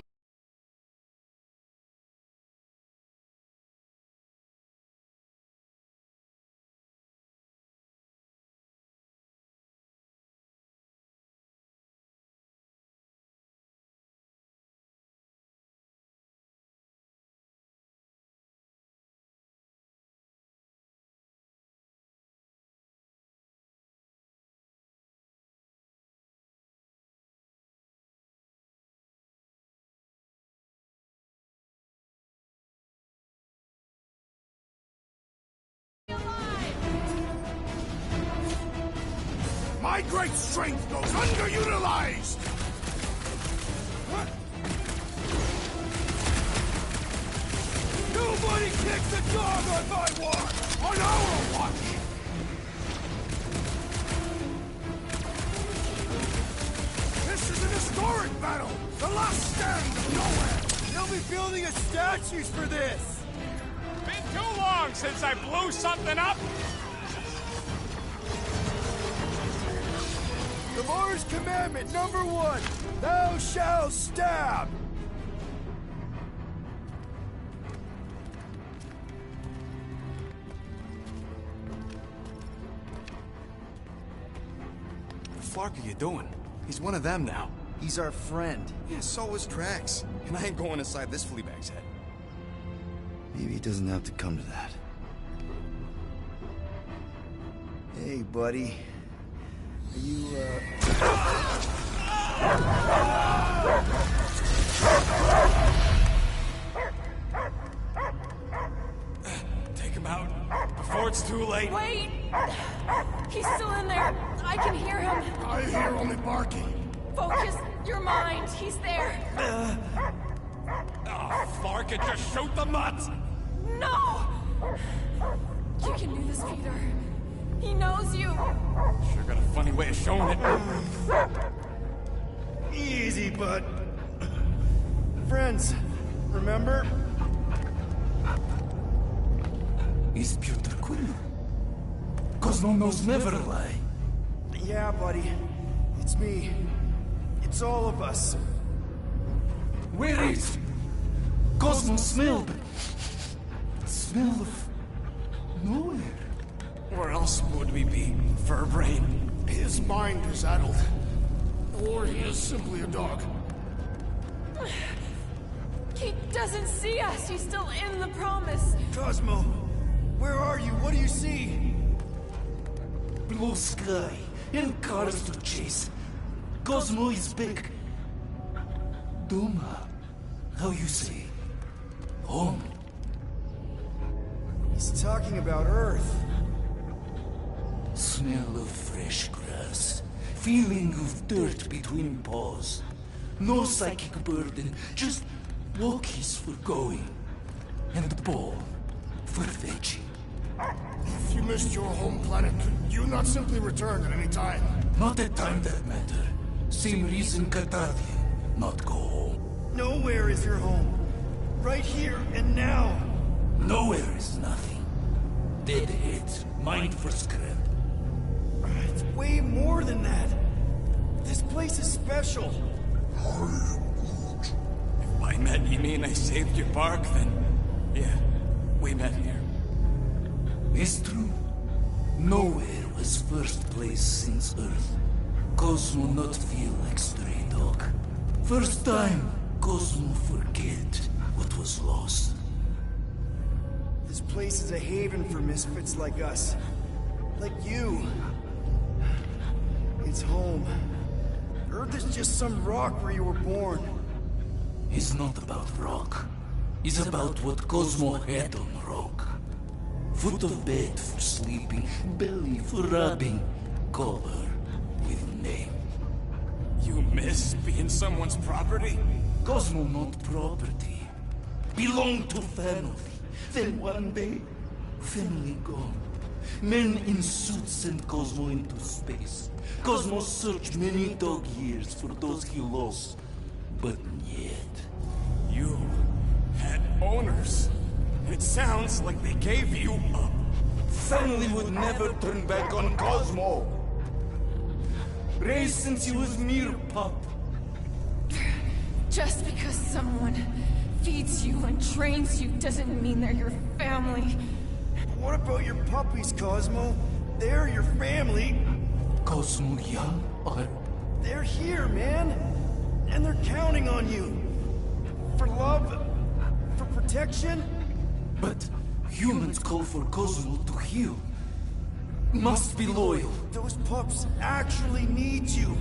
My great strength goes underutilized! Nobody kicks a dog on my watch! On our watch! This is an historic battle! The last stand of nowhere! They'll be building us statues for this! Been too long! long since I blew something up? The Lord's commandment number 1, thou shalt stab. What the fuck are you doing? He's one of them now. He's our friend. Yeah, so is Trax. And I ain't going inside this fleabag's head. Maybe it doesn't have to come to that. Hey, buddy. Are you, Take him out before it's too late. Wait! He's still in there. I can hear him. I hear only barking. Focus your mind. He's there. Oh, Flark, it just shoot the mutts! No! You can do this, Peter. He knows you. Sure got a funny way of showing it. Easy, bud. Friends, remember? Is Peter Quill? Cosmo knows never lie. Yeah, buddy. It's me. It's all of us. Where is Cosmo smelled? Smell of nowhere. Where else would we be, Furbrain? His mind is addled. Or he is simply a dog. He doesn't see us. He's still in the promise. Cosmo, where are you? What do you see? Blue sky and cars to chase. Cosmo is back. Doma, how you say? Home. He's talking about Earth. Smell of fresh grass. Feeling of dirt between paws. No psychic burden, just walkies for going. And the ball for fetching. If you missed your home planet, could you not simply return at any time? Not at time that matter. Same reason Cardassian, not go home. Nowhere is your home. Right here and now. Nowhere is nothing. Dead heads, mind for scrap. It's way more than that. This place is special. If by met you mean I saved your bark, then yeah, we met here. It's true. Nowhere was first place since Earth. Cosmo not feel like stray dog. First time, Cosmo forget what was lost. This place is a haven for misfits like us. Like you. It's home. Earth is just some rock where you were born. It's not about rock. It's about what Cosmo had on rock. Foot of bed for sleeping, belly for rubbing, color with name. You miss being someone's property? Cosmo not property. Belong to family. Then one day, family gone. Men in suits send Cosmo into space. Cosmo searched many dog years for those he lost. But yet... You had owners. It sounds like they gave you up. Family would never turn back on Cosmo. Raised since he was mere pup. Just because someone feeds you and trains you doesn't mean they're your family. What about your puppies, Cosmo? They're your family. Cosmo young or... They're here, man. And they're counting on you. For love, for protection. But humans call for Cosmo to heal. Must be loyal. Those pups actually need you.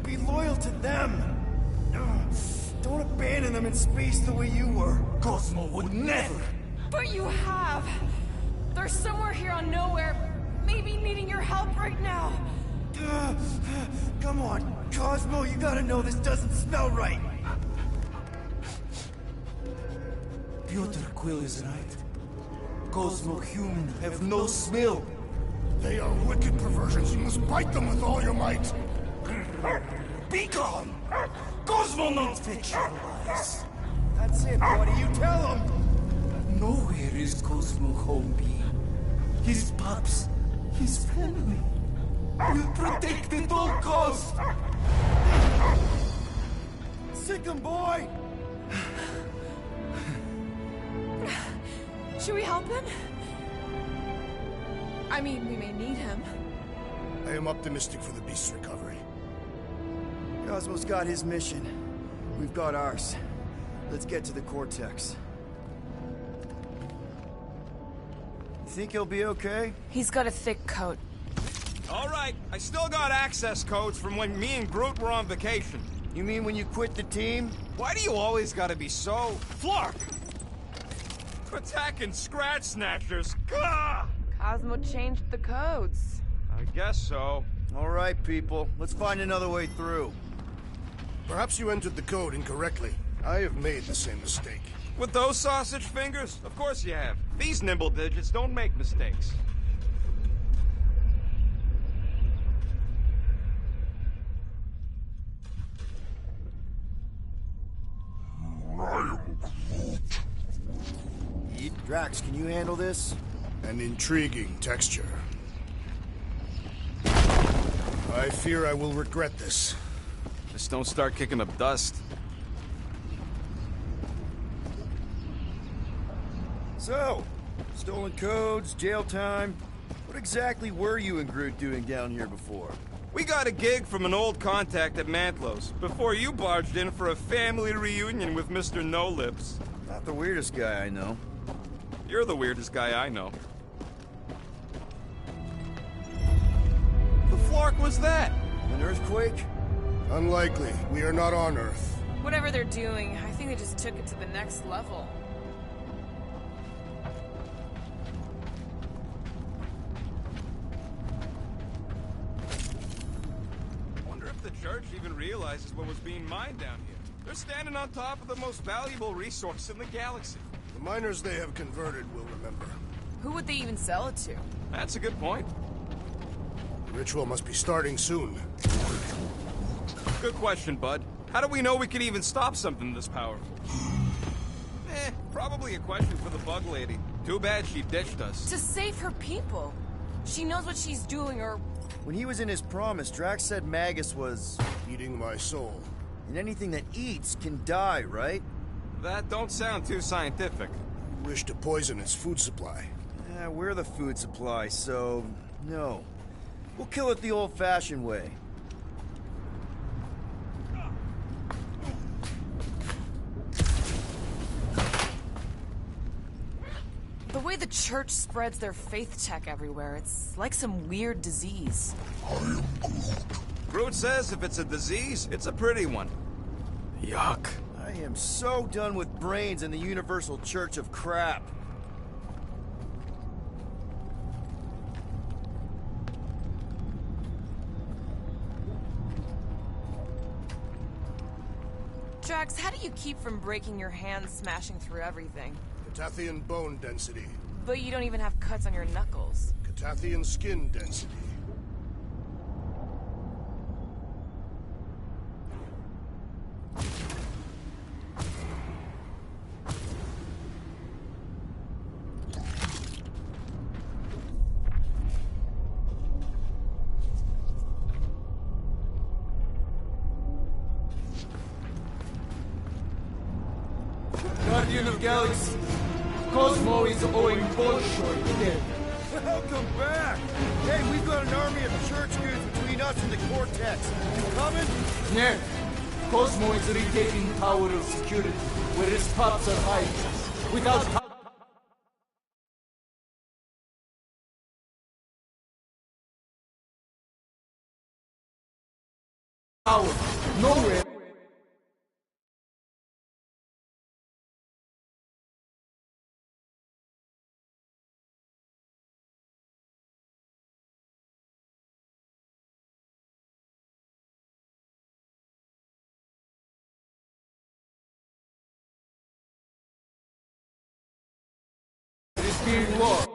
Be loyal to them. Don't abandon them in space the way you were. Cosmo would never. But you have. They're somewhere here on Nowhere, maybe needing your help right now. Come on, Cosmo, you gotta know this doesn't smell right. Peter Quill is right. Cosmo human have no smell. They are wicked perversions. You must bite them with all your might. Be gone! Cosmo not fetch your lies. That's it, buddy. You tell them. Nowhere is Cosmo home. His pups, his family. We'll protect at all costs. Sick 'em, boy! Should we help him? I mean, we may need him. I am optimistic for the beast's recovery. Cosmo's got his mission. We've got ours. Let's get to the Cortex. You think he'll be okay? He's got a thick coat. All right, I still got access codes from when me and Groot were on vacation. You mean when you quit the team? Why do you always gotta be so... Flark! Attacking Scratch Snatchers! Gah! Cosmo changed the codes. I guess so. All right, people. Let's find another way through. Perhaps you entered the code incorrectly. I have made the same mistake. With those sausage fingers? Of course you have. These nimble digits don't make mistakes. Drax, can you handle this? An intriguing texture. I fear I will regret this. Just don't start kicking up dust. So, stolen codes, jail time. What exactly were you and Groot doing down here before? We got a gig from an old contact at Mantlos before you barged in for a family reunion with Mr. No-Lips. Not the weirdest guy I know. You're the weirdest guy I know. The Flark was that? An earthquake? Unlikely. We are not on Earth. Whatever they're doing, I think they just took it to the next level. Wonder if the church even realizes what was being mined down here. They're standing on top of the most valuable resource in the galaxy. The miners they have converted will remember. Who would they even sell it to? That's a good point. The ritual must be starting soon. Good question, bud. How do we know we can even stop something this powerful? Probably a question for the bug lady. Too bad she ditched us. To save her people. She knows what she's doing, or... When he was in his promise, Drax said Magus was... eating my soul. And anything that eats can die, right? That don't sound too scientific. You wish to poison its food supply. We're the food supply, so... no. We'll kill it the old-fashioned way. The way the church spreads their faith tech everywhere, it's like some weird disease. Groot says if it's a disease, it's a pretty one. Yuck. I am so done with brains and the universal church of crap. Drax, how do you keep from breaking your hands smashing through everything? Catathian bone density. But you don't even have cuts on your knuckles. Catathian skin density. Guardian of Galaxy, Cosmo is owing Bolshoi dead. Welcome back! Hey, we've got an army of church dudes between us and the Cortex. You coming? Yeah. Cosmo is retaking Tower of Security, where his pups are hiding. Without power, nowhere. It is being lost.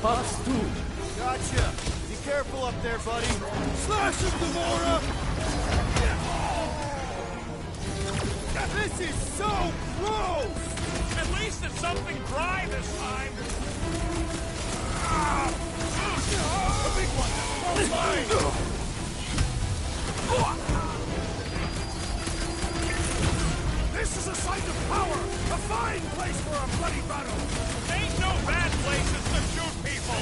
pots too. Gotcha. Be careful up there, buddy. Slash him, Gamora! This is so gross! At least it's something dry this time. The big one! Oh, mine! This is a site of power! A fine place for a bloody battle! Ain't no bad places to shoot people!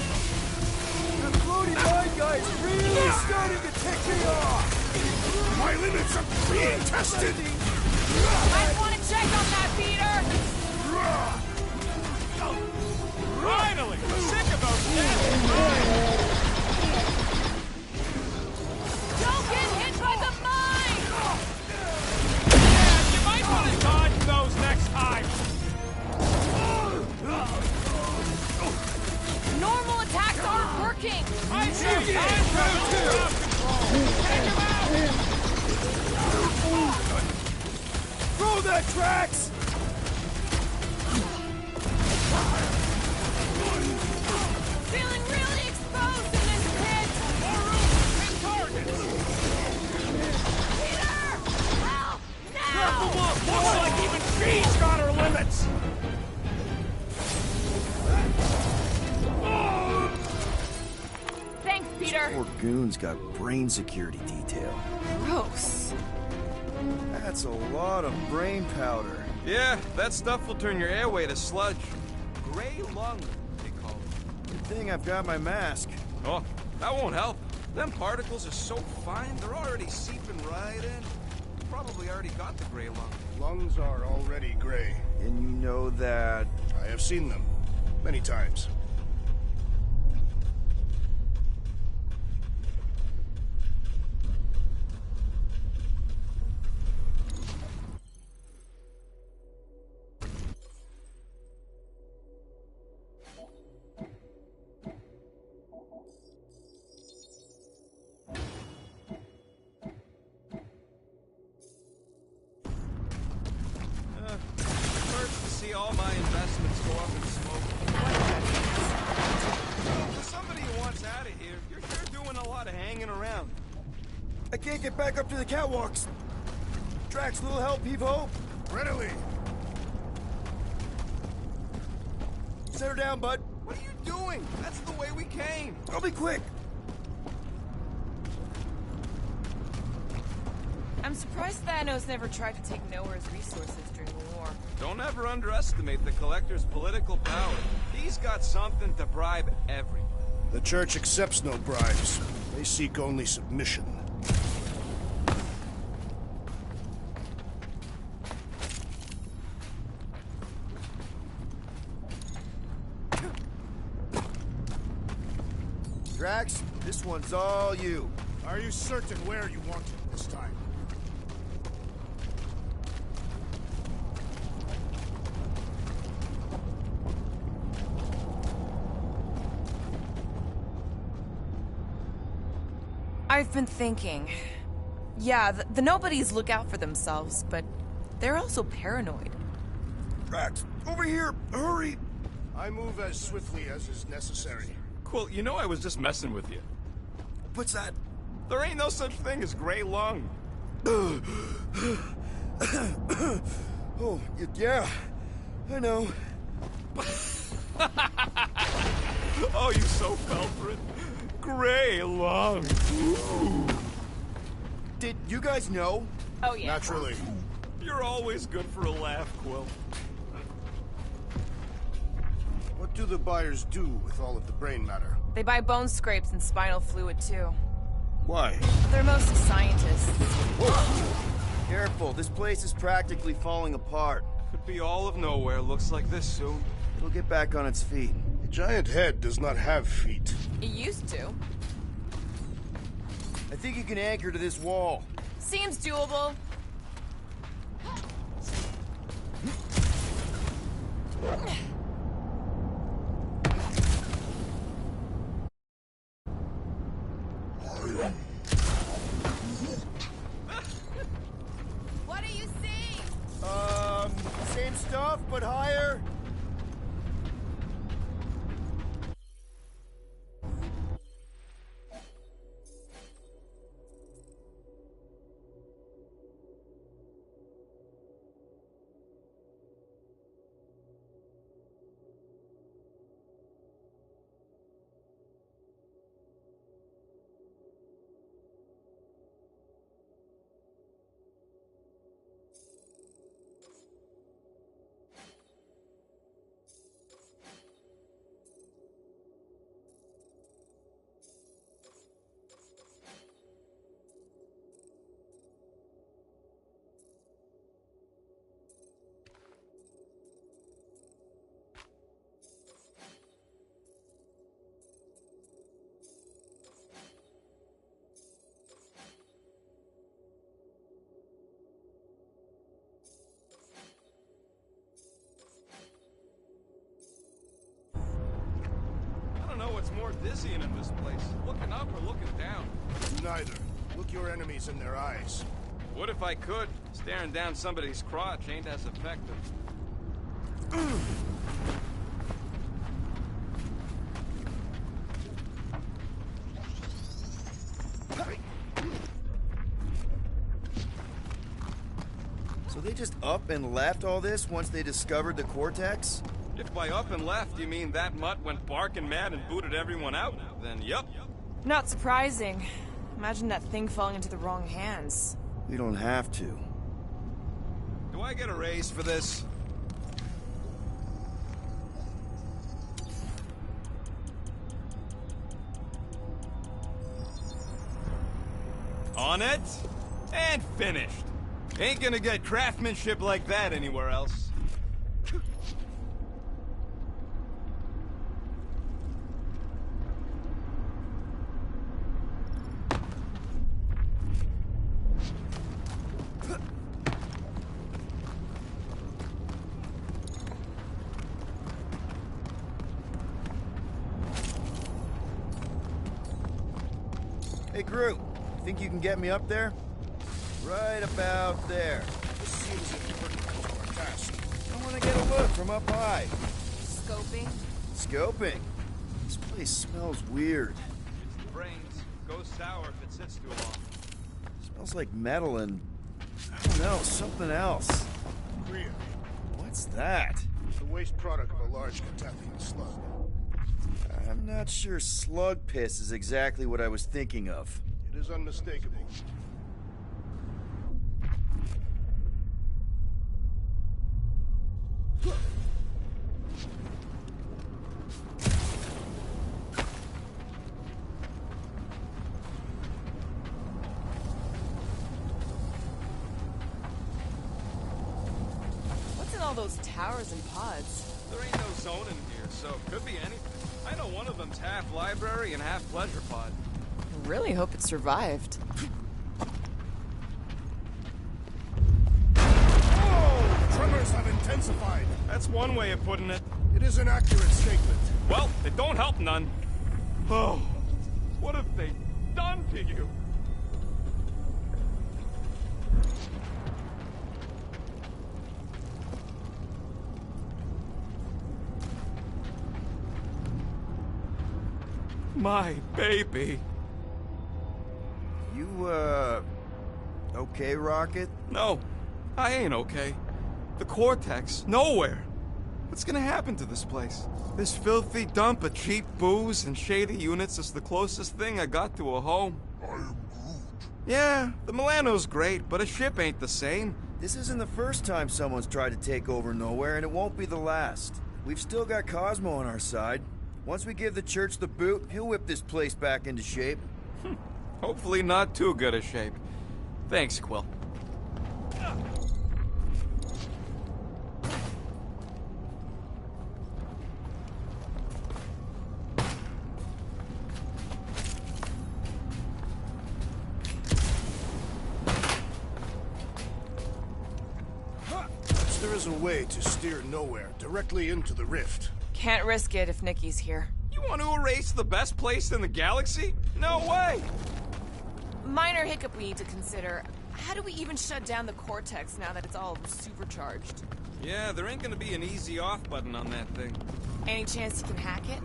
The floating line guy is really starting to tick me off! My limits are being tested! Might want to check on that, Peter! Finally! Sick of those dead mines! Don't get hit by the mine! Yeah, you might want to dodge those next time! Normal attacks aren't working! I say time for control! Take him out! Throw that, Drax! Feeling really exposed in this pit! More room and targets! Peter! Help! Wrap them Now! up! Looks like even she's got her limits! Thanks, Peter! Poor goon's got brain security detail. Gross. That's a lot of brain powder. Yeah, that stuff will turn your airway to sludge. Gray lung, they call it. Good thing I've got my mask. Oh, that won't help. Them particles are so fine, they're already seeping right in. Probably already got the gray lung. Lungs are already gray. And you know that... I have seen them. Many times. Hurts to see all my investments go up in smoke. For somebody who wants out of here, you're sure doing a lot of hanging around. I can't get back up to the catwalks. Drax, little help, Heave-Ho? Readily. Set her down, bud. What are you doing? That's the way we came. I'll be quick. I'm surprised Thanos never tried to take Yore's resources during the war. Don't ever underestimate the Collector's political power. He's got something to bribe everybody. The Church accepts no bribes. They seek only submission. Drax, this one's all you. Are you certain where you want it this time? I've been thinking. Yeah, the nobodies look out for themselves, but they're also paranoid. Drax, over here! Hurry! I move as swiftly as is necessary. Quill, you know I was just messing with you. What's that? There ain't no such thing as gray lung. Oh, yeah. I know. Oh, you so fell for it. Gray lung. Ooh. Did you guys know? Oh, yeah. Naturally. You're always good for a laugh, Quill. What do the buyers do with all of the brain matter? They buy bone scrapes and spinal fluid, too. Why? They're mostly scientists. Whoa. Careful, this place is practically falling apart. Could be all of nowhere, looks like this soon. It'll get back on its feet. A giant head does not have feet. It used to. I think you can anchor to this wall. Seems doable. What do you see? Same stuff, but higher. dizzying in this place. Looking up or looking down? Neither. Look your enemies in their eyes. What if I could? Staring down somebody's crotch ain't as effective. So they just up and left all this once they discovered the Cortex? If by up and left you mean that mutt went barking mad and booted everyone out, then yup. Not surprising. Imagine that thing falling into the wrong hands. We don't have to. Do I get a raise for this? On it, and finished. Ain't gonna get craftsmanship like that anywhere else. Hey, Groot. Think you can get me up there? Right about there. This seems as if you're pretty close to our task. I want to get a look from up high. Scoping? Scoping? This place smells weird. It's the brains. Goes sour if it sits too long. Smells like metal and... I don't know, something else. Greer. What's that? The waste product of a large Catathian slug. I'm not sure slug piss is exactly what I was thinking of. It is unmistakable. What's in all those towers and pods? There ain't no zone in here, so could be anything. I know one of them's half library and half pleasure pod. I really hope it survived. Oh! Tremors have intensified. That's one way of putting it. It is an accurate statement. Well, it don't help none. Oh, what have they done to you? My baby. You, okay, Rocket? No, I ain't okay. The Cortex, nowhere. What's gonna happen to this place? This filthy dump of cheap booze and shady units is the closest thing I got to a home. I am Groot. Yeah, the Milano's great, but a ship ain't the same. This isn't the first time someone's tried to take over Nowhere, and it won't be the last. We've still got Cosmo on our side. Once we give the church the boot, he'll whip this place back into shape. Hopefully not too good a shape. Thanks, Quill. There is a way to steer Nowhere directly into the rift. Can't risk it if Nikki's here. You want to erase the best place in the galaxy? No way! Minor hiccup we need to consider. How do we even shut down the Cortex now that it's all supercharged? Yeah, there ain't gonna be an easy off button on that thing. Any chance you can hack it?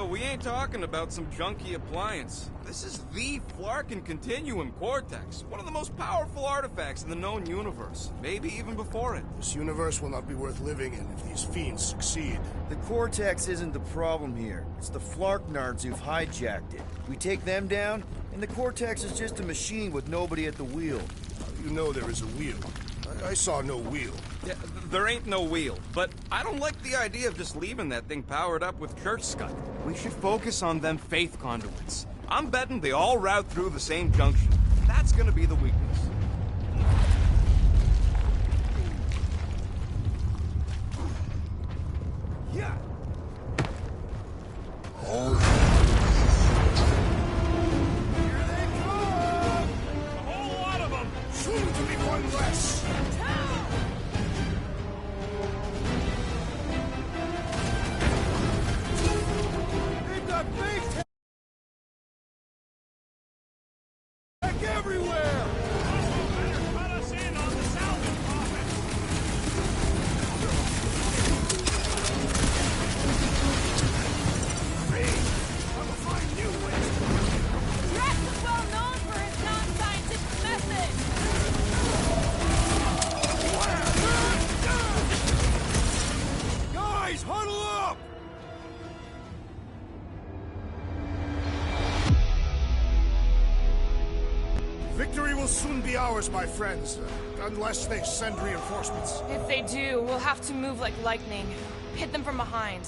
We ain't talking about some junky appliance. This is the Flarkin Continuum Cortex, one of the most powerful artifacts in the known universe, maybe even before it. This universe will not be worth living in if these fiends succeed. The Cortex isn't the problem here. It's the Flarknards who've hijacked it. We take them down, and the Cortex is just a machine with nobody at the wheel. You know there is a wheel. I saw no wheel. Yeah, there ain't no wheel, but I don't like the idea of just leaving that thing powered up with church scud. We should focus on them faith conduits. I'm betting they all route through the same junction. That's gonna be the weakness. Yeah. Here they come! A whole lot of them! Soon to be one less! They've got faith yours, my friends, unless they send reinforcements. If they do, we'll have to move like lightning. Hit them from behind.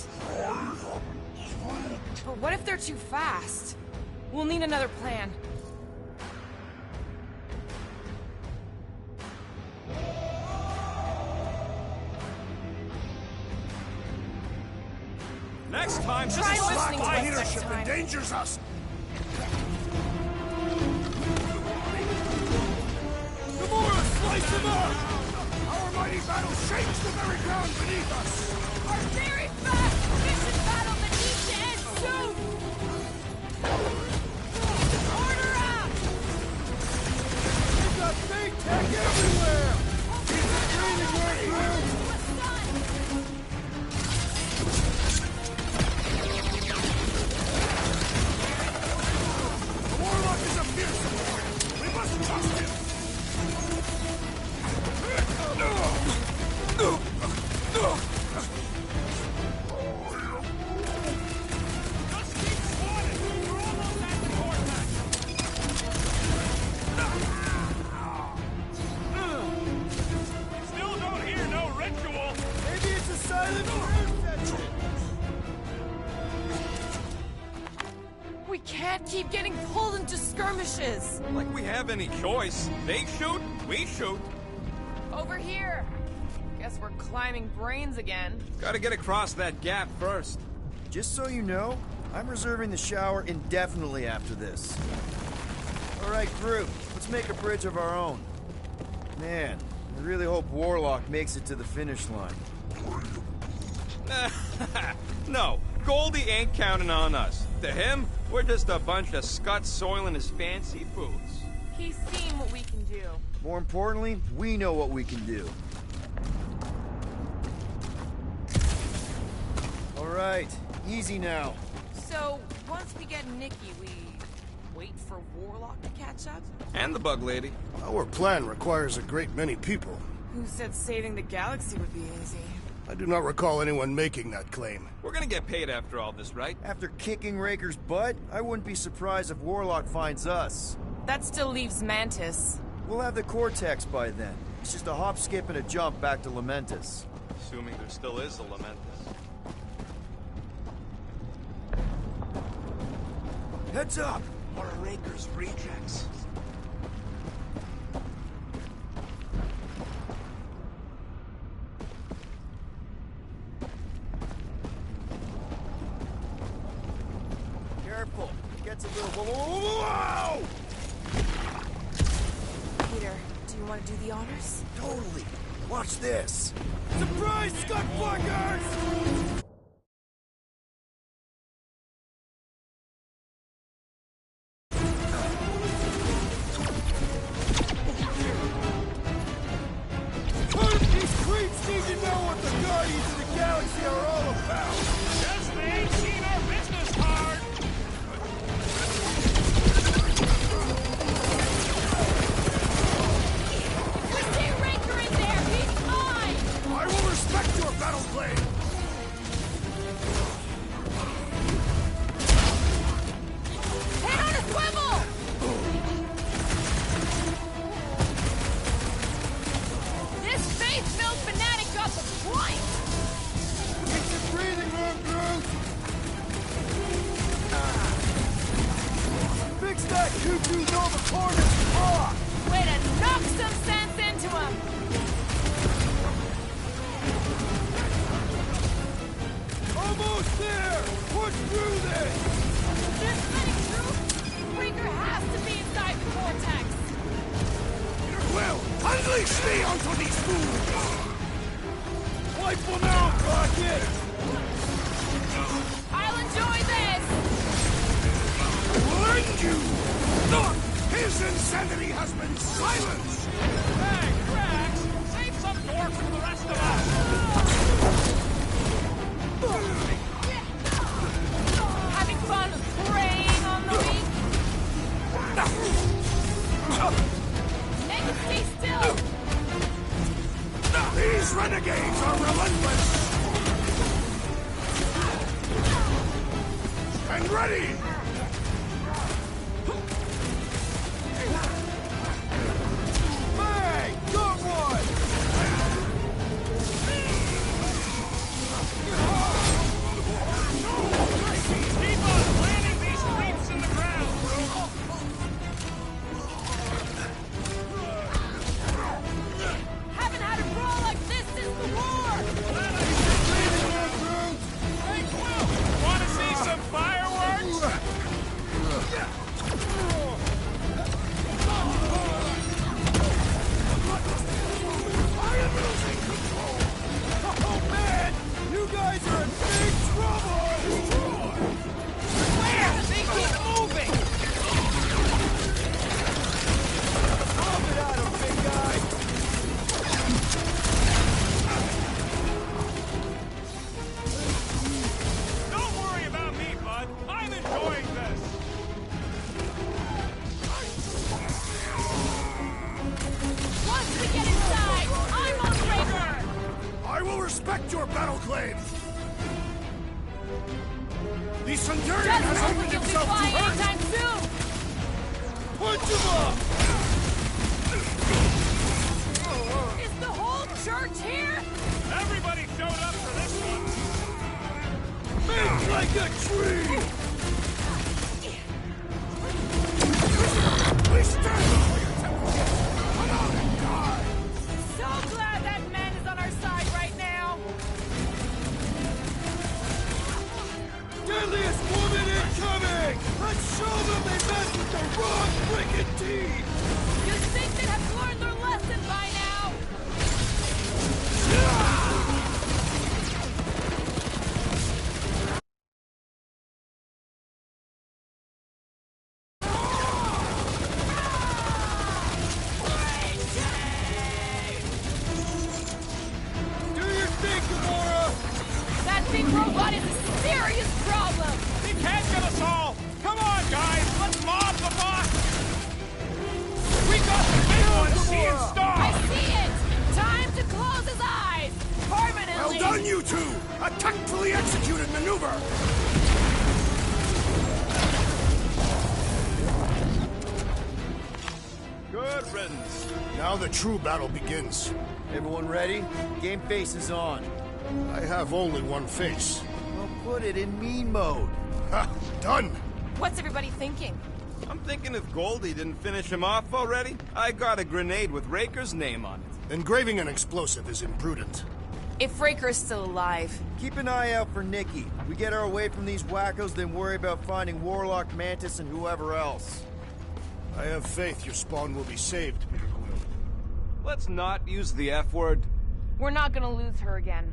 But what if they're too fast? We'll need another plan. Next time, Try just listening to us next Leadership time. endangers us. Gamora, slice him up! Our mighty battle shakes the very ground beneath us! Our very fast mission battle that needs to end soon! Order up! We've got big tech everywhere! Keep it breathing, Youre! The Warlock is a fearsome warrior! We must trust him! Just keep swatting. We're almost at the vortex. Still don't hear no ritual. Maybe it's a silent prayer session! We can't keep getting pulled into skirmishes. Like we have any choice. They shoot, we shoot. Over here. Guess we're climbing brains again. Gotta get across that gap first. Just so you know, I'm reserving the shower indefinitely after this. Alright, group, let's make a bridge of our own. Man, I really hope Warlock makes it to the finish line. No, Goldie ain't counting on us. To him, we're just a bunch of scuts soiling his fancy boots. He's seen what we can do. More importantly, we know what we can do. Alright, easy now. So, once we get Nikki, we wait for Warlock to catch up? And the bug lady. Our plan requires a great many people. Who said saving the galaxy would be easy? I do not recall anyone making that claim. We're gonna get paid after all this, right? After kicking Raker's butt, I wouldn't be surprised if Warlock finds us. That still leaves Mantis. We'll have the Cortex by then. It's just a hop, skip, and a jump back to Lamentis. Assuming there still is a Lamentis. Heads up! What are Raker's rejects? Careful, it gets a little... Whoa! Peter, do you want to do the honors? Totally. Watch this. Surprise, Scud Fuckers! These creeps need to know what the Guardians of the Galaxy are all about. Guess they ain't seen our business card. We see Raker in there! He's mine! I will respect your battle claim! Head on a swivel! This faith-filled fanatic got the point! Keep your breathing room, Groot! Fix that cuckoo Nova Cornus rock! Way to knock some sense into him! Almost there! Push through this! There's many troops! Raker has to be inside the vortex! Well, unleash me onto these fools! Wipe them out, Rocket! I'll enjoy this! Will end you! His insanity has been silenced! Hey, Drax! Save some dork for the rest of us! Having fun preying on the weak? Make it stay still! These renegades are relentless! And ready! respect your battle claim! The Sundurian Doesn't has look opened like you'll be himself to flying hurt! anytime soon! Punch him up! Is the whole church here? Everybody showed up for this one. Make like a tree! We stand for your temple! Come out and die! So glad that man is on our side right now! Deadliest woman incoming! Let's show them they messed with the wrong wicked team! You'd think they'd have learned their lesson by now! Do your thing, Gamora! That big robot is a serious problem! He can't get us all. Come on, guys. Let's mob the boss. We got the big one, seeing I star. see it! Time to close his eyes! Permanently! Well done, you two! A tactfully executed maneuver! Good riddance. Now the true battle begins. Everyone ready? Game face is on. I have only one face. Well, put it in mean mode. Ha! Done! What's everybody thinking? I'm thinking if Goldie didn't finish him off already, I got a grenade with Raker's name on it. Engraving an explosive is imprudent. If Raker is still alive. Keep an eye out for Nikki. We get her away from these wackos, then worry about finding Warlock, Mantis, and whoever else. I have faith your spawn will be saved, Peter Quill. Let's not use the F word. We're not gonna lose her again.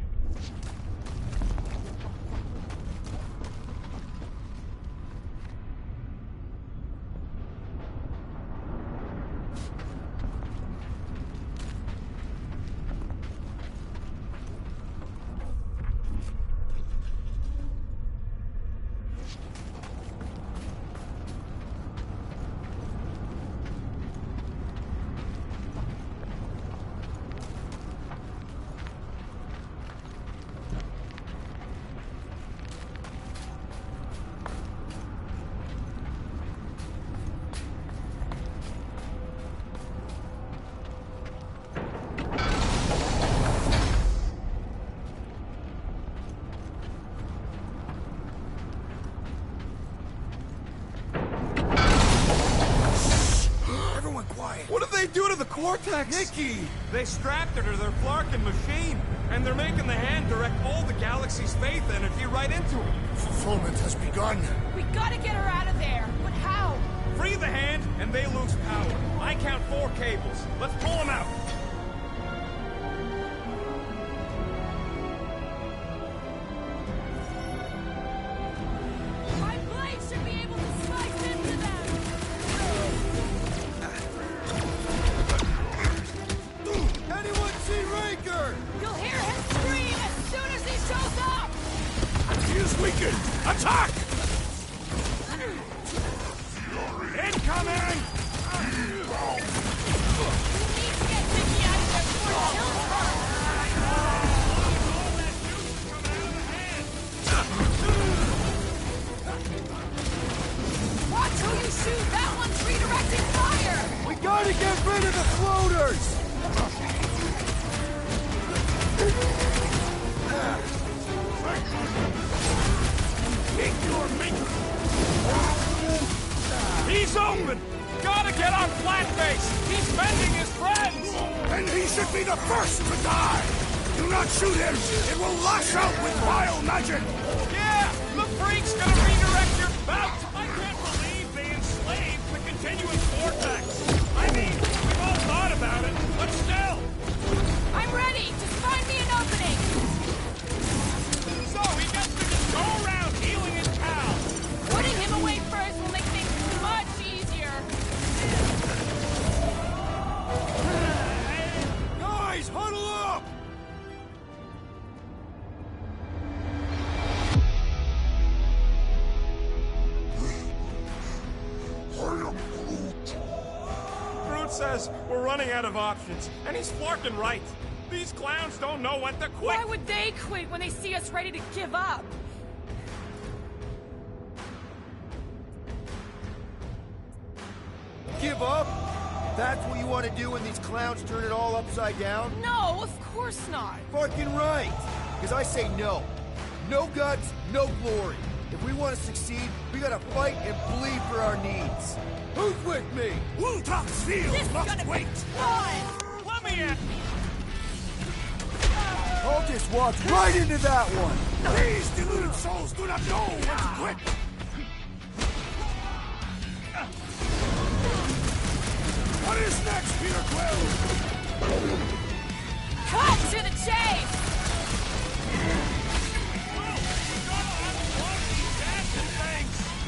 What did they do to the Cortex? Nikki! They strapped her to their Flarkin machine, and they're making the hand direct all the galaxy's faith energy right into it. Fulfillment has begun. We gotta get her out of there! But how? Free the hand, and they lose power. I count 4 cables. Let's pull them out. My blade should be able to slice into them! Anyone see Raker? You'll hear him scream as soon as he shows up! He is weakened! Attack! Incoming! We need to get Nikki out of there before he kills her! Watch who you shoot! That one's redirecting fire! We gotta get rid of the floaters! He's open! Gotta get on Flatface! He's bending his friends! And he should be the first to die! Do not shoot him! It will lash out with vile magic! Yeah! The freak's gonna redirect your bout! I can't believe they enslaved the continuous vortex! I mean, we've all thought about it, but still! I'm ready! Just find me an opening! So he gets to just go around healing his pal! Putting him away first will make things much easier! Guys, huddle up! Groot says we're running out of options, and he's Flarkin right. These clowns don't know when to quit! Why would they quit when they see us ready to give up? Give up? That's what you want to do when these clowns turn it all upside down? No, of course not. Fucking right! Because I say no. No guts, no glory. If we want to succeed, we gotta fight and bleed for our needs. Who's with me? This must wait! Fun! Let me in! I'll just walk right into that one! These deluded souls do not know when to quit! What is next, Peter Quill? Cut to the chase!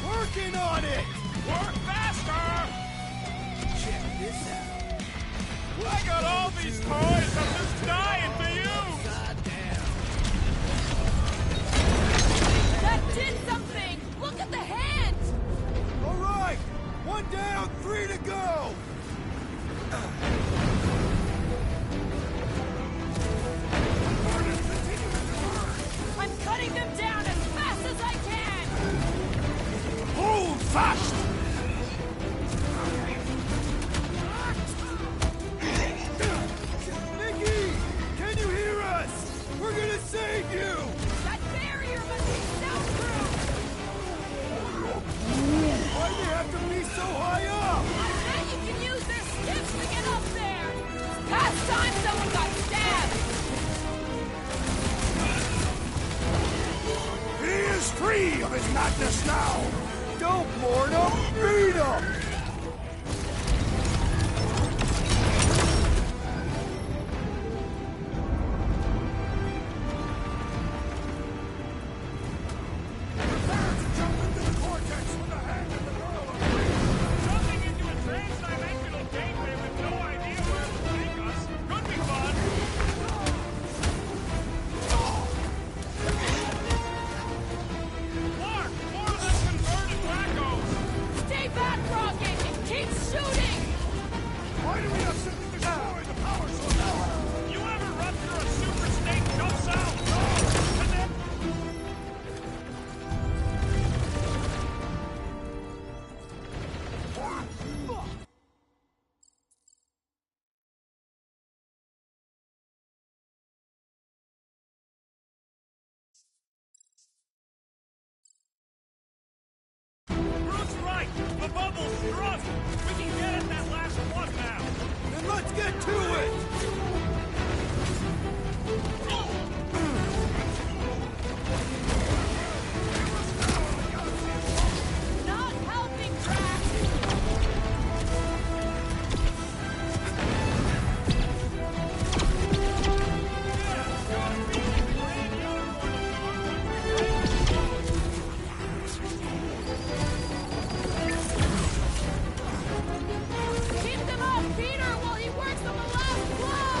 Working on it! Work faster! Check this out. I got all these toys, I'm just dying to use! That did something! Look at the hands! All right! One down, 3 to go! I'm cutting them down as fast as I can! Hold fast! Nikki! Can you hear us? We're gonna save you! That barrier must be soundproof! Why'd they have to be so high up? I bet you can use their skips to get up there! It's past time someone got stabbed! He is free of his madness now! Don't mourn him! Beat him! Jumping into a trans-dimensional gateway with no idea where it will take us could be fun! Clark, more of them converted wackos! Stay back, Rocket, and keep shooting! Why do we have simply destroy the power source? You ever rupture a super snake jump sound? No! And then... Bruce right! The bubble's strung! We can get at that last one now! Then let's get to it! Not helping, Drax! Keep them off Peter while he works on the last blow!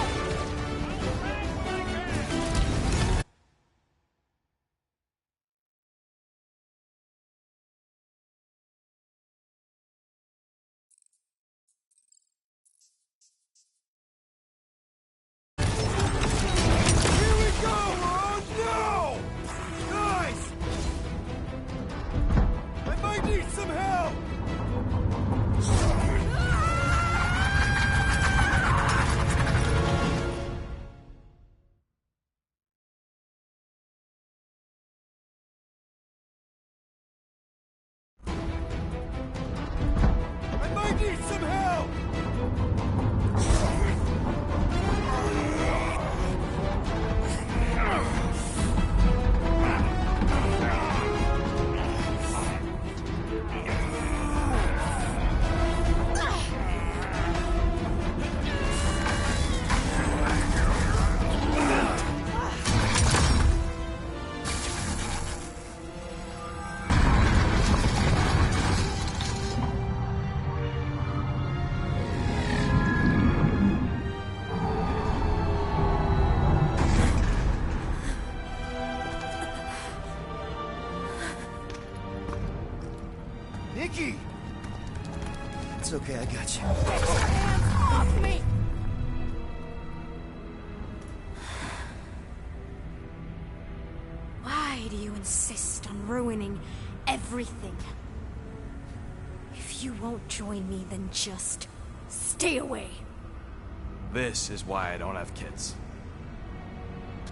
Here we go! Oh no! Nice! I might need some help! I might need some help! Nikki! It's okay, I got you. Hands off me! Why do you insist on ruining everything? If you won't join me, then just stay away. This is why I don't have kids.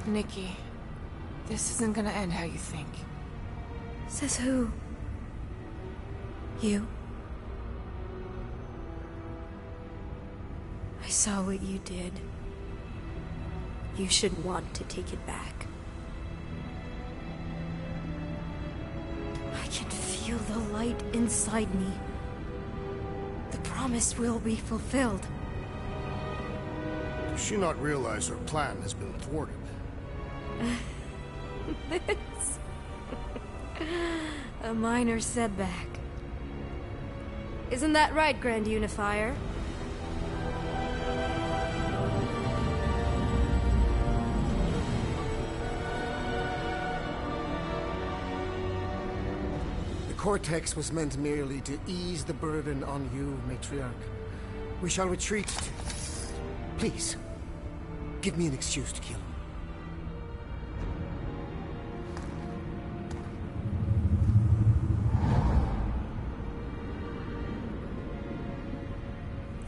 Nikki, this isn't gonna end how you think. Says who? You? I saw what you did. You should want to take it back. I can feel the light inside me. The promise will be fulfilled. Does she not realize her plan has been thwarted? This... a minor setback. Isn't that right, Grand Unifier? The Cortex was meant merely to ease the burden on you, Matriarch. We shall retreat to... Please, give me an excuse to kill him.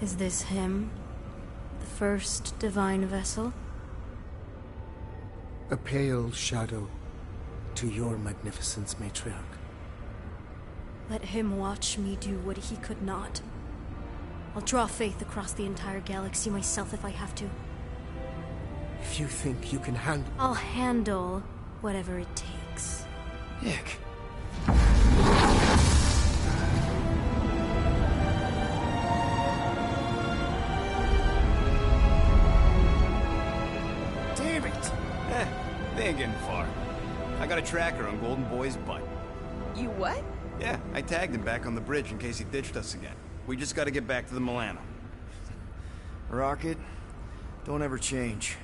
Is this him? The first divine vessel? A pale shadow to your magnificence, Matriarch. Let him watch me do what he could not. I'll draw faith across the entire galaxy myself if I have to. If you think you can handle... I'll handle whatever it takes. Nick. Damn it! They ain't getting far. I got a tracker on Golden Boy's butt. You what? Yeah, I tagged him back on the bridge in case he ditched us again. We just gotta get back to the Milano. Rocket, don't ever change.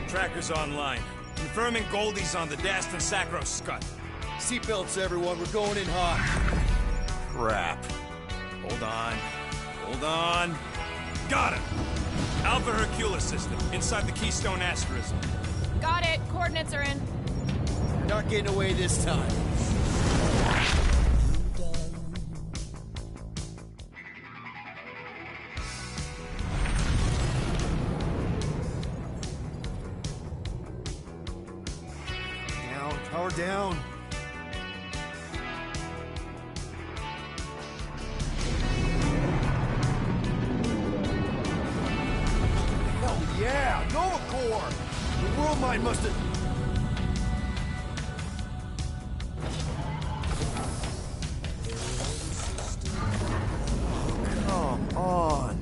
Tracker's online. Confirming Goldie's on the Dastan Sacro Scut. Seatbelts, everyone. We're going in hot. Crap. Hold on. Hold on. Got it! Alpha Hercules system, inside the Keystone Asterism. Got it. Coordinates are in. You're not getting away this time. Down, power down. Hell yeah, Nova Core! The world mind must have... Come on.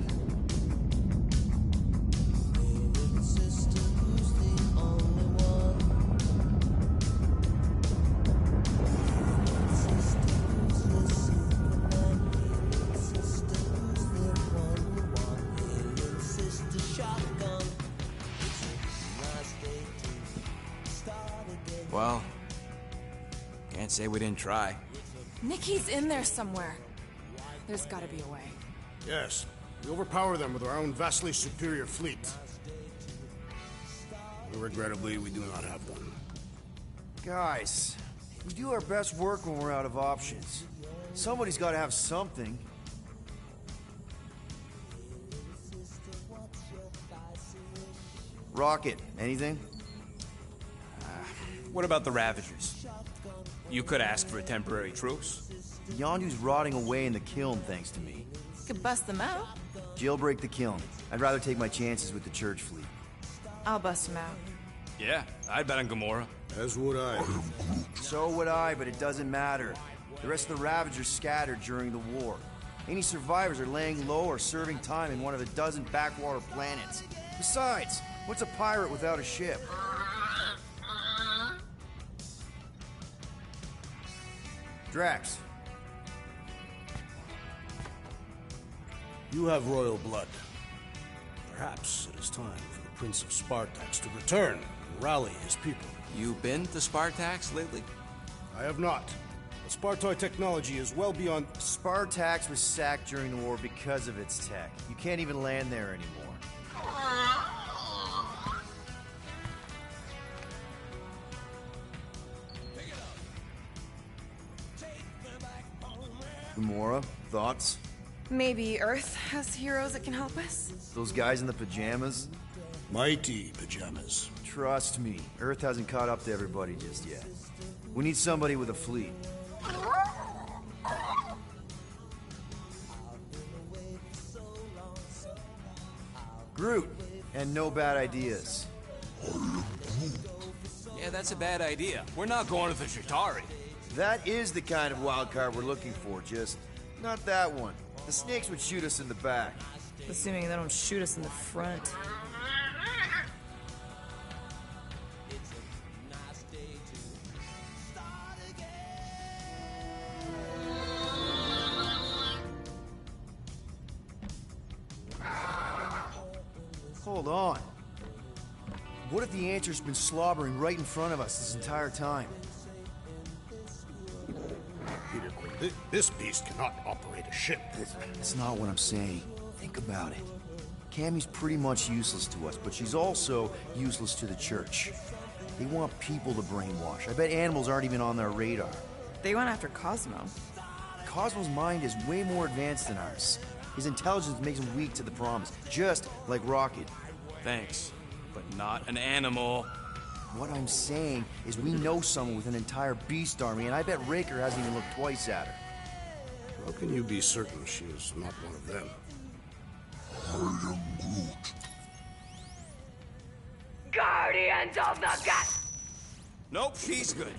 Well, can't say we didn't try. Nikki's in there somewhere. There's gotta be a way. Yes. We overpower them with our own vastly superior fleet. Regrettably, we do not have one. Guys, we do our best work when we're out of options. Somebody's got to have something. Rocket, anything? What about the Ravagers? You could ask for a temporary truce. The Yondu's rotting away in the kiln thanks to me. Could bust them out. Jailbreak the kiln. I'd rather take my chances with the church fleet. I'll bust them out. Yeah, I'd bet on Gamora. As would I. So would I, but it doesn't matter. The rest of the Ravagers scattered during the war. Any survivors are laying low or serving time in one of a dozen backwater planets. Besides, what's a pirate without a ship? Drax. You have royal blood. Perhaps it is time for the Prince of Spartax to return and rally his people. You been to Spartax lately? I have not, Spartoid technology is well beyond... Spartax was sacked during the war because of its tech. You can't even land there anymore. Gamora, thoughts? Maybe Earth has heroes that can help us? Those guys in the pajamas? Mighty pajamas. Trust me, Earth hasn't caught up to everybody just yet. We need somebody with a fleet. Groot, and no bad ideas. Yeah, that's a bad idea. We're not going to the Chitauri. That is the kind of wild card we're looking for, just not that one. The snakes would shoot us in the back. Assuming they don't shoot us in the front. Hold on. What if the answer's been slobbering right in front of us this entire time? Peter Quill, this beast cannot operate a ship. That's not what I'm saying. Think about it. Cammy's pretty much useless to us, but she's also useless to the Church. They want people to brainwash. I bet animals aren't even on their radar. They went after Cosmo. Cosmo's mind is way more advanced than ours. His intelligence makes him weak to the promise, just like Rocket. Thanks, but not an animal. What I'm saying is we know someone with an entire beast army, and I bet Raker hasn't even looked twice at her. How can you be certain she is not one of them? I am Groot. Guardians of the Gut! Nope, she's good.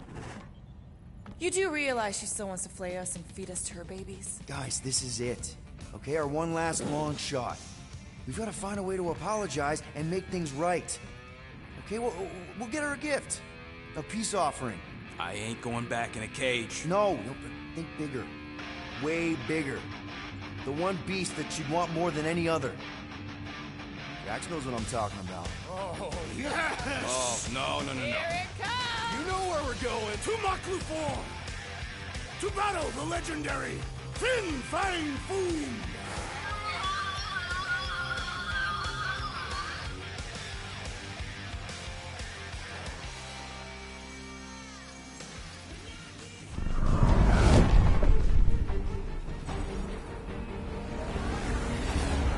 You do realize she still wants to flay us and feed us to her babies? Guys, this is it. Okay, our one last long shot. We've got to find a way to apologize and make things right. Okay, we'll get her a gift. A peace offering. I ain't going back in a cage. No, but think bigger. Way bigger. The one beast that she'd want more than any other. Jax knows what I'm talking about. Oh, yes! Oh, no. Here it comes! You know where we're going. To Maklu 4! To battle the legendary Fin Fang Foom!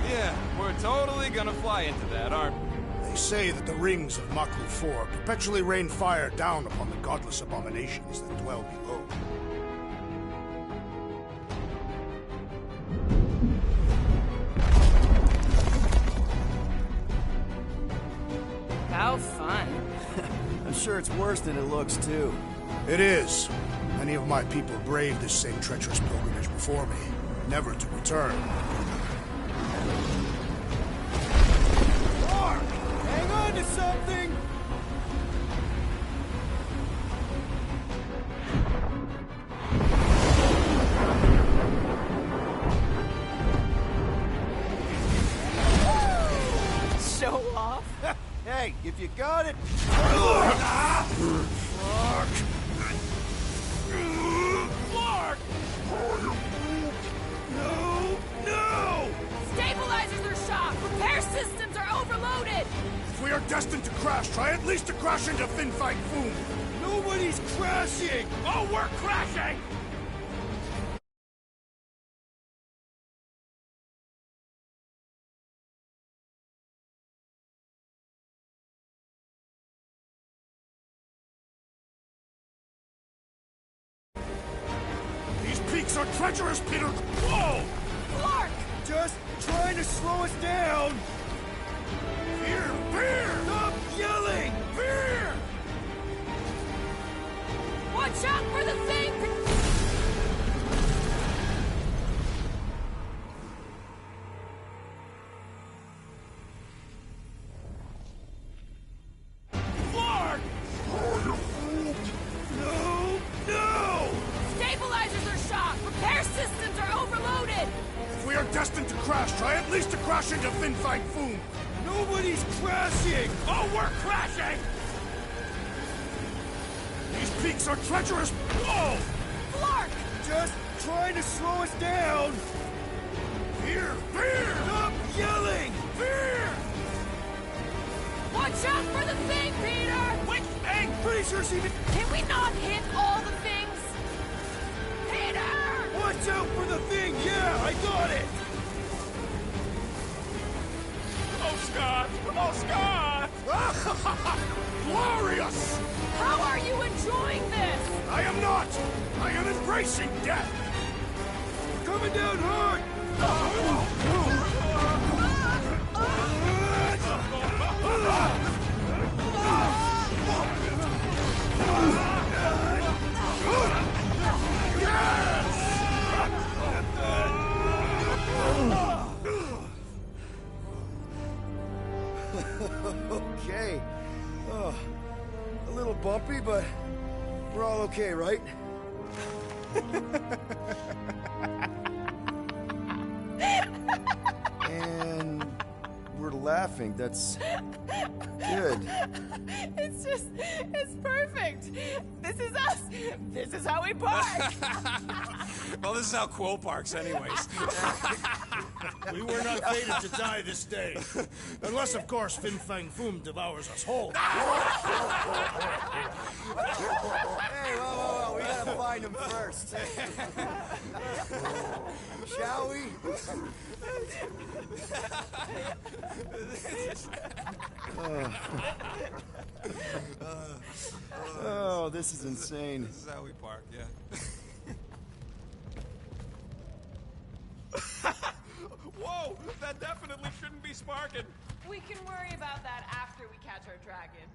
Yeah, we're totally gonna fly into that, aren't we? They say that the rings of Maklu 4 perpetually rain fire down upon the godless abominations that dwell below. How fun. I'm sure it's worse than it looks, too. It is. Many of my people braved this same treacherous pilgrimage before me, never to return. Mark! Hang on to something! Show off. Hey, if you got it... Clark! No! Stabilizers are shot! Repair systems are overloaded! If we are destined to crash, try at least to crash into Fin Fang Foom! Nobody's crashing! Oh, we're crashing! These peaks are treacherous, Peter! Whoa! Clark! Just trying to slow us down! Fear! Fear! Stop yelling! Fear! Watch out for the thing! Clark! No! No! Stabilizers are shot! Repair systems are overloaded! If we are destined to crash, try at least to crash into Fin Fang Foom! Nobody's crashing! Oh, we're crashing! These peaks are treacherous! Whoa! Clark! just trying to slow us down! Fear! Fear! Stop yelling! Fear! Watch out for the thing, Peter! Which thing? Pretty sure she even... Can we not hit all the things? Peter! Watch out for the thing! Yeah, I got it! Oh, Scott! Oh, Scott! Glorious! How are you enjoying this? I am not! I am embracing death! We're coming down hard! Okay. Oh, a little bumpy, but we're all okay, right? And we're laughing. That's good. It's perfect. This is us. This is how we park. Well, this is how Quill parks, anyways. We were not fated to die this day. Unless, of course, Fin Fang Foom devours us whole. Hey, whoa. We gotta find him first. Shall we? Oh, this is insane. This is how we park, yeah. Whoa! That definitely shouldn't be sparking. We can worry about that after we catch our dragon.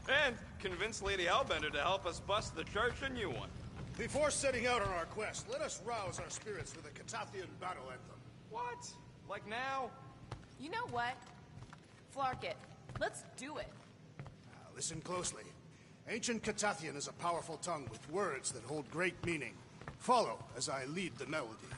And convince Lady Hellbender to help us bust the church a new one. Before setting out on our quest, let us rouse our spirits with a Catathian battle anthem. What? Like now? You know what? Flark it. Let's do it. Listen closely. Ancient Catathian is a powerful tongue with words that hold great meaning. Follow as I lead the melody.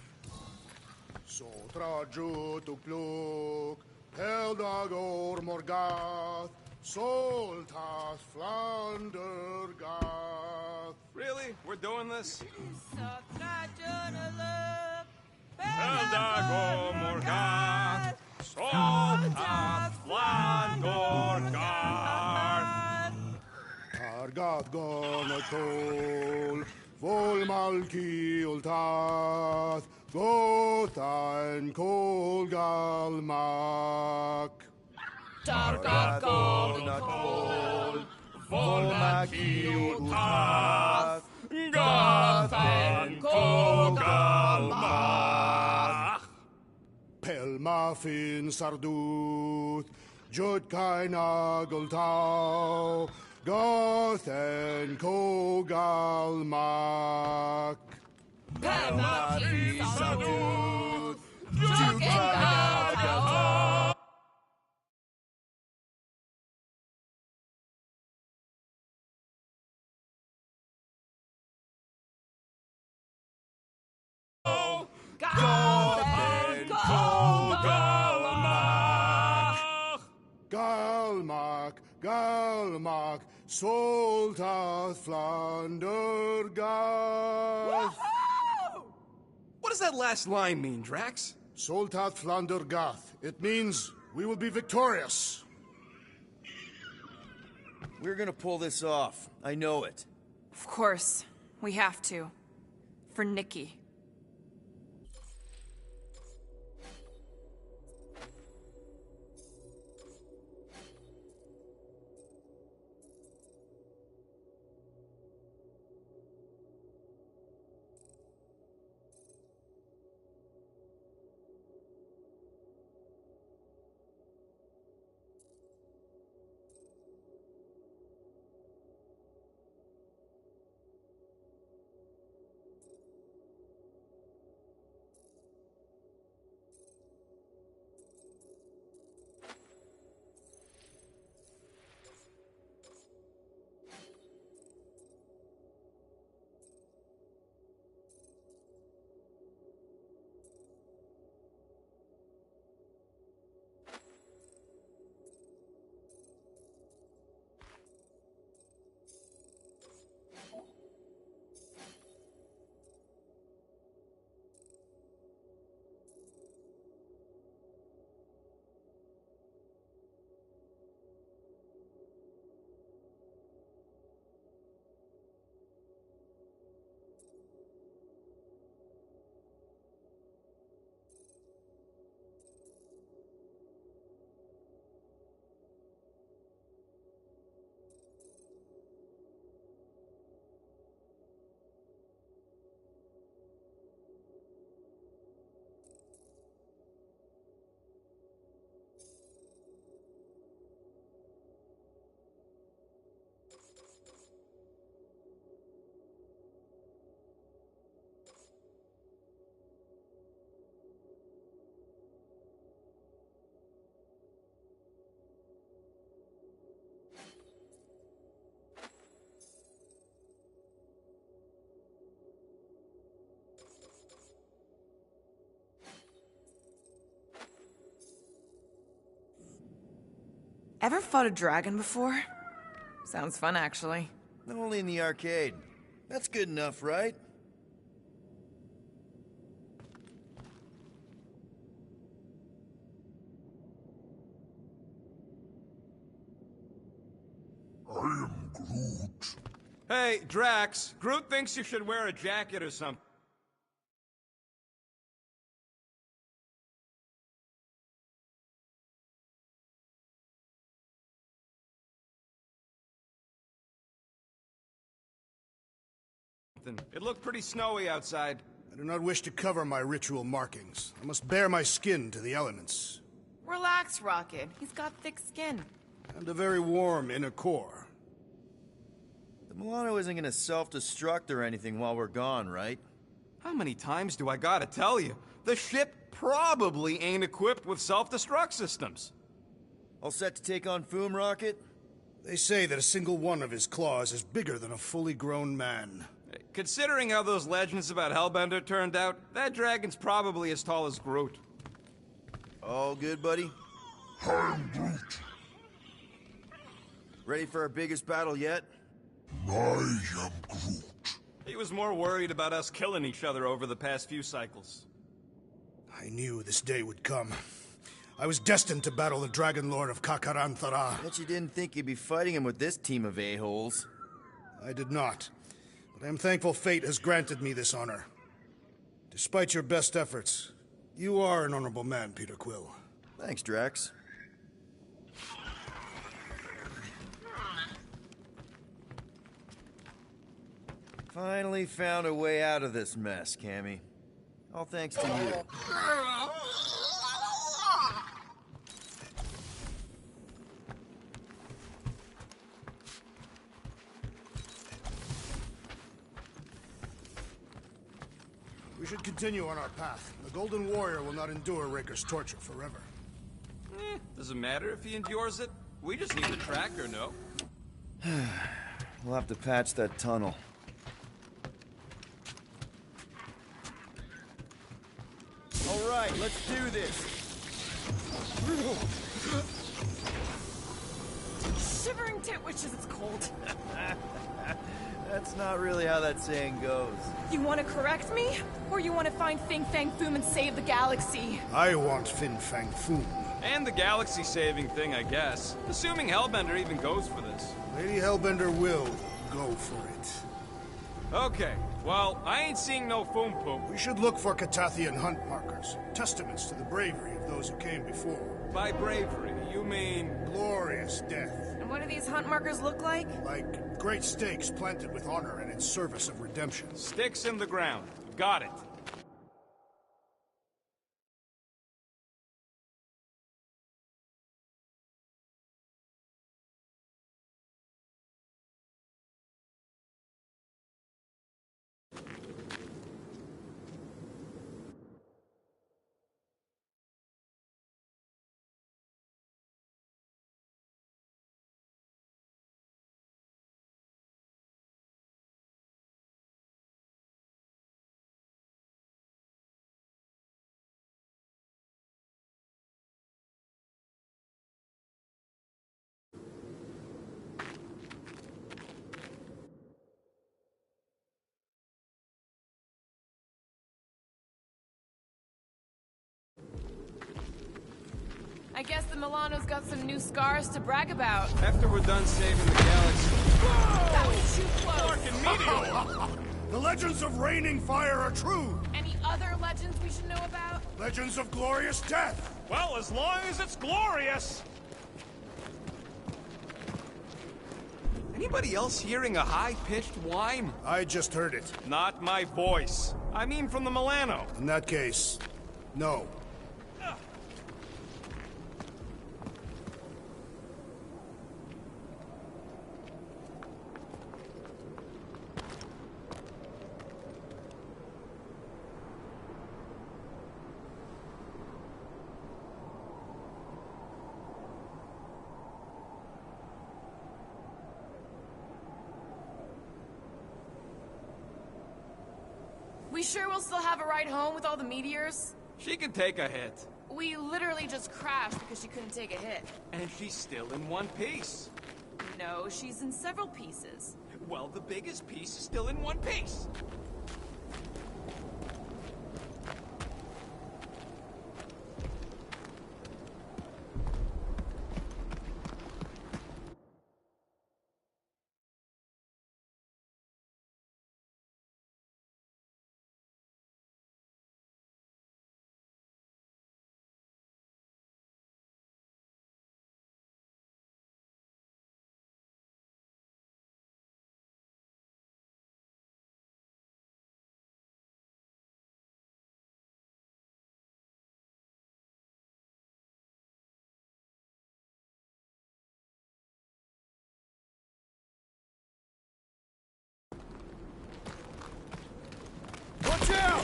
Sotra jutukluk, Peldagor Morgath, Soltas Flandergath. Really? We're doing this? Eldago Morgath, Soltath Flandorgath. Targath Gonatol, Volmalki Ultath, Gothan Kolgalmak. Targath Gonatol, Volmaki Ultath, Gothan Kogalmach. Pelmafin Sarduth, Judkain Agultau, Gothan Kogalmak. Pelmafin Sarduth, Judkain Agultau. Galmak, Soltath Flandergath. What does that last line mean, Drax? Soltath Flandergath. It means we will be victorious. We're gonna pull this off. I know it. Of course. We have to. For Nikki. Ever fought a dragon before? Sounds fun, actually. Only in the arcade. That's good enough, right? I am Groot. Hey, Drax, Groot thinks you should wear a jacket or something. It looked pretty snowy outside. I do not wish to cover my ritual markings. I must bare my skin to the elements. Relax, Rocket. He's got thick skin. And a very warm inner core. The Milano isn't gonna self-destruct or anything while we're gone, right? How many times do I gotta tell you? The ship probably ain't equipped with self-destruct systems. All set to take on Foom, Rocket? They say that a single one of his claws is bigger than a fully grown man. Considering how those legends about Hellbender turned out, that dragon's probably as tall as Groot. All good, buddy? I'm Groot. Ready for our biggest battle yet? I am Groot. He was more worried about us killing each other over the past few cycles. I knew this day would come. I was destined to battle the Dragon Lord of Kakaranthara. Bet you didn't think you'd be fighting him with this team of a-holes. I did not. But I am thankful fate has granted me this honor. Despite your best efforts, you are an honorable man, Peter Quill. Thanks, Drax. Finally found a way out of this mess, Cammy. All thanks to you. We should continue on our path. The Golden Warrior will not endure Raker's torture forever. Doesn't matter if he endures it. We just need the tracker, no? We'll have to patch that tunnel. All right, let's do this. Shivering titwitches, it's cold. That's not really how that saying goes. You want to correct me? Or you want to find Fin Fang Foom and save the galaxy? I want Fin Fang Foom. And the galaxy-saving thing, I guess. Assuming Hellbender even goes for this. Lady Hellbender will go for it. Okay, well, I ain't seeing no Foom Poop. We should look for Catathian hunt markers, testaments to the bravery of those who came before. By bravery, you mean... glorious death. And what do these hunt markers look like? Like great stakes planted with honor and in service of redemption. Sticks in the ground. Got it. I guess the Milano's got some new scars to brag about. After we're done saving the galaxy... That was too close! The legends of raining fire are true! Any other legends we should know about? Legends of glorious death! Well, as long as it's glorious! Anybody else hearing a high-pitched whine? I just heard it. Not my voice. I mean from the Milano. In that case, no. We sure will still have a ride home with all the meteors? She can take a hit. We literally just crashed because she couldn't take a hit. And she's still in one piece. No, she's in several pieces. Well, the biggest piece is still in one piece. Watch out!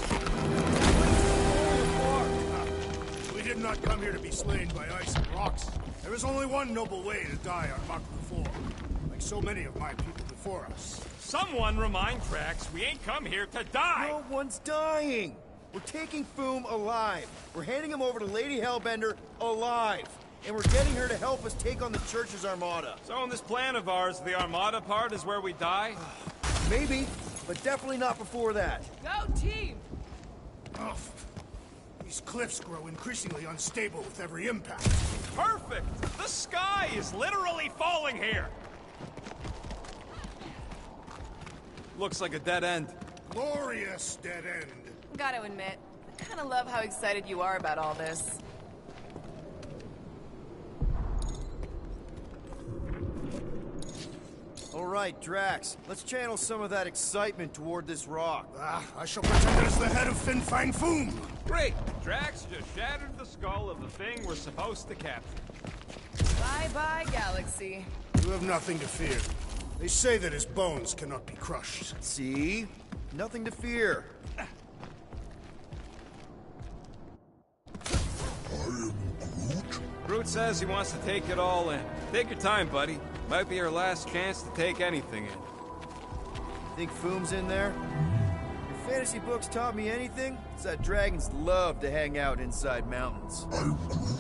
We did not come here to be slain by ice and rocks. There is only one noble way to die on Maklu 4, like so many of my people before us. Someone remind Drax we ain't come here to die! No one's dying! We're taking Foom alive. We're handing him over to Lady Hellbender alive. And we're getting her to help us take on the Church's armada. So in this plan of ours, the armada part is where we die? Maybe, but definitely not before that. Go team! Oh, these cliffs grow increasingly unstable with every impact. Perfect! The sky is literally falling here! Looks like a dead end. Glorious dead end. Gotta admit, I kinda love how excited you are about all this. All right, Drax, let's channel some of that excitement toward this rock. I shall pretend as the head of Fin Fang Foom. Great! Drax just shattered the skull of the thing we're supposed to capture. Bye-bye, Galaxy. You have nothing to fear. They say that his bones cannot be crushed. See? Nothing to fear. Groot says he wants to take it all in. Take your time, buddy. Might be our last chance to take anything in. Think Foom's in there? If fantasy books taught me anything, it's that dragons love to hang out inside mountains.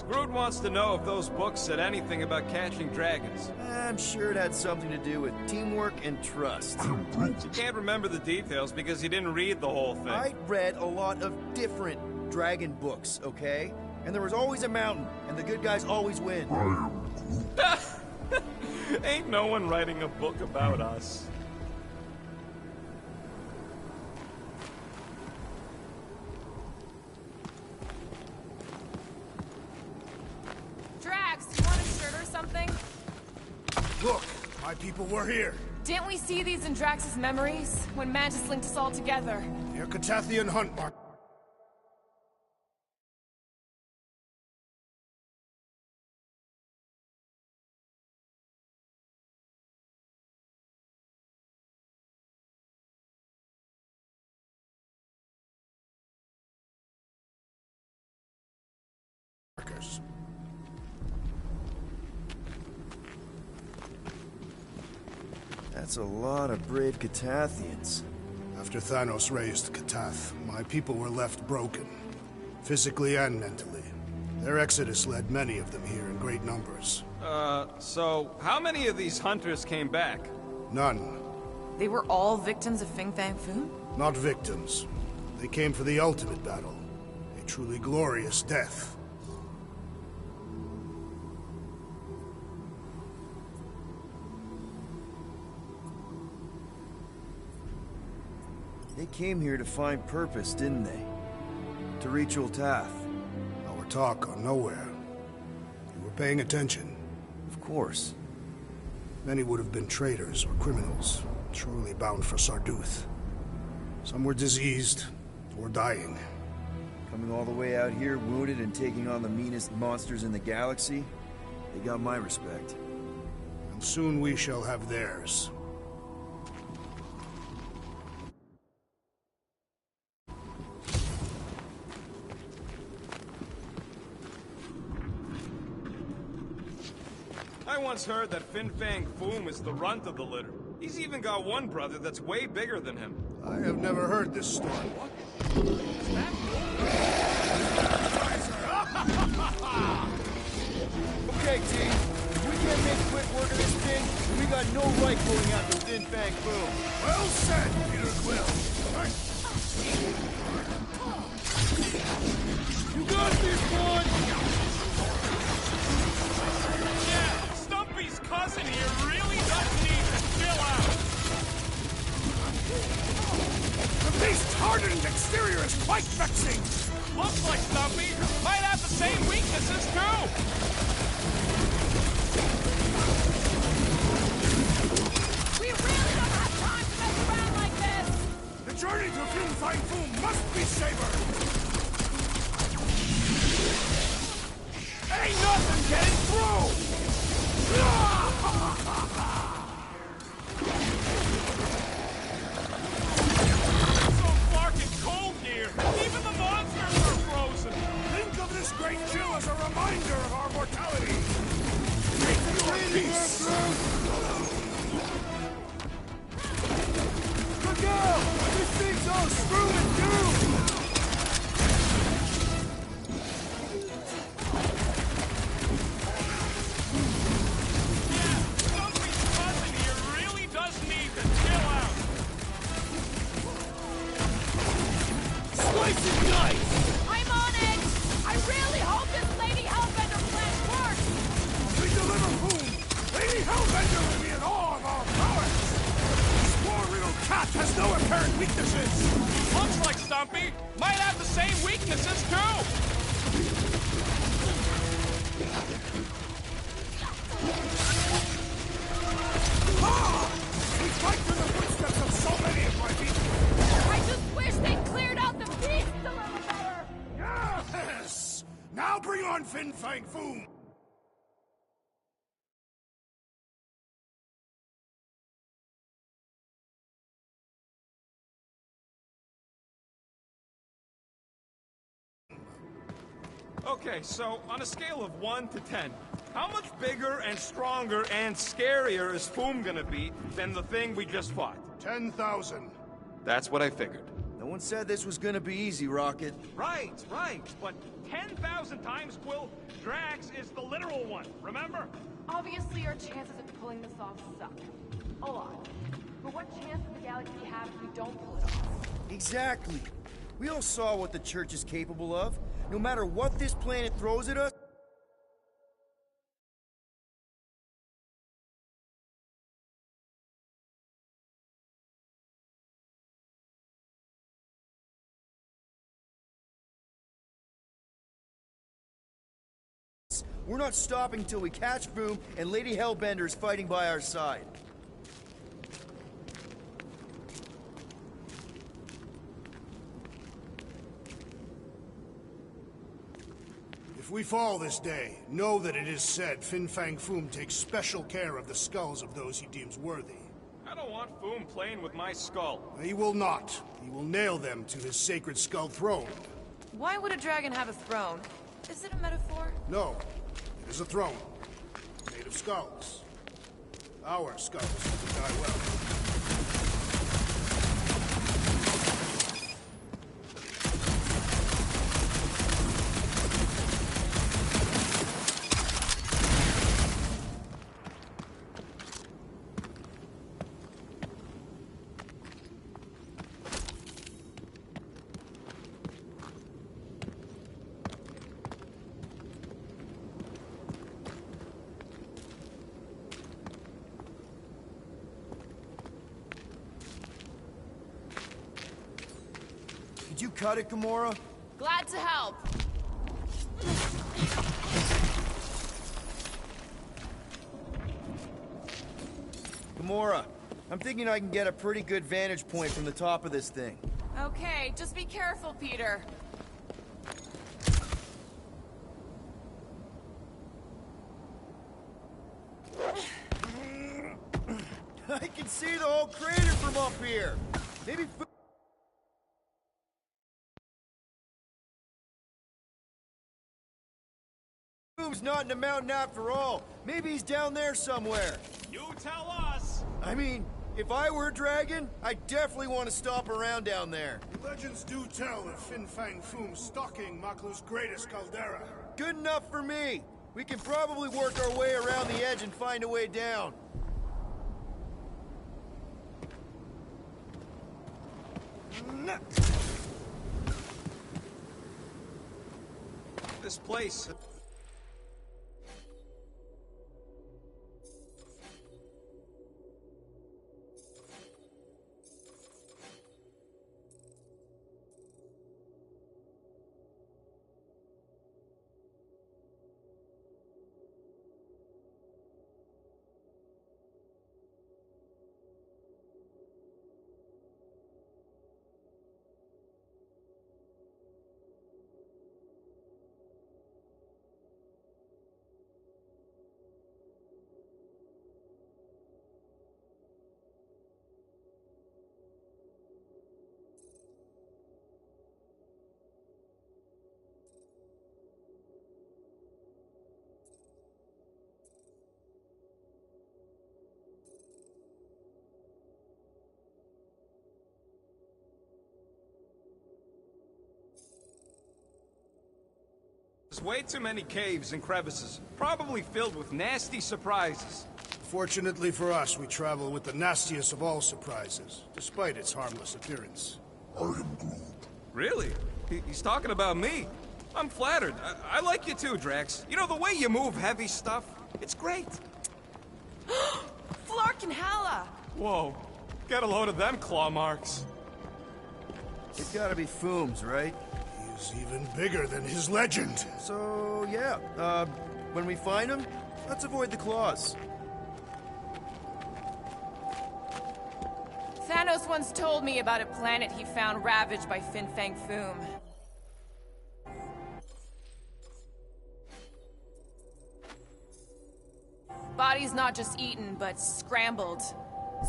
Groot wants to know if those books said anything about catching dragons. I'm sure it had something to do with teamwork and trust. You can't remember the details because you didn't read the whole thing. I read a lot of different dragon books, okay? And there was always a mountain, and the good guys always win. Ain't no one writing a book about us. Drax, you want a shirt or something? Look, my people were here. Didn't we see these in Drax's memories? When Mantis linked us all together? Near Catathian hunt mark. That's a lot of brave Catathians. After Thanos raised Catath, my people were left broken, physically and mentally. Their exodus led many of them here in great numbers. So how many of these hunters came back? None. They were all victims of Fin Fang Foom? Not victims. They came for the ultimate battle. A truly glorious death. They came here to find purpose, didn't they? To reach Ultath. Our talk on nowhere. You were paying attention. Of course. Many would have been traitors or criminals, surely bound for Sarduth. Some were diseased, or dying. Coming all the way out here, wounded and taking on the meanest monsters in the galaxy, they got my respect. And soon we shall have theirs. I once heard that Fin Fang Foom is the runt of the litter. He's even got one brother that's way bigger than him. I have never heard this story. What? Is that? Okay, team. If we can't make quick work of this thing, we got no right going after Fin Fang Foom. Well said, Peter Quill. You got this, bud! Yeah, Stumpy's cousin here really does need to chill out. The beast's hardened exterior is quite vexing. Looks like Stumpy might have the same weaknesses, too. We really don't have time to mess around like this! The journey to Fin Fang Foom must be savored. Ain't nothing getting through! It's so fucking cold here. Even the monsters are frozen. Think of this great chill as a reminder of our mortality. Take your peace. Look out! This thing's all screwed and doomed! Stumpy's cousin here really does need to chill out. Slice and dice! I'm on it! I really hope this Lady Hellbender plan works! We deliver whom? Lady Hellbender will be in awe of our prowess! This poor little cat has no apparent weaknesses! Looks like Stumpy might have the same weaknesses, too. Ah! We fight to the footsteps of so many of my people! I just wish they'd cleared out the beast a little better! Yes! Now bring on Fin Fang Foom! Okay, so on a scale of 1 to 10, how much bigger and stronger and scarier is Foom gonna be than the thing we just fought? 10,000. That's what I figured. No one said this was gonna be easy, Rocket. Right, but 10,000 times, Quill, Drax is the literal one, remember? Obviously, our chances of pulling this off suck. A lot. But what chance does the galaxy have if we don't pull it off? Exactly. We all saw what the Church is capable of. No matter what this planet throws at us, we're not stopping till we catch Boom and Lady Hellbender is fighting by our side. If we fall this day, know that it is said Fin Fang Foom takes special care of the skulls of those he deems worthy. I don't want Foom playing with my skull. He will not. He will nail them to his sacred skull throne. Why would a dragon have a throne? Is it a metaphor? No, it is a throne, made of skulls. Our skulls to die well. Did you cut it, Gamora? Glad to help. Gamora, I'm thinking I can get a pretty good vantage point from the top of this thing. Okay, just be careful, Peter. I can see the whole crater from up here. Maybe Foom's not in a mountain after all. Maybe he's down there somewhere. You tell us! I mean, if I were a dragon, I definitely want to stop around down there. Legends do tell of Fin Fang Foom stalking Maklu's greatest caldera. Good enough for me. We can probably work our way around the edge and find a way down. This place... There's way too many caves and crevices, probably filled with nasty surprises. Fortunately for us, we travel with the nastiest of all surprises, despite its harmless appearance. I am Groot. Really? He's talking about me. I'm flattered. I like you too, Drax. You know, the way you move heavy stuff, it's great. Flark and Hala! Whoa, get a load of them claw marks. It's gotta be Fooms, right? He's even bigger than his legend. So, yeah. When we find him, let's avoid the claws. Thanos once told me about a planet he found ravaged by Fin Fang Foom. Bodies not just eaten, but scrambled.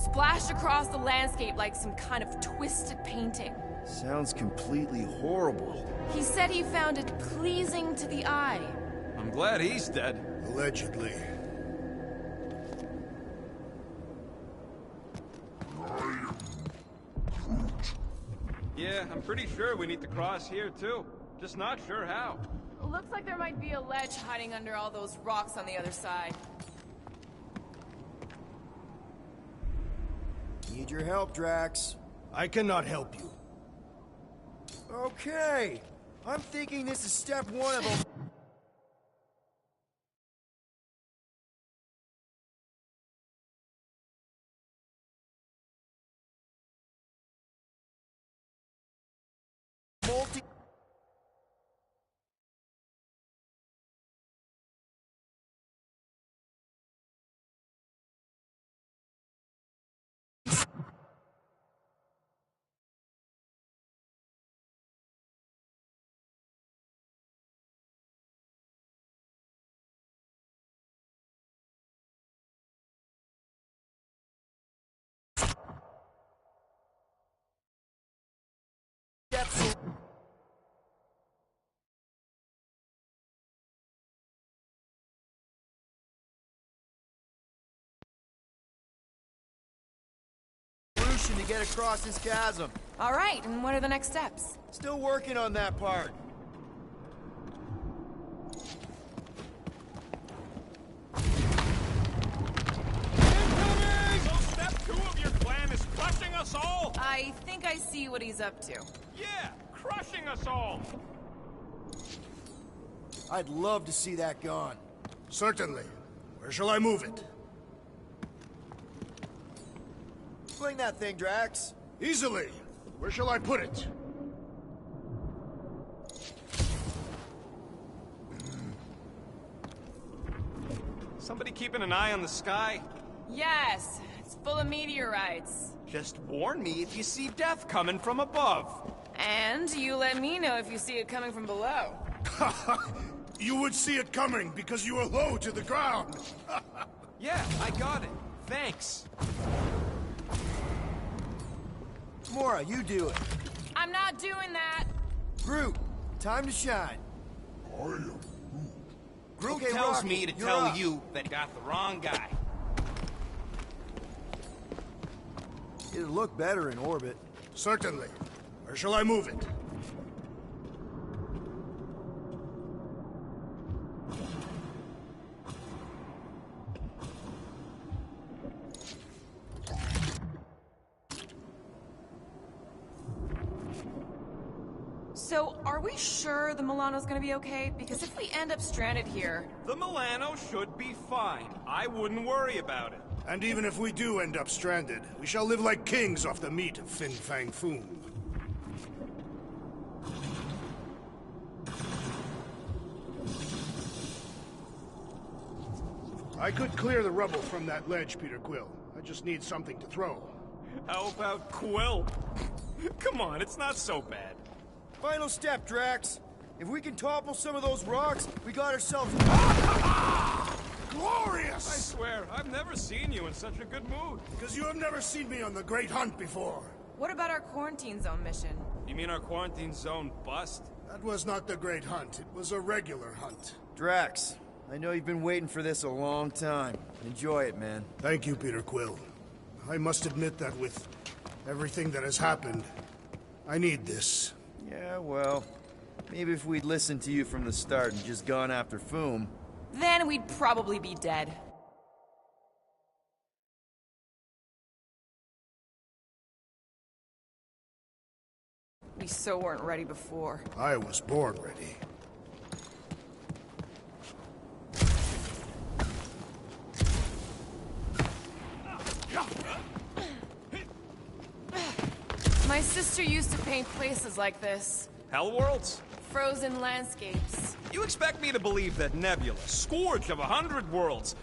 Splashed across the landscape like some kind of twisted painting. Sounds completely horrible. He said he found it pleasing to the eye. I'm glad he's dead. Allegedly. Yeah, I'm pretty sure we need to cross here too. Just not sure how. Looks like there might be a ledge hiding under all those rocks on the other side. Need your help, Drax. I cannot help you. Okay. I'm thinking this is step one of a... multi... to get across this chasm. All right, and what are the next steps? Still working on that part. So step 2 of your plan is crushing us all? I think I see what he's up to. Yeah, crushing us all. I'd love to see that gone. Certainly. Where shall I move it? Fling that thing, Drax. Easily. Where shall I put it? Somebody keeping an eye on the sky? Yes, it's full of meteorites. Just warn me if you see death coming from above. And you let me know if you see it coming from below. You would see it coming because you are low to the ground. Yeah, I got it. Thanks. Mora, you do it. I'm not doing that. Groot, time to shine. I am Groot Okay, tells Rocky, me to you're tell up. you that you got the wrong guy. It'll look better in orbit. Certainly. Where shall I move it? So, are we sure the Milano's gonna be okay? Because if we end up stranded here... The Milano should be fine. I wouldn't worry about it. And even if we do end up stranded, we shall live like kings off the meat of Fin Fang Foom. I could clear the rubble from that ledge, Peter Quill. I just need something to throw. How about Quill? Come on, it's not so bad. Final step, Drax. If we can topple some of those rocks, we got ourselves... Glorious! I swear, I've never seen you in such a good mood. Because you have never seen me on the Great Hunt before. What about our quarantine zone mission? You mean our quarantine zone bust? That was not the Great Hunt. It was a regular hunt. Drax, I know you've been waiting for this a long time. Enjoy it, man. Thank you, Peter Quill. I must admit that with everything that has happened, I need this. Yeah, well, maybe if we'd listened to you from the start and just gone after Foom... Then we'd probably be dead. We so weren't ready before. I was born ready. My sister used to paint places like this. Hell worlds? Frozen landscapes. You expect me to believe that Nebula, scourge of 100 worlds...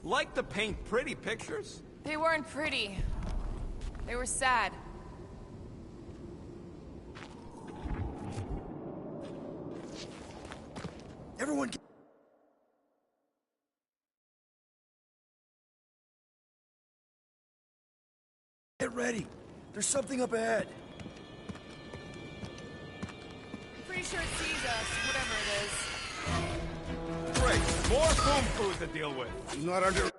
like to paint pretty pictures? They weren't pretty. They were sad. Everyone get ready. There's something up ahead. Pretty sure it sees us, whatever it is. Great. More Foom food to deal with. Do not under...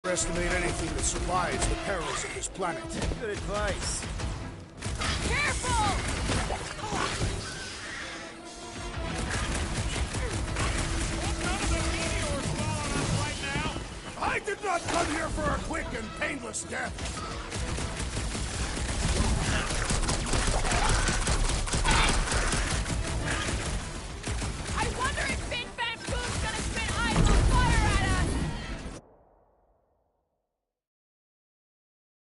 Estimate anything that survives the perils of this planet. Good advice. Careful! I did not come here for a quick and painless death. I wonder if Fin Fang Foom's gonna spit ice or fire at us!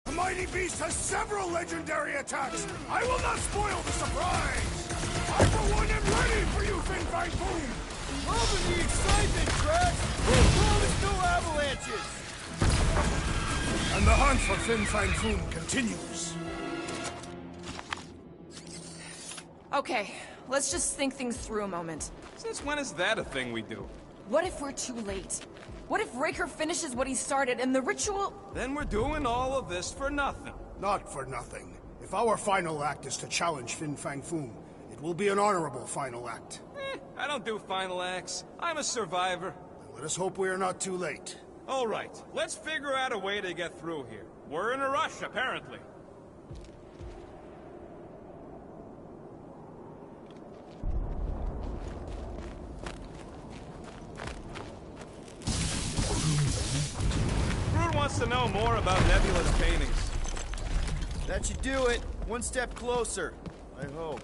The mighty beast has several legendary attacks. I will not spoil the surprise. I, for one, am ready for you, Fin Fang Foom. Loving the excitement, Drax! Who promised no avalanches? And the hunt for Fin Fang Foom continues. Okay, let's just think things through a moment. Since when is that a thing we do? What if we're too late? What if Raker finishes what he started and the ritual... Then we're doing all of this for nothing. Not for nothing. If our final act is to challenge Fin Fang Foom, it will be an honorable final act. I don't do final acts. I'm a survivor. Then let us hope we are not too late. All right, let's figure out a way to get through here. We're in a rush, apparently. Groot wants to know more about Nebula's paintings. That should do it. One step closer. I hope.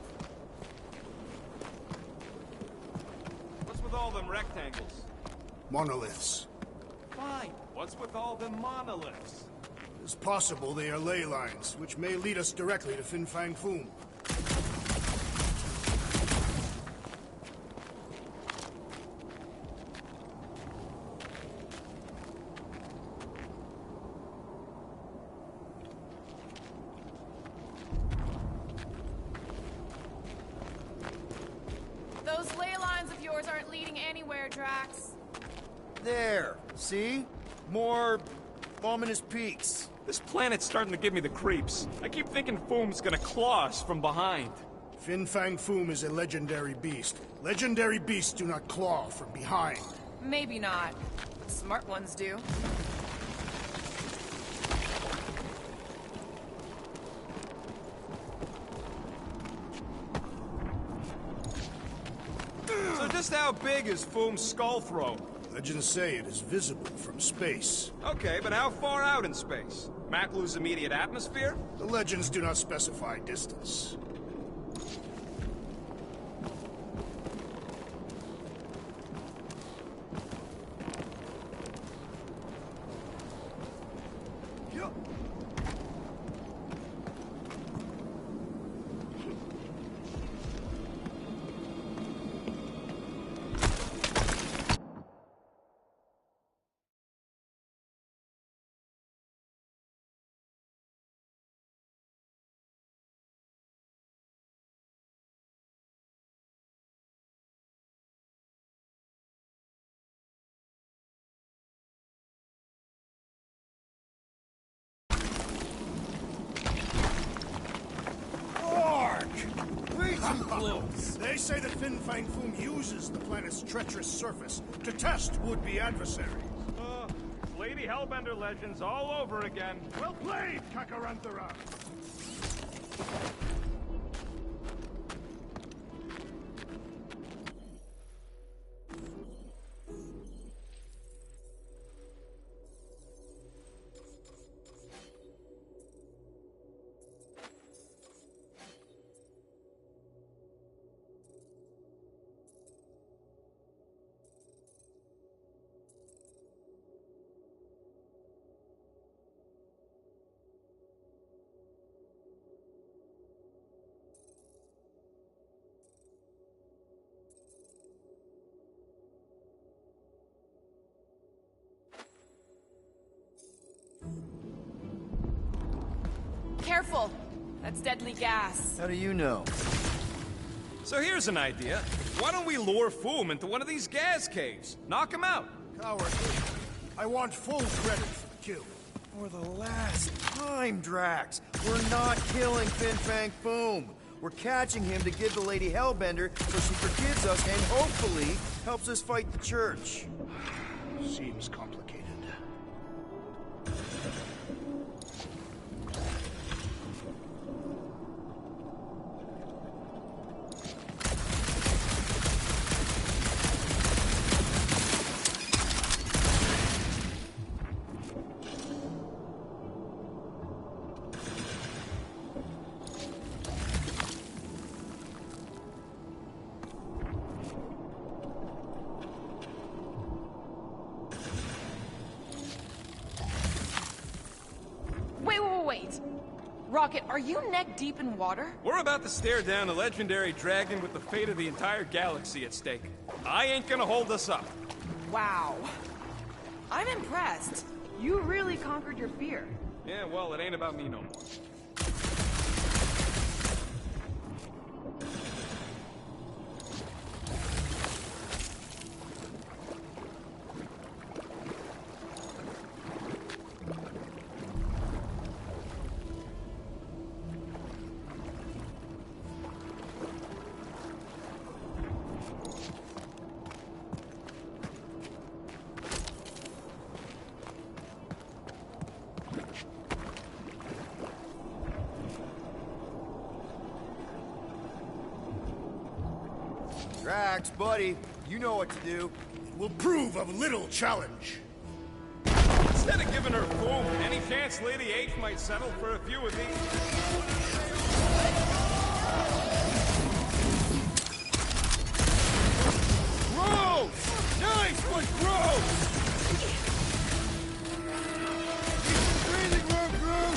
What's with all them rectangles? Monoliths. Fine. What's with all them monoliths? It is possible they are ley lines, which may lead us directly to Fin Fang Foom. everywhere, Drax. There. See? More ominous peaks. This planet's starting to give me the creeps. I keep thinking Foom's gonna claw us from behind. Fin Fang Foom is a legendary beast. Legendary beasts do not claw from behind. Maybe not. Smart ones do. So just how big is Foom's skull throat? Legends say it is visible from space. Okay, but how far out in space? Maklu's immediate atmosphere? The legends do not specify distance. They say that Fin Fang Foom uses the planet's treacherous surface to test would-be adversaries. Lady Hellbender legends all over again. Well played, Kakaranthara! Careful! That's deadly gas. How do you know? So here's an idea. Why don't we lure Foom into one of these gas caves? Knock him out. Coward. I want full credit for the kill. For the last time, Drax. We're not killing Fin Fang Foom. We're catching him to give the Lady Hellbender so she forgives us and hopefully helps us fight the Church. Seems complicated. Wait. Rocket, are you neck deep in water? We're about to stare down a legendary dragon with the fate of the entire galaxy at stake. I ain't gonna hold us up. Wow. I'm impressed. You really conquered your fear. Yeah, well, it ain't about me no more. Drax, buddy, you know what to do. It will prove of little challenge. Instead of giving her Foom, any chance Lady H might settle for a few of these? Gross! Nice, but gross! Breathing room, Groot!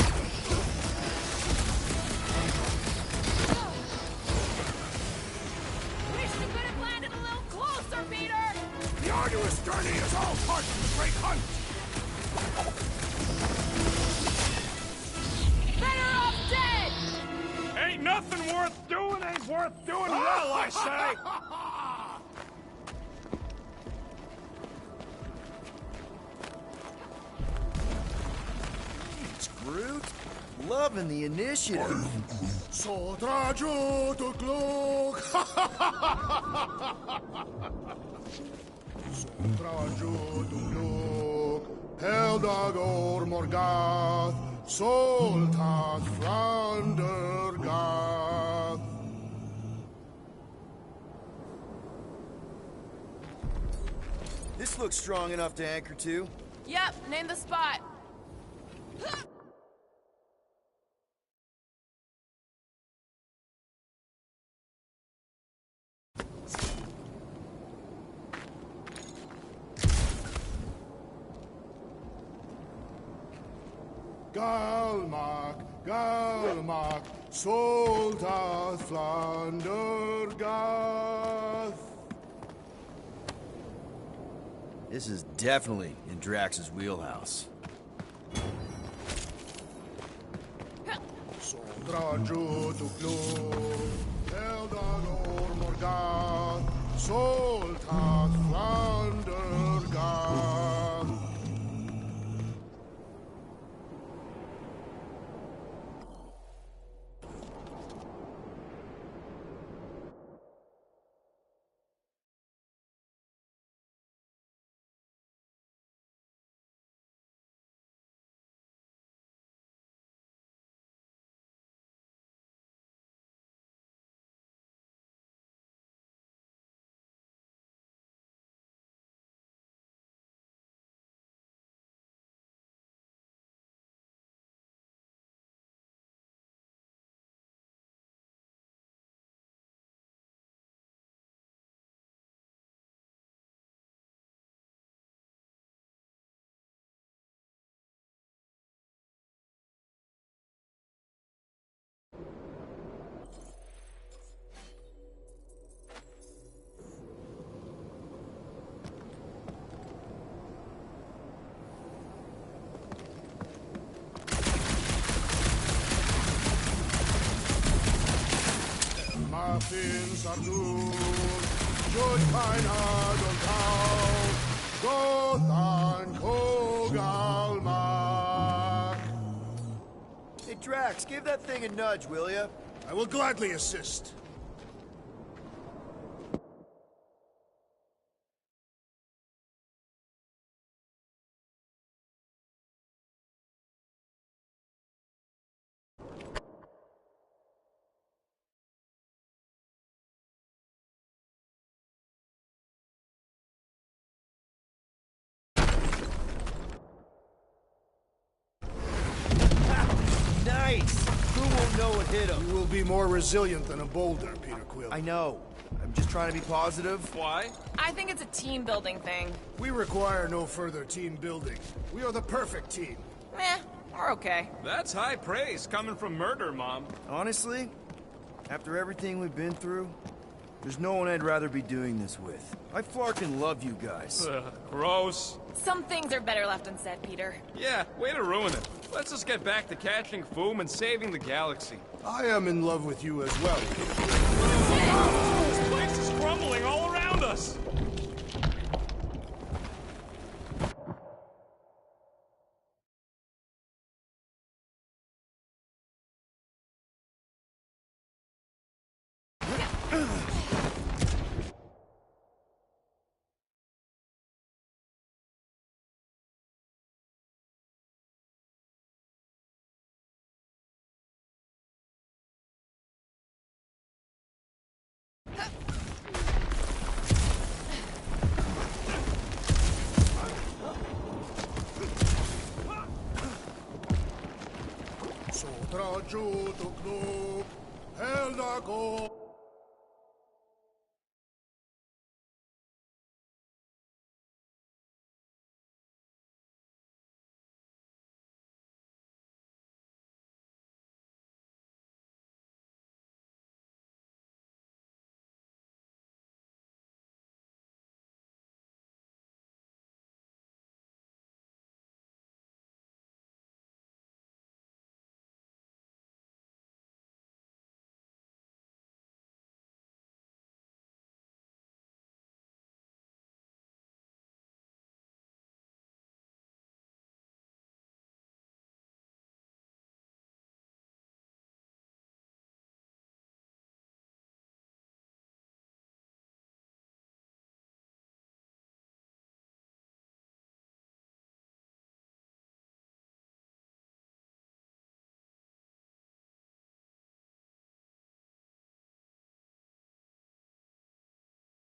Wish you could have landed a little closer, Peter! The arduous journey is all part of the great hunt! Better off dead! Ain't nothing worth doing, ain't worth doing well, I say! Brute. Loving the initiative. Sotraju to Glug! Sotraju to Glug! Heldagor Morgath! Soltat Flandergath! This looks strong enough to anchor to. Yep, name the spot. Galmak, Galmak, Soldat Flandergath. This is definitely in Drax's wheelhouse. Soldraju to Glug, Eldagor Morgath, Soldat Flandergath. Muffin Sardun, Joy Pine Adon Tau, Gothan Kogalmak. Hey, Drax, give that thing a nudge, will ya? I will gladly assist. Nice! Who won't know what hit him? You will be more resilient than a boulder, Peter Quill. I know. I'm just trying to be positive. Why? I think it's a team building thing. We require no further team building. We are the perfect team. Meh, we're okay. That's high praise coming from Murder Mom. Honestly, after everything we've been through, there's no one I'd rather be doing this with. I flarkin' love you guys. Gross. Some things are better left unsaid, Peter. Yeah, way to ruin it. Let's just get back to catching Foom and saving the galaxy. I am in love with you as well, Peter Quill. This place is crumbling all around us! Sotraju to Glug, Heldagor.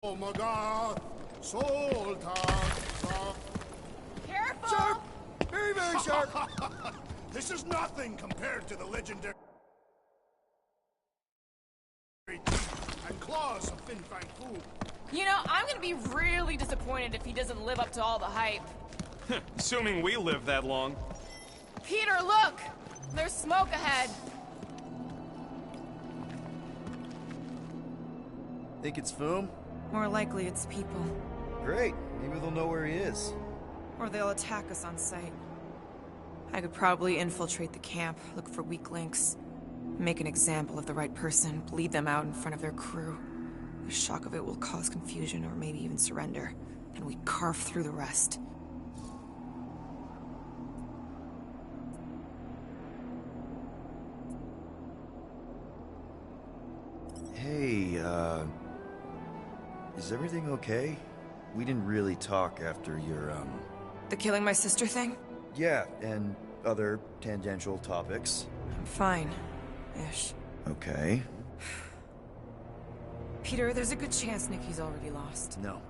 Oh my God! Sultan! Careful! Sharp! Very, very sharp! This is nothing compared to the legendary teeth and claws of Fin Fang Fu. You know, I'm gonna be really disappointed if he doesn't live up to all the hype. Assuming we live that long. Peter, look! There's smoke ahead. Think it's Foom? More likely it's people. Great. Maybe they'll know where he is. Or they'll attack us on sight. I could probably infiltrate the camp, look for weak links, make an example of the right person, bleed them out in front of their crew. The shock of it will cause confusion or maybe even surrender, and we carve through the rest. Hey, is everything okay? We didn't really talk after your, The killing my sister thing? Yeah, and other tangential topics. I'm fine. Ish. Okay. Peter, there's a good chance Nikki's already lost. No.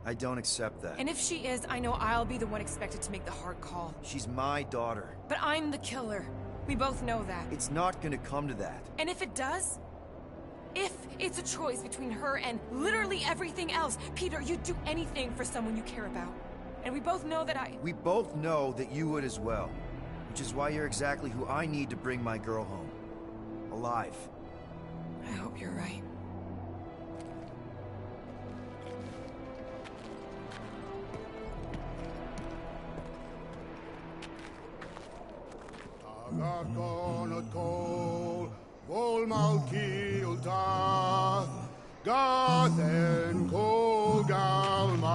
I don't accept that. And if she is, I know I'll be the one expected to make the hard call. She's my daughter. But I'm the killer. We both know that. It's not gonna come to that. And if it does? If it's a choice between her and literally everything else, Peter, you'd do anything for someone you care about. And we both know that We both know that you would as well. Which is why you're exactly who I need to bring my girl home. Alive. I hope you're right. Gathen Kogalma